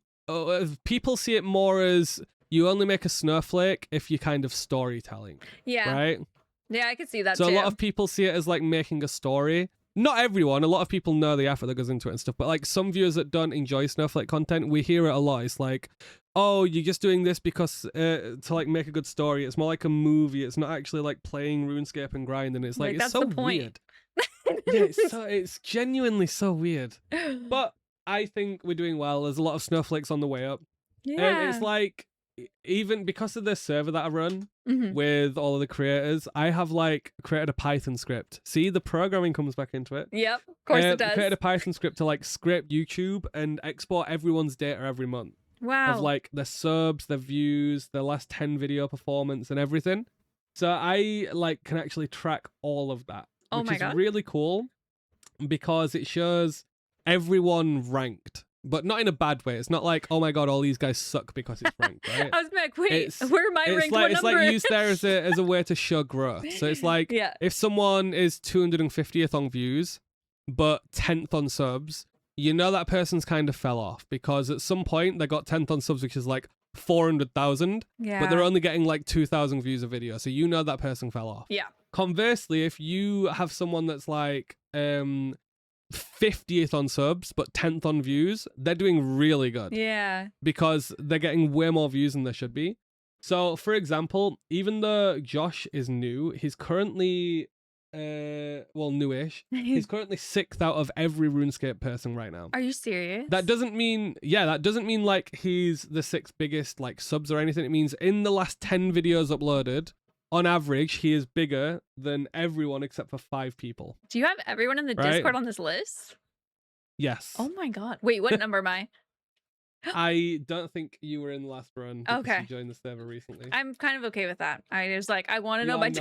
people see it more as you only make a Snowflake if you're kind of storytelling. Yeah. Right? Yeah, I could see that so too. A lot of people see it as like making a story. Not everyone. A lot of people know the effort that goes into it and stuff. But like some viewers that don't enjoy Snowflake content, we hear it a lot. It's like, oh, you're just doing this because to like make a good story. It's more like a movie. It's not actually like playing RuneScape and grinding. It's like it's so weird. Yeah, it's genuinely so weird. But I think we're doing well. There's a lot of Snowflakes on the way up. Yeah. And it's like, even because of the server that I run with all of the creators, I have like created a Python script. See, the programming comes back into it. Yep, of course it does. Created a Python script to like scrape YouTube and export everyone's data every month. Wow. Of like their subs, their views, their last 10 video performance and everything. So I like can actually track all of that. Oh my God. Which is really cool because it shows everyone ranked. But not in a bad way. It's not like, oh my God, all these guys suck because it's ranked, right? I was like, wait, where am I ranked? What It's number? like used there as a way to show growth. So it's like, if someone is 250th on views, but 10th on subs, you know that person's kind of fell off because at some point they got 10th on subs, which is like 400,000, but they're only getting like 2,000 views a video. So you know that person fell off. Yeah. Conversely, if you have someone that's like 50th on subs but 10th on views, they're doing really good. Yeah. Because they're getting way more views than they should be. So, for example, even though Josh is new, he's currently newish. He's currently 6th out of every RuneScape person right now. Are you serious? That doesn't mean like he's the 6th biggest like subs or anything. It means in the last 10 videos uploaded, on average, he is bigger than everyone except for 5 people. Do you have everyone in the Discord on this list? Yes. Oh my God. Wait, what number am I? I don't think you were in the last run because okay. you joined the server recently. I'm kind of okay with that. I was like, I want to know my...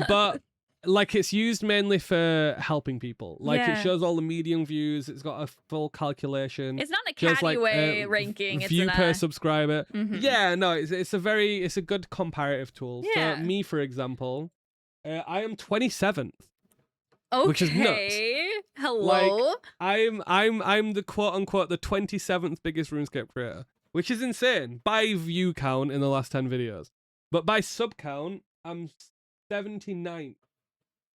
But like it's used mainly for helping people. Like it shows all the medium views. It's got a full calculation. It's not a catty way ranking. View per subscriber. Yeah, no, it's a good comparative tool. Yeah. So me, for example, I am 27th. Okay. Which is nuts. Hello. Like, I'm the quote unquote the 27th biggest RuneScape creator, which is insane by view count in the last 10 videos. But by sub count, I'm 79th.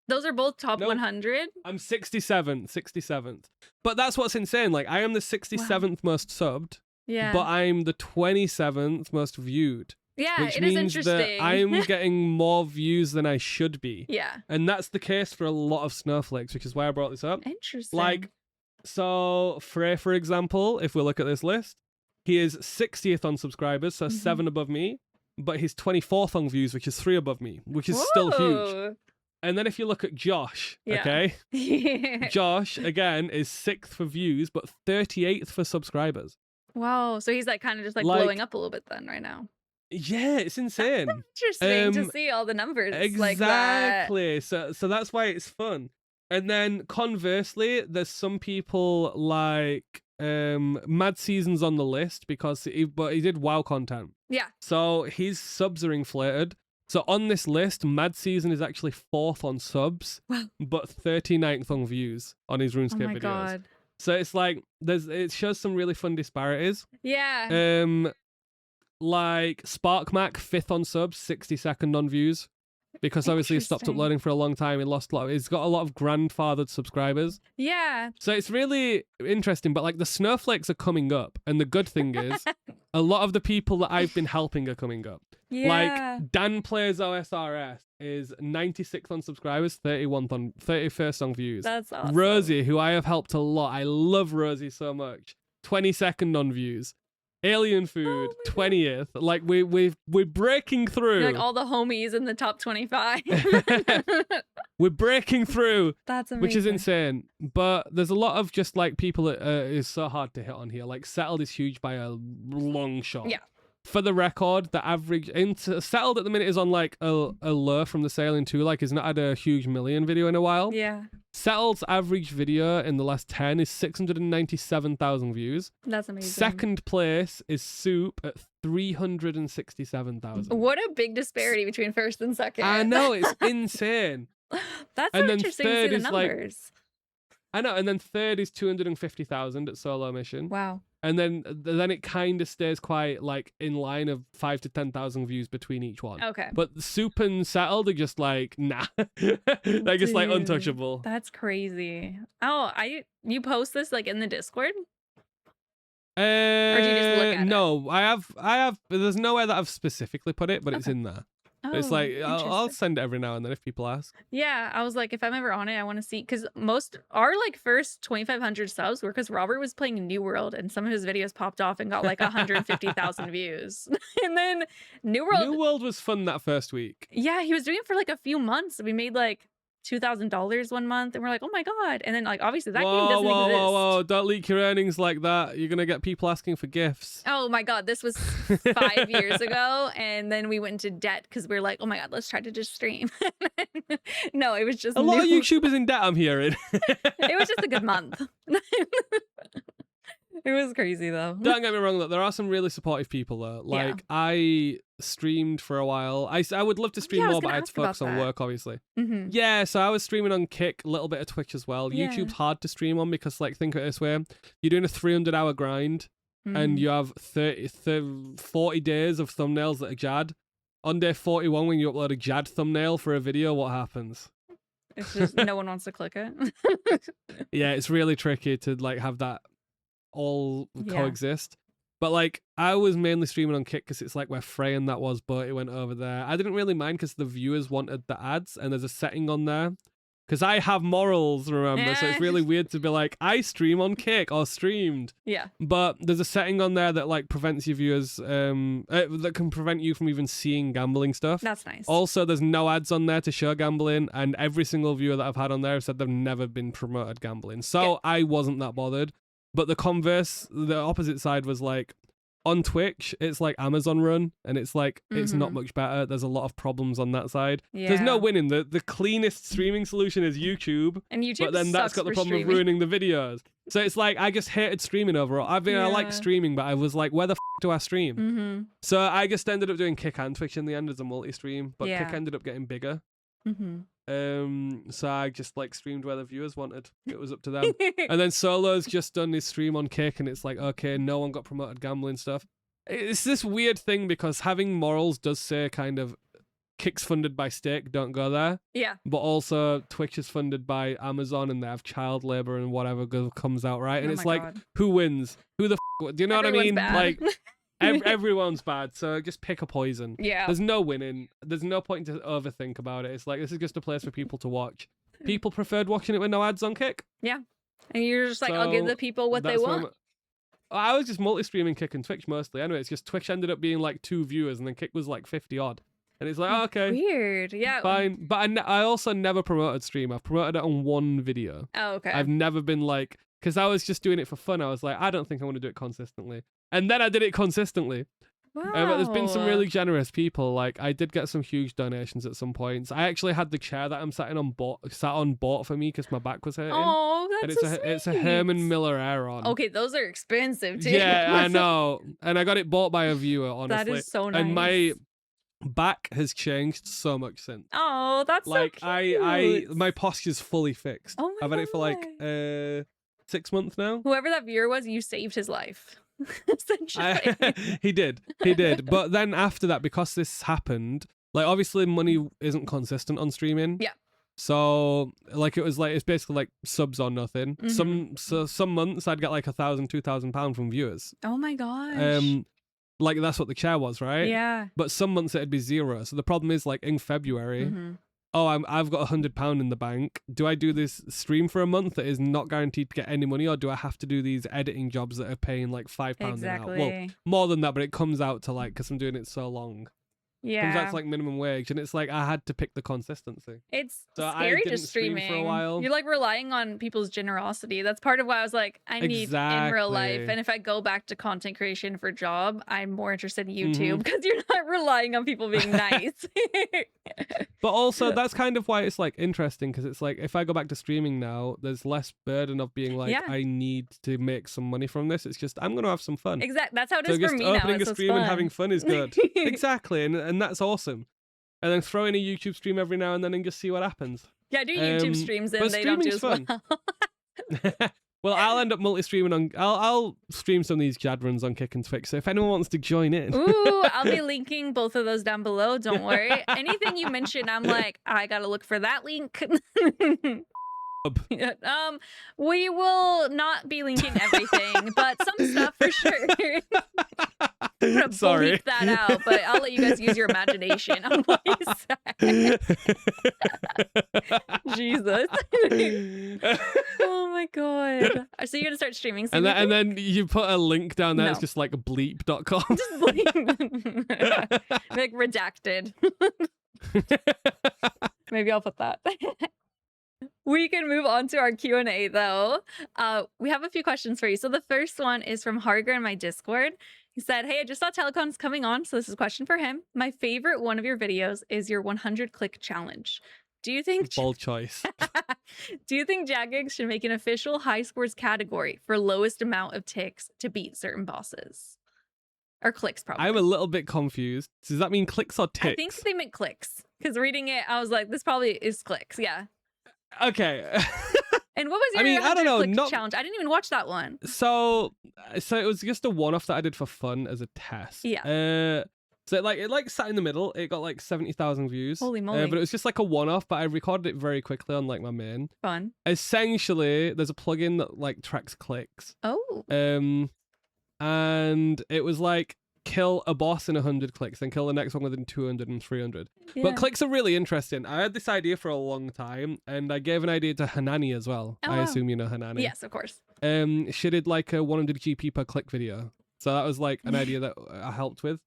Those are both top 100? I'm 67th. But that's what's insane. Like, I am the 67th most subbed. Yeah. But I'm the 27th most viewed. Yeah, which it is means interesting. that I'm getting more views than I should be. Yeah. And that's the case for a lot of snowflakes, which is why I brought this up. Interesting. Like, so Frey, for example, if we look at this list, he is 60th on subscribers, so 7 above me, but he's 24th on views, which is 3 above me, which is still huge. And then if you look at Josh, okay? Josh, again, is 6th for views, but 38th for subscribers. Wow. So he's like kind of just like blowing up a little bit then right now. Yeah, it's insane. That's interesting to see all the numbers exactly. like that. So that's why it's fun. And then conversely, there's some people like Mad Season's on the list because he did WoW content. Yeah. So his subs are inflated. So on this list, Mad Season is actually 4th on subs, but 39th on views on his RuneScape videos. God. So it's like it shows some really fun disparities. Yeah. Like SparkMac 5th on subs, 62nd on views. Because obviously he stopped uploading for a long time. He's got a lot of grandfathered subscribers. Yeah. So it's really interesting, but like the snowflakes are coming up. And the good thing is a lot of the people that I've been helping are coming up. Yeah. Like Dan Plays OSRS is 96th on subscribers, 31st on views. That's awesome. Rosie, who I have helped a lot. I love Rosie so much. 22nd on views. Alien Food, 20th. Like we're breaking through. You're like all the homies in the top 25. We're breaking through. That's amazing. Which is insane. But there's a lot of just like people that is so hard to hit on here. Like Settled is huge by a long shot. Yeah. For the record, the average Settled at the minute is on like a low from the Sailing 2. Like he's not had a huge million video in a while. Yeah. Settled's average video in the last 10 is 697,000 views. That's amazing. Second place is Soup at 367,000. What a big disparity between first and second. I know, it's insane. That's so interesting to see the numbers. I know, and then third is 250,000 at Solo Mission. Wow. And then it kind of stays quite like in line of 5 to 10,000 views between each one. Okay. But Soup and Settled are just like, nah. They're just like untouchable. That's crazy. Oh, you post this like in the Discord? Or do you just look at no, it? I have, there's nowhere that I've specifically put it, but it's in there. Oh, it's like, I'll send it every now and then if people ask. Yeah, I was like, if I'm ever on it, I want to see, because most our like first 2,500 subs were because Robert was playing New World and some of his videos popped off and got like 150,000 views. And then New World was fun that first week. Yeah, he was doing it for like a few months. We made like $2,000 one month and we're like, oh my god. And then like obviously that game doesn't exist. Whoa, don't leak your earnings like that. You're gonna get people asking for gifts. Oh my god, this was 5 years ago, and then we went into debt because we were like, oh my god, let's try to just stream. No, it was just a lot of YouTubers in debt, I'm hearing. It was just a good month. It was crazy though. Don't get me wrong, though. There are some really supportive people though. Like I streamed for a while. I would love to stream more, but I had to focus on work, obviously. Yeah, so I was streaming on Kick, a little bit of Twitch as well. YouTube's hard to stream on because, like, think of it this way: you're doing a 300-hour grind, and you have 40 days of thumbnails that are Jad. On day 41, when you upload a Jad thumbnail for a video, what happens? It's just no one wants to click it. Yeah, it's really tricky to like have that all coexist. But like I was mainly streaming on Kick because it's like where Frey and that was, but it went over there. I didn't really mind because the viewers wanted the ads, and there's a setting on there because I have morals, remember, so it's really weird to be like, I stream on Kick or streamed. Yeah. But there's a setting on there that like prevents your viewers that can prevent you from even seeing gambling stuff. That's nice. Also, there's no ads on there to show gambling, and every single viewer that I've had on there have said they've never been promoted gambling, so I wasn't that bothered. But the converse, the opposite side was like, on Twitch, it's like Amazon run, and it's like, it's not much better. There's a lot of problems on that side. Yeah. There's no winning. The cleanest streaming solution is YouTube. And YouTube but then that's got the problem of ruining the videos. So it's like, I just hated streaming overall. I mean, I like streaming, but I was like, where the f do I stream? So I just ended up doing Kick and Twitch in the end as a multi-stream, but Kick ended up getting bigger. So I just like streamed where the viewers wanted. It was up to them. And then Solo's just done his stream on Kick, and it's like, okay, no one got promoted gambling stuff. It's this weird thing because having morals does say kind of Kick's funded by Stake, don't go there. Yeah. But also Twitch is funded by Amazon and they have child labor and whatever comes out, right? And it's like, God. who wins? Who the do you know Everyone's what I mean? bad. Like, everyone's bad, so just pick a poison. Yeah. There's no winning. There's no point to overthink about it. It's like, this is just a place for people to watch. People preferred watching it with no ads on Kick. Yeah. And you're just like, I'll give the people what they want. I was just multi-streaming Kick and Twitch mostly. Anyway, it's just Twitch ended up being like 2 viewers and then Kick was like 50 odd. And it's like, oh, okay. Weird. Yeah. Fine. But I also never promoted stream. I've promoted it on 1 video. Oh, okay. I've never been like, because I was just doing it for fun. I was like, I don't think I want to do it consistently. And then I did it consistently. Wow. But there's been some really generous people. Like, I did get some huge donations at some points. I actually had the chair that I'm sat on bought for me because my back was hurting. Oh, that's and it's a Herman Miller Aeron. Okay, those are expensive too. Yeah, I know. And I got it bought by a viewer, honestly. That is so nice. And my back has changed so much since. Oh, that's like so cute. my posture's fully fixed. Oh my I've had it for like 6 months now. Whoever that viewer was, you saved his life. Essentially. He did. But then after that, because this happened, like obviously money isn't consistent on streaming. Yeah. So like it's basically like subs or nothing. Some months I'd get like £1,000-2,000 from viewers. Oh my gosh. Like that's what the chair was, right? Yeah. But some months it'd be 0. So the problem is like in February, I've got £100 in the bank. Do I do this stream for a month that is not guaranteed to get any money, or do I have to do these editing jobs that are paying like £5 an hour? Well, more than that, but it comes out to like, because I'm doing it so long. Yeah. Comes out to like minimum wage, and it's like I had to pick the consistency. It's so scary I didn't just streaming stream for a while. You're like relying on people's generosity. That's part of why I was like, I need in real life. And if I go back to content creation for job, I'm more interested in YouTube because you're not relying on people being nice. But also that's kind of why it's like interesting, because it's like if I go back to streaming now, there's less burden of being like, I need to make some money from this. It's just I'm gonna have some fun. Exactly. That's how it is for me now. Opening a stream and having fun is good. Exactly, and that's awesome. And then throw in a YouTube stream every now and then and just see what happens. Yeah, I do YouTube streams and they don't do as fun. well. Well, I'll end up multi-streaming on. I'll stream some of these Jad runs on Kick and Twitch. So if anyone wants to join in, ooh, I'll be linking both of those down below. Don't worry. Anything you mention, I'm like, I gotta look for that link. We will not be linking everything, but some stuff for sure. I'm gonna bleep that out, but I'll let you guys use your imagination on what you say. Jesus. Oh my god. So you're gonna start streaming soon? And then you put a link down there. It's just like bleep.com. Just bleep. Like redacted. Maybe I'll put that. We can move on to our Q&A though. We have a few questions for you. So the first one is from Harger in my Discord. He said, hey, I just saw Tellacon's coming on, so this is a question for him. My favorite one of your videos is your 100 click challenge. Do you think bold choice? Do you think Jagex should make an official high scores category for lowest amount of ticks to beat certain bosses? Or clicks, probably. I'm a little bit confused. Does that mean clicks or ticks? I think they meant clicks. Because reading it, I was like, this probably is clicks. Yeah. Okay. And what was your I don't know, click challenge? I didn't even watch that one. So it was just a one-off that I did for fun as a test. Yeah. So it sat in the middle. It got like 70,000 views. Holy moly. But it was just like a one-off, but I recorded it very quickly on like my main. Fun. Essentially, there's a plugin that like tracks clicks. Oh. And it was like kill a boss in 100 clicks, then kill the next one within 200 and 300. Yeah. But clicks are really interesting. I had this idea for a long time, and I gave an idea to Hanani as well. Oh, I assume you know Hanani. Yes, of course. She did like a 100 GP per click video. So that was like an idea that I helped with.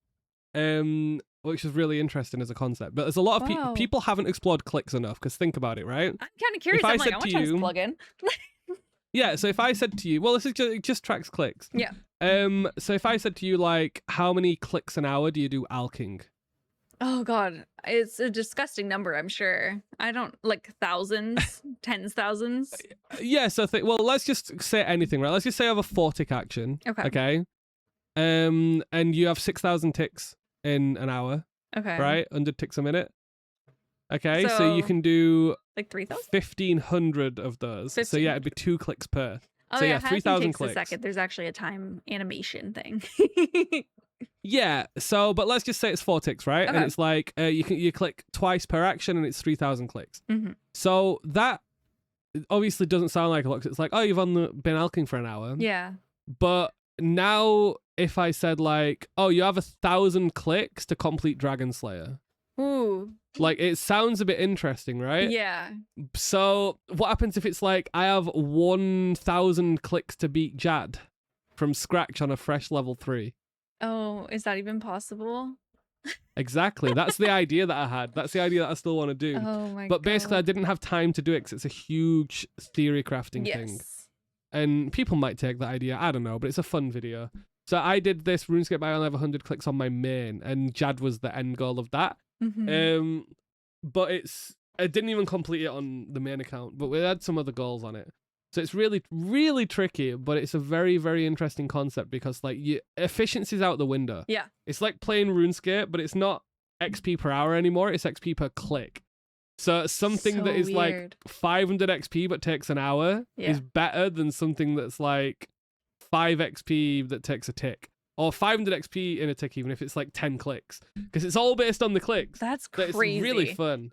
Which is really interesting as a concept. But there's a lot of people haven't explored clicks enough, because think about it, right? I'm kind of curious. I'm like, I want to try this plugin. Yeah, so if I said to you, well, this is it just tracks clicks. Yeah. So if I said to you, like, how many clicks an hour do you do alking? Oh god, it's a disgusting number, I'm sure. I don't like thousands, tens thousands. Yeah, so well, let's just say anything, right? Let's just say I have a 4-tick action. Okay. And you have 6,000 ticks in an hour. Okay. Right? 100 ticks a minute. Okay, so you can do like 3,000? 1,500 of those. 15. So yeah, it'd be 2 clicks per. Oh so yeah, 3,000 clicks. A second. There's actually a time animation thing. Yeah. So, but let's just say it's 4 ticks, right? Okay. And it's like you click twice per action, and it's 3,000 clicks. So that obviously doesn't sound like a lot. 'Cause it's like, oh, you've been alking for an hour. Yeah. But now, if I said like, oh, you have 1,000 clicks to complete Dragon Slayer. Ooh. Like, it sounds a bit interesting, right? Yeah. So what happens if it's like, I have 1,000 clicks to beat Jad from scratch on a fresh level 3? Oh, is that even possible? Exactly. That's the idea that I had. That's the idea that I still want to do. Oh my god. But basically, I didn't have time to do it because it's a huge theory crafting thing. And people might take that idea. I don't know, but it's a fun video. So I did this RuneScape. I only have 100 clicks on my main, and Jad was the end goal of that. But I didn't even complete it on the main account, but we had some other goals on it. So it's really, really tricky, but it's a very, very interesting concept because like efficiency's out the window. Yeah. It's like playing RuneScape, but it's not XP per hour anymore. It's XP per click. So something that is like 500 XP but takes an hour is better than something that's like 5 XP that takes a tick. Or 500 XP in a tick, even if it's like 10 clicks. Because it's all based on the clicks. That's crazy. crazy. It's really fun.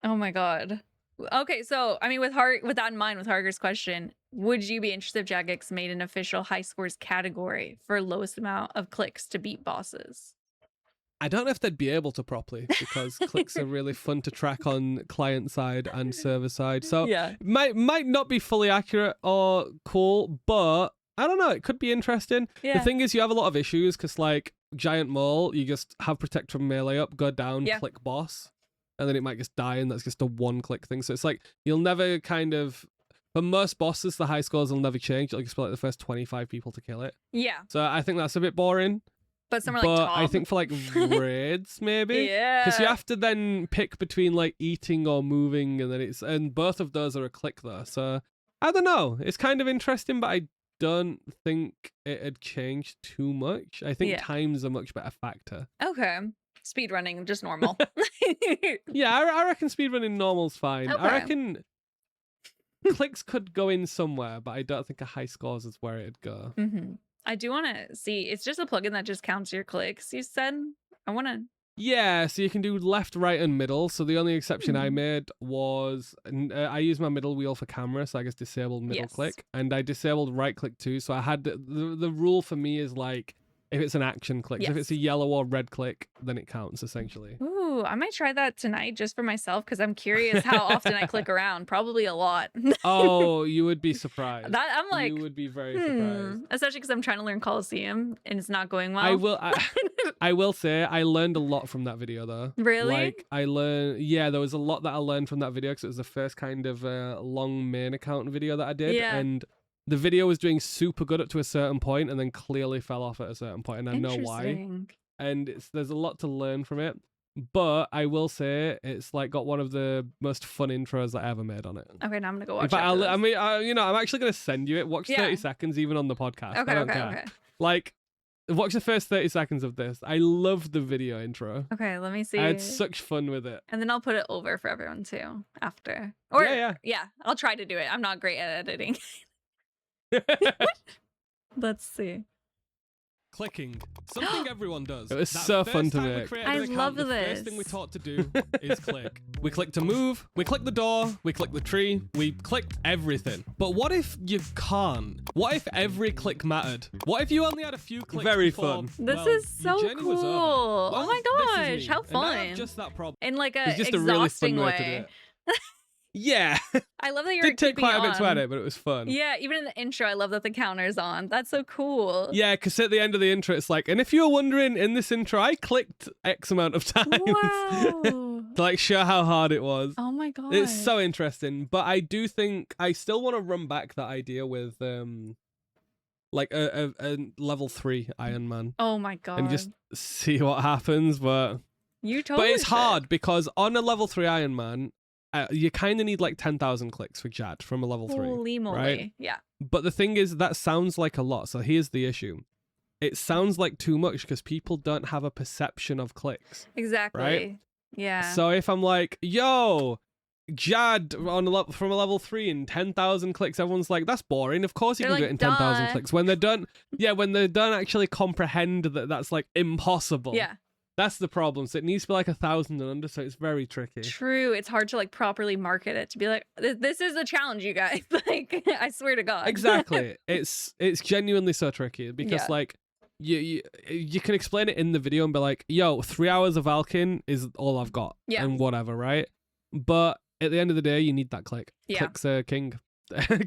Oh my god. Okay, so I mean, with that in mind, with Harger's question, would you be interested if Jagex made an official high scores category for lowest amount of clicks to beat bosses? I don't know if they'd be able to properly because clicks are really fun to track on client side and server side. So it might not be fully accurate or cool, but I don't know. It could be interesting. The thing is, you have a lot of issues because like Giant Mole, you just have protect from melee up, go down, click boss. And then it might just die, and that's just a one-click thing. So it's like, you'll never kind of... For most bosses, the high scores will never change. It'll just be like the first 25 people to kill it. Yeah. So I think that's a bit boring. But somewhere like Tom. I think for like raids, maybe. Because you have to then pick between like eating or moving, and then and both of those are a click though. So I don't know. It's kind of interesting, but I don't think it had changed too much. I think time's a much better factor. Okay. Speedrunning, just normal. Yeah, I reckon speedrunning normal's fine. Okay. I reckon clicks could go in somewhere, but I don't think a high scores is where it'd go. I do want to see. It's just a plugin that just counts your clicks, you said? I want to... Yeah, so you can do left, right, and middle. So the only exception I made was I use my middle wheel for camera, so I guess disabled middle click. And I disabled right click too. So I had... The rule for me is like... If it's an action click, if it's a yellow or red click, then it counts essentially. Ooh, I might try that tonight just for myself because I'm curious how often I click around. Probably a lot. Oh, you would be surprised. I'm like, you would be very surprised. Especially because I'm trying to learn Coliseum and it's not going well. I will say I learned a lot from that video though. Really? Like I learned, there was a lot that I learned from that video because it was the first kind of long main account video that I did, and the video was doing super good up to a certain point and then clearly fell off at a certain point, and I know why. And there's a lot to learn from it. But I will say it's like got one of the most fun intros that I ever made on it. Okay, now I'm gonna go watch it. I mean, I'm actually gonna send you it. Watch 30 seconds even on the podcast. Okay, okay. Like, watch the first 30 seconds of this. I love the video intro. Okay, let me see. I had such fun with it. And then I'll put it over for everyone too after. Or yeah, I'll try to do it. I'm not great at editing. Let's see. Clicking. Something everyone does. It was so fun to make. I love this. The first thing we taught to do is click. We click to move, we click the door, we click the tree, we click everything. But what if you can't? What if every click mattered? What if you only had a few clicks? Very fun. This is so cool. Well, oh my gosh, how fun. And just that problem. In like a exhausting way. Yeah. I love that you're did take quite a bit to edit, but it was fun. Yeah, even in the intro, I love that the counter's on. That's so cool. Yeah, because at the end of the intro, it's like, and if you were wondering, in this intro, I clicked X amount of times. Wow. To like show how hard it was. Oh my god. It's so interesting. But I do think I still want to run back that idea with like a level 3 Iron Man. Oh my god. And just see what happens. But it's hard because on a level 3 Iron Man, you kind of need like 10,000 clicks for Jad from a level 3. Holy moly. Right? Yeah. But the thing is, that sounds like a lot. So here's the issue. It sounds like too much because people don't have a perception of clicks. Exactly. Right? Yeah. So if I'm like, yo, Jad from a level 3 in 10,000 clicks. Everyone's like, that's boring. Of course you can do it in 10,000 clicks. When they don't actually comprehend that that's like impossible. Yeah. That's the problem. So it needs to be like 1,000 and under. So it's very tricky. True. It's hard to like properly market it to be like, this is a challenge, you guys. Like, I swear to God. Exactly. It's genuinely so tricky because like you can explain it in the video and be like, yo, 3 hours of Valkin is all I've got. Yeah. And whatever, right? But at the end of the day, you need that click. Yeah. Clicks are king.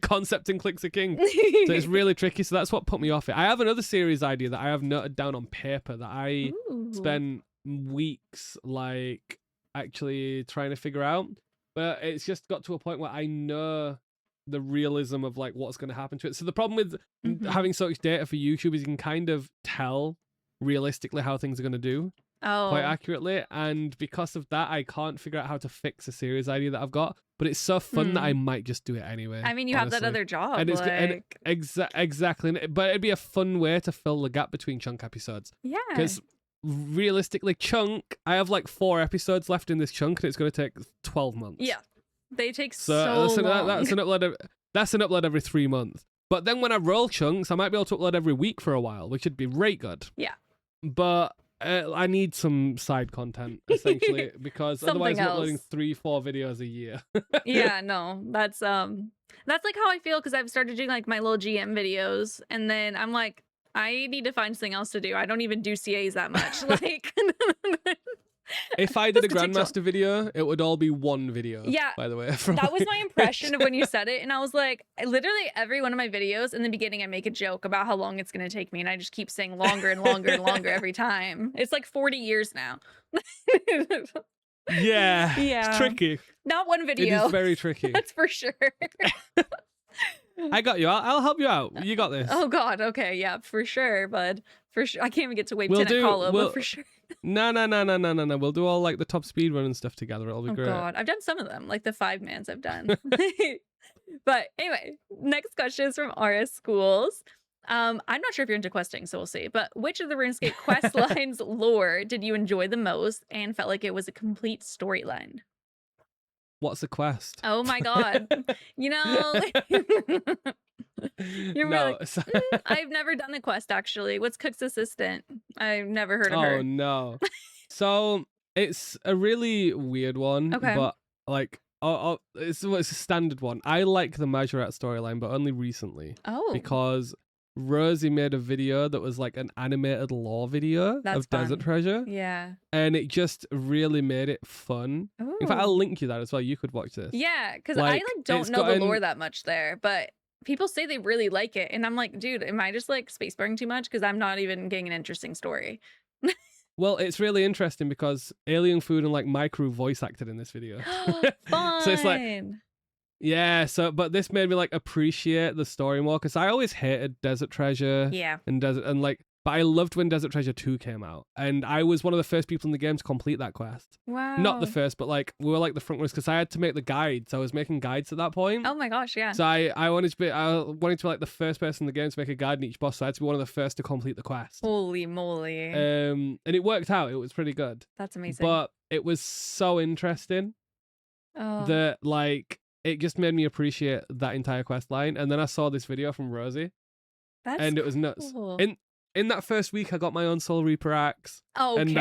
Concept and clicks are king. So it's really tricky. So that's what put me off it. I have another series idea that I have noted down on paper that I spent weeks like actually trying to figure out. But it's just got to a point where I know the realism of like what's going to happen to it. So the problem with having so much data for YouTube is you can kind of tell realistically how things are going to do. Quite accurately, and because of that I can't figure out how to fix a series idea that I've got, but it's so fun that I might just do it anyway. I mean, you have that other job, and it's like... exactly, but it'd be a fun way to fill the gap between chunk episodes. Yeah, because realistically, chunk, I have like 4 episodes left in this chunk and it's going to take 12 months. Yeah, they take so long. That's an upload every 3 months. But then when I roll chunks, I might be able to upload every week for a while, which would be right good. Yeah, but I need some side content essentially because otherwise I'm uploading 3-4 videos a year. Yeah, no, that's like how I feel because I've started doing like my little GM videos, and then I'm like, I need to find something else to do. I don't even do CAs that much. Like, if I did a Grandmaster video, it would all be one video. Yeah, by the way, that was my impression of when you said it, and I was like, literally every one of my videos in the beginning, I make a joke about how long it's going to take me, and I just keep saying longer and longer and longer every time. It's like 40 years now. Yeah, it's tricky. Not one video. It is very tricky. That's for sure. I got you. I'll help you out. You got this. Oh God. Okay. Yeah, for sure, bud. For sure. I can't even get to wave 10 at Colo, but for sure. No. We'll do all like the top speed run and stuff together. It'll be great. Oh God. I've done some of them, like the 5-mans I've done. But anyway, next question is from RS Schools. I'm not sure if you're into questing, so we'll see. But which of the RuneScape quest lines lore did you enjoy the most and felt like it was a complete storyline? What's a quest? Oh my God. You know, you're really like, I've never done a quest actually. What's Cook's assistant? I've never heard of her. Oh no. So it's a really weird one. Okay. But like it's a standard one. I like the Majorat storyline, but only recently. Oh. Because Rosie made a video that was like an animated lore video of Desert Treasure. Yeah. And it just really made it fun. Ooh. In fact, I'll link you that as well. You could watch this. Yeah, because I don't know the lore that much there, but people say they really like it. And I'm like, dude, am I just like spacebarring too much? Because I'm not even getting an interesting story. Well, it's really interesting because Alien Food and like my crew voice acted in this video. Fun. So it's like... Yeah, but this made me like appreciate the story more because I always hated Desert Treasure. Yeah. But I loved when Desert Treasure 2 came out, and I was one of the first people in the game to complete that quest. Wow. Not the first, but like we were like the front runners because I had to make the guides. I was making guides at that point. Oh my gosh, yeah. So I wanted to be like the first person in the game to make a guide in each boss. So I had to be one of the first to complete the quest. Holy moly. And it worked out. It was pretty good. That's amazing. But it was so interesting that like. It just made me appreciate that entire quest line. And then I saw this video from Rosie. And it was nuts. In that first week, I got my own Soul Reaper axe. Okay. And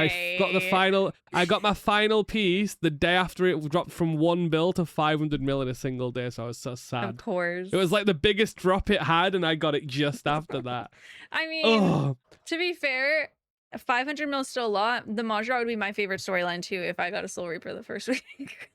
I got my final piece the day after it dropped from 1 bill to 500 mil in a single day. So I was so sad. Of course. It was like the biggest drop it had, and I got it just after that. I mean, to be fair, 500 mil is still a lot. The Majra would be my favorite storyline too if I got a Soul Reaper the first week.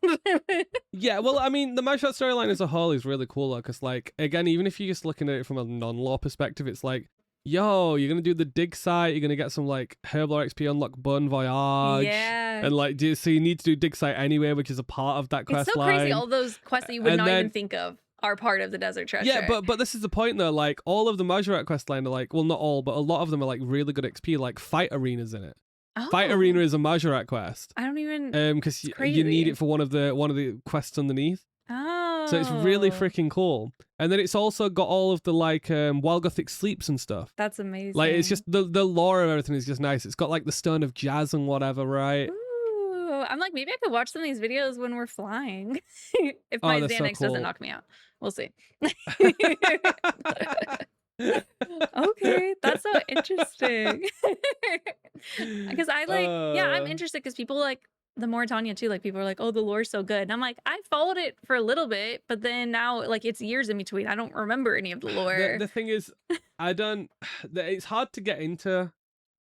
Yeah, well, I mean, the Majra storyline as a whole is really cool because, like, again, even if you're just looking at it from a non-lore perspective, it's like, yo, you're gonna do the dig site, you're gonna get some like Herblore XP, unlock Bon Voyage, and like, so you need to do dig site anyway, which is a part of that quest line. It's so crazy, all those quests that you would not even think of are part of the Desert Treasure. Yeah, but this is the point though. Like all of the Majorat quest line are like, well, not all, but a lot of them are like really good XP. Like Fight Arena's in it. Fight Arena is a Majorat quest. I don't even. Because you need it for one of the quests underneath. Oh. So it's really freaking cool. And then it's also got all of the like Wild Gothic sleeps and stuff. That's amazing. Like it's just the lore of everything is just nice. It's got like the Stone of Jazz and whatever, right? Ooh. I'm like, maybe I could watch some of these videos when we're flying. If my that's so Xanax doesn't cool. knock me out. We'll see. Okay, that's so interesting. Because I like, yeah, I'm interested because people like the Mauritania too. Like people are like, oh, the lore's so good. And I'm like, I followed it for a little bit, but then now like it's years in between. I don't remember any of the lore. The thing is, I don't. It's hard to get into,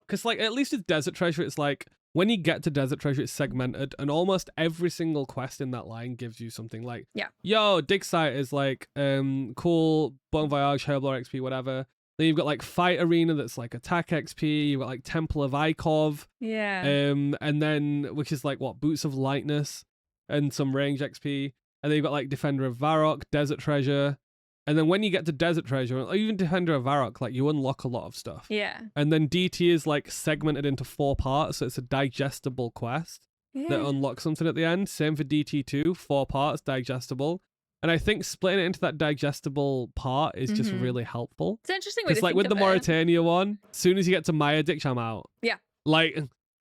because like at least with Desert Treasure, it's like when you get to Desert Treasure, it's segmented, and almost every single quest in that line gives you something. Like, yeah, yo, dig site is like cool, Bon Voyage, Herblore XP, whatever. Then you've got like Fight Arena that's like attack XP. You've got like Temple of Ikov. yeah. And then which is like what, Boots of Lightness and some range XP. And then you've got like Defender of Varrock, Desert Treasure. And then when you get to Desert Treasure, or even Defender of Varrock, like you unlock a lot of stuff. Yeah. And then DT is like segmented into 4 parts, so it's a digestible quest that unlocks something at the end. Same for DT2, 4 parts, digestible. And I think splitting it into that digestible part is just really helpful. It's an interesting way to It's like think with the of Mauritania one, as soon as you get to my addiction, I'm out. Yeah. Like,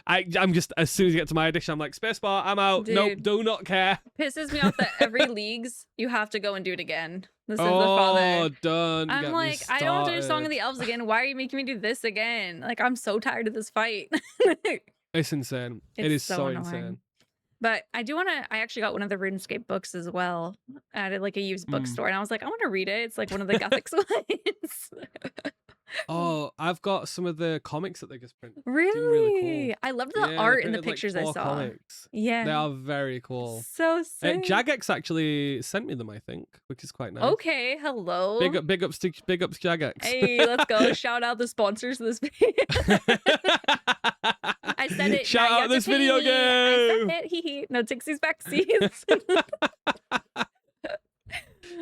I'm just, as soon as you get to my addiction, I'm like, spacebar, I'm out. Dude, nope, do not care. Pisses me off that every leagues you have to go and do it again. This is the Oh, father. done. I'm like, I don't want to do Song of the Elves again. Why are you making me do this again? Like, I'm so tired of this fight. It's insane. It is so insane. But I do want to, I actually got one of the RuneScape books as well at like a used bookstore. And I was like, I want to read it. It's like one of the Gothic ones. Oh, I've got some of the comics that they just print. Really? Cool. I loved the art and the pictures like I saw. Comics. Yeah. They are very cool. So sick. Jagex actually sent me them, I think, which is quite nice. Okay, hello. Big ups Jagex. Hey, let's go. Shout out the sponsors of this video. I said it. Shout out this video game. I said it. Hee. No Tixie's backseats.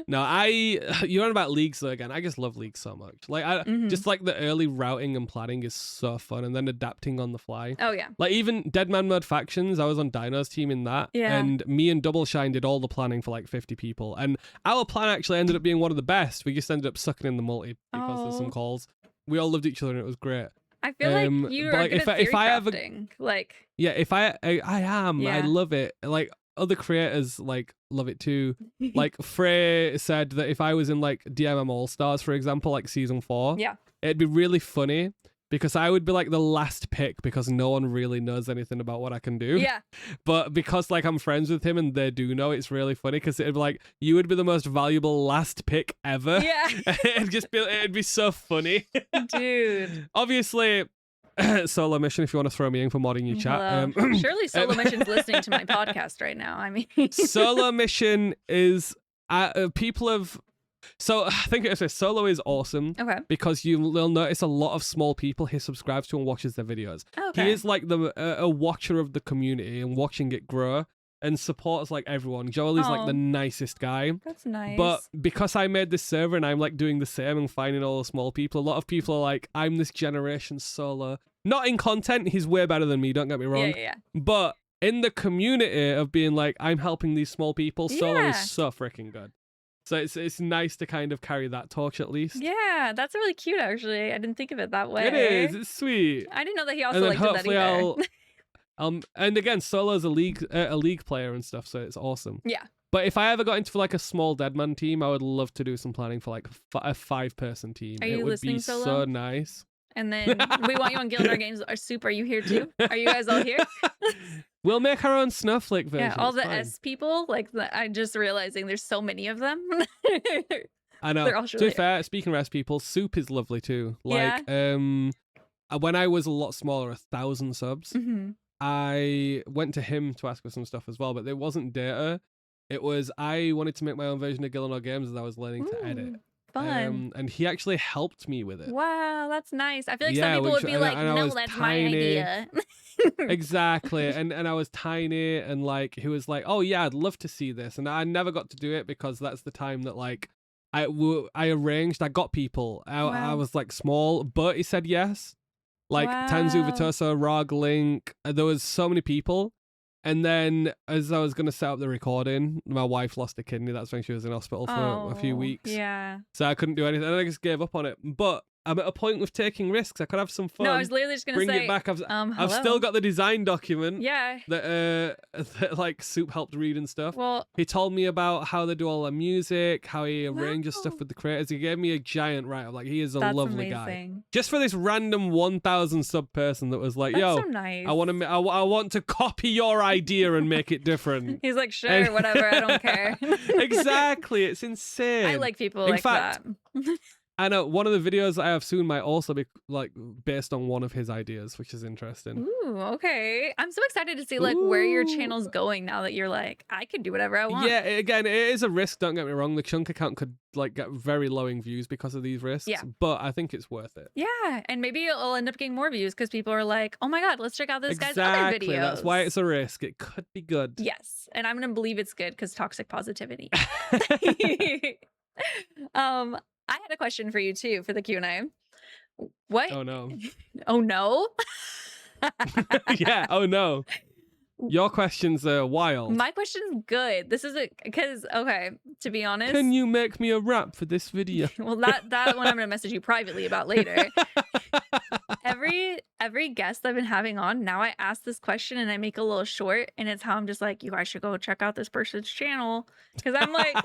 No, you're on about leagues though again. I just love leagues so much. Like just like the early routing and planning is so fun, and then adapting on the fly. Oh yeah. Like even Dead Man Mode Factions, I was on Dino's team in that. Yeah. And me and Double Shine did all the planning for like 50 people. And our plan actually ended up being one of the best. We just ended up sucking in the multi because there's some calls. We all loved each other and it was great. I feel like you are good at theory crafting. Like yeah, if I am, I love it. Like other creators like love it too. Like Frey said that if I was in like DMM All Stars, for example, like season 4, it'd be really funny because I would be like the last pick because no one really knows anything about what I can do. Yeah. But because like I'm friends with him and they do know, it's really funny because it'd be like you would be the most valuable last pick ever. Yeah. it'd be so funny. Dude. Obviously. Solo Mission, if you want to throw me in for modding your chat. Surely Solo Mission's listening to my podcast right now. I mean, Solo Mission is people have. So I think it's Solo is awesome. Okay. Because you'll notice a lot of small people he subscribes to and watches their videos. Okay. He is like a watcher of the community and watching it grow. And supports like everyone. Joel is like the nicest guy. That's nice. But because I made this server and I'm like doing the same and finding all the small people, a lot of people are like, I'm this generation Solo. Not in content, he's way better than me, don't get me wrong. Yeah. But in the community of being like, I'm helping these small people, Solo is so freaking good. So it's nice to kind of carry that torch at least. Yeah, that's really cute actually. I didn't think of it that way. It is, it's sweet. I didn't know that he also like did that either. And again, Solo's a league player and stuff, so it's awesome. Yeah. But if I ever got into like a small Deadman team, I would love to do some planning for like a 5-person team. Are you it would listening, be Solo? so nice. And then we want you on Guild War Games or Soup. Are you here too? Are you guys all here? We'll make our own Snowflake version. Yeah, all the S people. Like I'm just realizing there's so many of them. I know. They're all to be fair, speaking of S people, Soup is lovely too. Like when I was a lot smaller, 1,000 subs. I went to him to ask for some stuff as well, but it wasn't data. It was I wanted to make my own version of Gillinor Games as I was learning to edit. Fun. And he actually helped me with it. Wow, that's nice. I feel like some people would be like, no, that's my idea. Exactly. And I was tiny and like he was like, oh yeah, I'd love to see this. And I never got to do it because that's the time that like I got people. I was like small, but he said yes. Like Tanzu, Vitoso, Rog, Link, there was so many people. And then as I was going to set up the recording, my wife lost a kidney. That's when she was in hospital for a few weeks. Yeah. So I couldn't do anything. And I just gave up on it. But I'm at a point with taking risks. I could have some fun. No, I was literally just gonna bring say, it back. I've hello? still got the design document. Yeah. That like Soup helped read and stuff. Well, he told me about how they do all the music, how he arranges stuff with the creators. He gave me a giant write-up. Like, he is a lovely guy. Just for this random 1,000 sub person that was like, that's yo, so nice. I want to copy your idea and make it different. He's like, sure, whatever, I don't care. Exactly, it's insane. I like people like that. I know one of the videos I have soon might also be like based on one of his ideas, which is interesting. Ooh, okay. I'm so excited to see like where your channel's going now that you're like, I can do whatever I want. Yeah, again, it is a risk, don't get me wrong. The chunk account could like get very low in views because of these risks. Yeah. But I think it's worth it. Yeah, and maybe it'll end up getting more views because people are like, oh my God, let's check out this guy's other videos. That's why it's a risk. It could be good. Yes, and I'm gonna believe it's good because toxic positivity. I had a question for you too for the Q&A. What? Oh no. Oh no? Yeah, oh no. Your questions are wild. My question's good. This is because, okay, to be honest. Can you make me a rap for this video? Well, that one I'm going to message you privately about later. Every guest I've been having on, now I ask this question and I make a little short, and it's how I'm just like, you guys should go check out this person's channel. Because I'm like,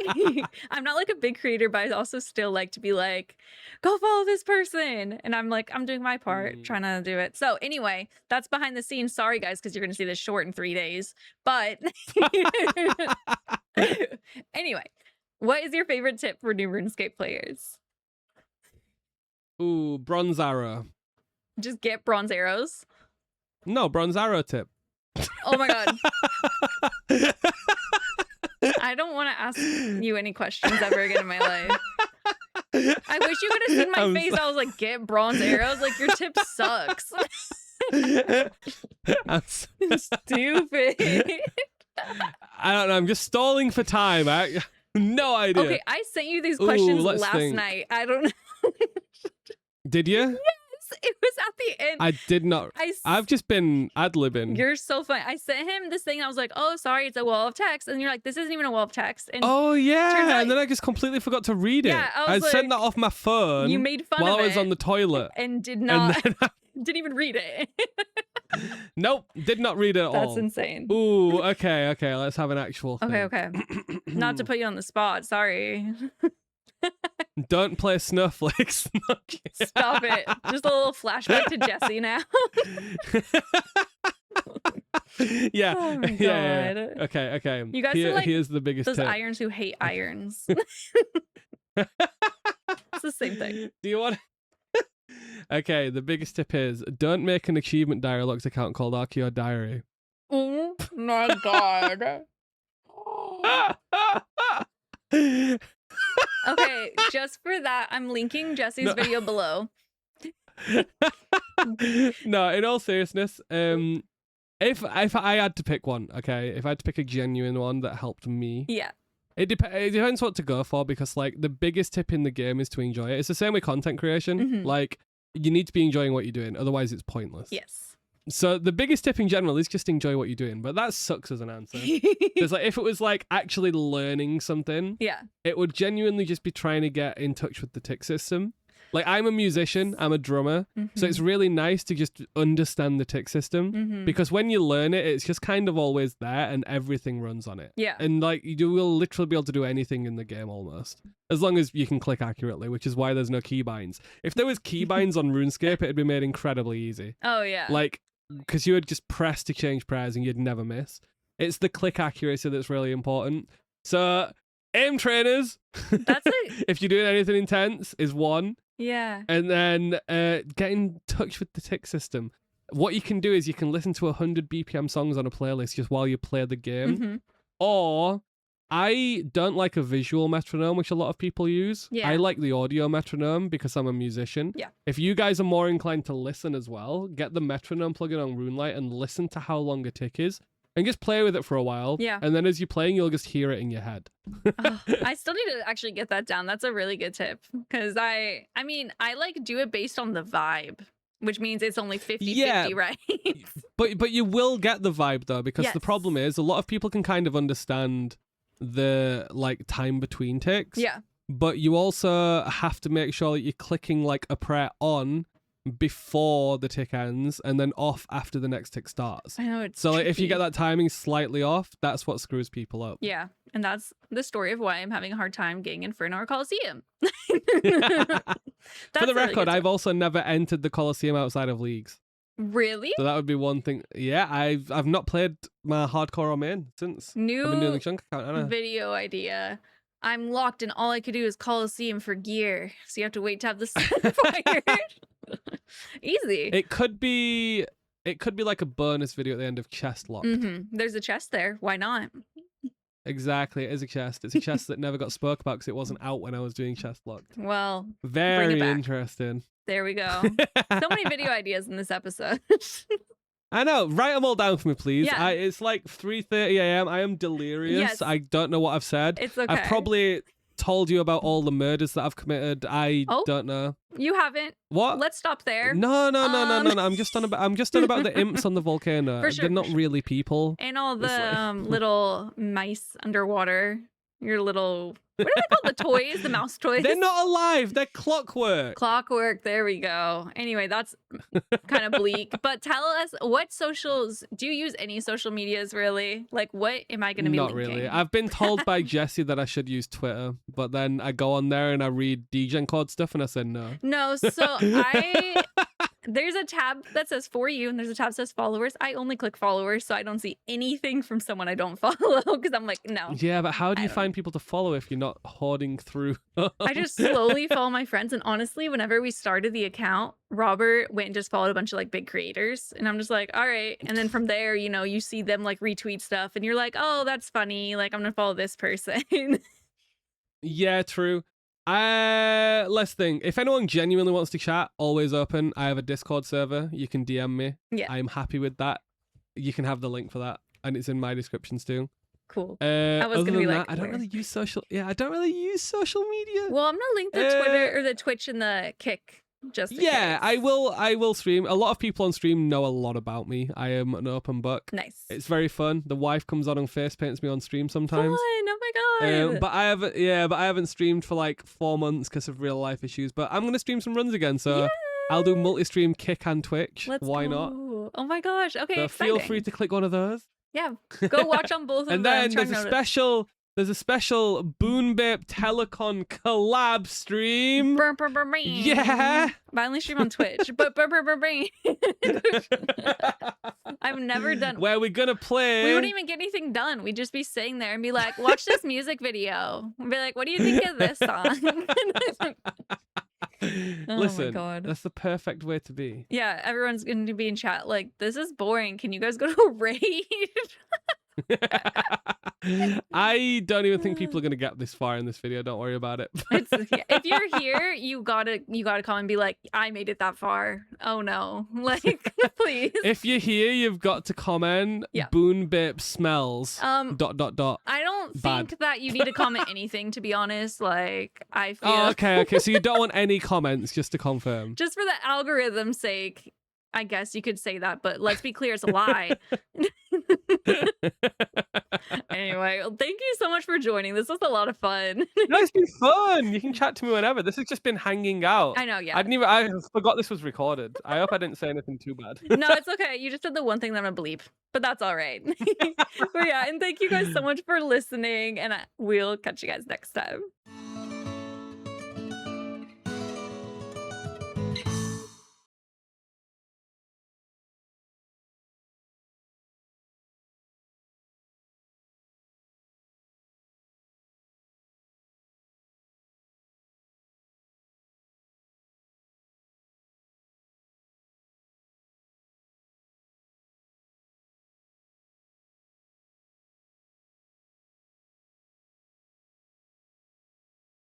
I'm not like a big creator, but I also still like to be like, go follow this person. And I'm like, I'm doing my part, trying to do it. So anyway, that's behind the scenes. Sorry, guys, because you're going to see this short in 3 days. But anyway, what is your favorite tip for new RuneScape players? Ooh, bronze arrow. Just get bronze arrows? No, bronze arrow tip. Oh my God. I don't want to ask you any questions ever again in my life. I wish you could have seen my face. I was like, get bronze arrows? Like, your tip sucks. I'm stupid. I don't know. I'm just stalling for time. No idea. Okay, I sent you these questions last night. I don't know. Did you? Yes, it was at the end. I did not. I've just been ad-libbing. You're so funny. I sent him this thing. I was like, oh, sorry, it's a wall of text. And you're like, this isn't even a wall of text. And oh, yeah. And then I just completely forgot to read it. Yeah, I sent that off my phone. You made fun while of it. I was on the toilet. And did not. Didn't even read it. Nope, did not read it at all. That's insane. Ooh, okay. Let's have an actual thing. Okay. Not to put you on the spot. Sorry. Don't play Snowflakes. Stop it. Just a little flashback to Jesse now. Yeah. Oh my God. Yeah. Okay. You guys are like here's the biggest those tip. irons who hate irons. It's the same thing. Do you want... Okay, the biggest tip is don't make an achievement dialogues account called Archeo Diary. Oh my God. Okay, just for that, I'm linking Jesse's video below. No, in all seriousness, if I had to pick one, okay, if I had to pick a genuine one that helped me, yeah, it depends what to go for, because like the biggest tip in the game is to enjoy it. It's the same with content creation. Like, you need to be enjoying what you're doing, otherwise it's pointless. Yes. So the biggest tip in general is just enjoy what you're doing, but that sucks as an answer. Because like if it was like actually learning something, yeah, it would genuinely just be trying to get in touch with the tick system. Like, I'm a musician, I'm a drummer, so it's really nice to just understand the tick system, because when you learn it, it's just kind of always there and everything runs on it. Yeah. And like, you will literally be able to do anything in the game almost, as long as you can click accurately, which is why there's no keybinds. If there was keybinds on RuneScape, it'd be made incredibly easy. Oh yeah. Like, because you would just press to change prayers and you'd never miss. It's the click accuracy that's really important. So, aim trainers, that's it. If you're doing anything intense, is one. Yeah. And then get in touch with the tick system. What you can do is you can listen to 100 BPM songs on a playlist just while you play the game. Or, I don't like a visual metronome, which a lot of people use. Yeah. I like the audio metronome because I'm a musician. Yeah. If you guys are more inclined to listen as well, get the metronome plugin on RuneLite and listen to how long a tick is. And just play with it for a while. Yeah. And then as you're playing, you'll just hear it in your head. I still need to actually get that down. That's a really good tip. Because I mean, I like do it based on the vibe, which means it's only 50-50, right? but you will get the vibe though, because the problem is a lot of people can kind of understand the like time between ticks. Yeah. but you also have to make sure that you're clicking like a prayer on before the tick ends and then off after the next tick starts. I know it's so like, if you tricky. get that timing slightly off, that's what screws people up. Yeah, and that's the story of why I'm having a hard time getting Inferno or Coliseum. For the record, really I've also never entered the Coliseum outside of leagues. Really? So that would be one thing. Yeah, I've not played my hardcore or main since. New I've been doing the chunk account. Video idea. I'm locked and all I could do is Coliseum for gear. So you have to wait to have the sun fired. Easy. It could be like a bonus video at the end of chest locked. There's a chest there. Why not? Exactly, it is a chest. It's a chest that never got spoke about because it wasn't out when I was doing chest locked. Well, very interesting. There we go. So many video ideas in this episode. I know. Write them all down for me, please. Yeah. It's like 3:30 a.m. I am delirious. Yes. I don't know what I've said. It's okay. I've probably told you about all the murders that I've committed. I don't know. You haven't. What? Let's stop there. No. I'm just on about the imps on the volcano. For sure, They're not really people. And all the little mice underwater. Your little, what are they called? The toys? The mouse toys? They're not alive. They're clockwork. Clockwork. There we go. Anyway, that's kind of bleak. But tell us, what socials, do you use any social medias really? Like, what am I going to be Not linking? really. I've been told by Jesse that I should use Twitter, but then I go on there and I read DGen Code stuff and I said no. No, so there's a tab that says for you and there's a tab that says followers. I only click followers, so I don't see anything from someone I don't follow because I'm like, no. Yeah, but how do you find people to follow if you're not hoarding through? I just slowly follow my friends. And honestly, whenever we started the account, Robert went and just followed a bunch of like big creators. And I'm just like, all right. And then from there, you know, you see them like retweet stuff and you're like, oh, that's funny. Like, I'm going to follow this person. Yeah, true. Let's think. If anyone genuinely wants to chat, always open. I have a Discord server. You can DM me. Yeah. I'm happy with that. You can have the link for that. And it's in my descriptions too. Cool. I was gonna be like, I don't really use social. Yeah, I don't really use social media. Well, I'm gonna link the Twitter or the Twitch and the Kick. Just in case. I will stream. A lot of people on stream know a lot about me. I am an open book. Nice. It's very fun. The wife comes on and face paints me on stream sometimes. Fun. Oh my god. But I haven't streamed for like 4 months because of real life issues. But I'm gonna stream some runs again. So Yay! I'll do multi-stream Kick and Twitch. Why not? Oh my gosh. Okay. So exciting. feel free to click one of those. Yeah. Go watch on both of them. And then there's a special Bunebape Tellacon collab stream. Yeah. But I only stream on Twitch. But I've never done. Where we're gonna play. We wouldn't even get anything done. We'd just be sitting there and be like, watch this music video. And be like, what do you think of this song? Listen, my God. That's the perfect way to be. Yeah, everyone's going to be in chat like, this is boring. Can you guys go to a raid? I don't even think people are gonna get this far in this video. Don't worry about it. If you're here, you gotta come and be like, I made it that far. Oh no, like please. If you're here, you've got to comment. Yeah. Bunebape smells. ... I don't think that you need to comment anything, to be honest. Like I feel. Oh, okay. So you don't want any comments, just to confirm. Just for the algorithm's sake. I guess you could say that, but let's be clear, it's a lie. Anyway, well, thank you so much for joining. This was a lot of fun. No, it's been fun. You can chat to me whenever. This has just been hanging out. I know, yeah. I forgot this was recorded. I hope I didn't say anything too bad. No, it's okay. You just said the one thing that I'm gonna bleep, but that's all right. But yeah, and thank you guys so much for listening, and we'll catch you guys next time.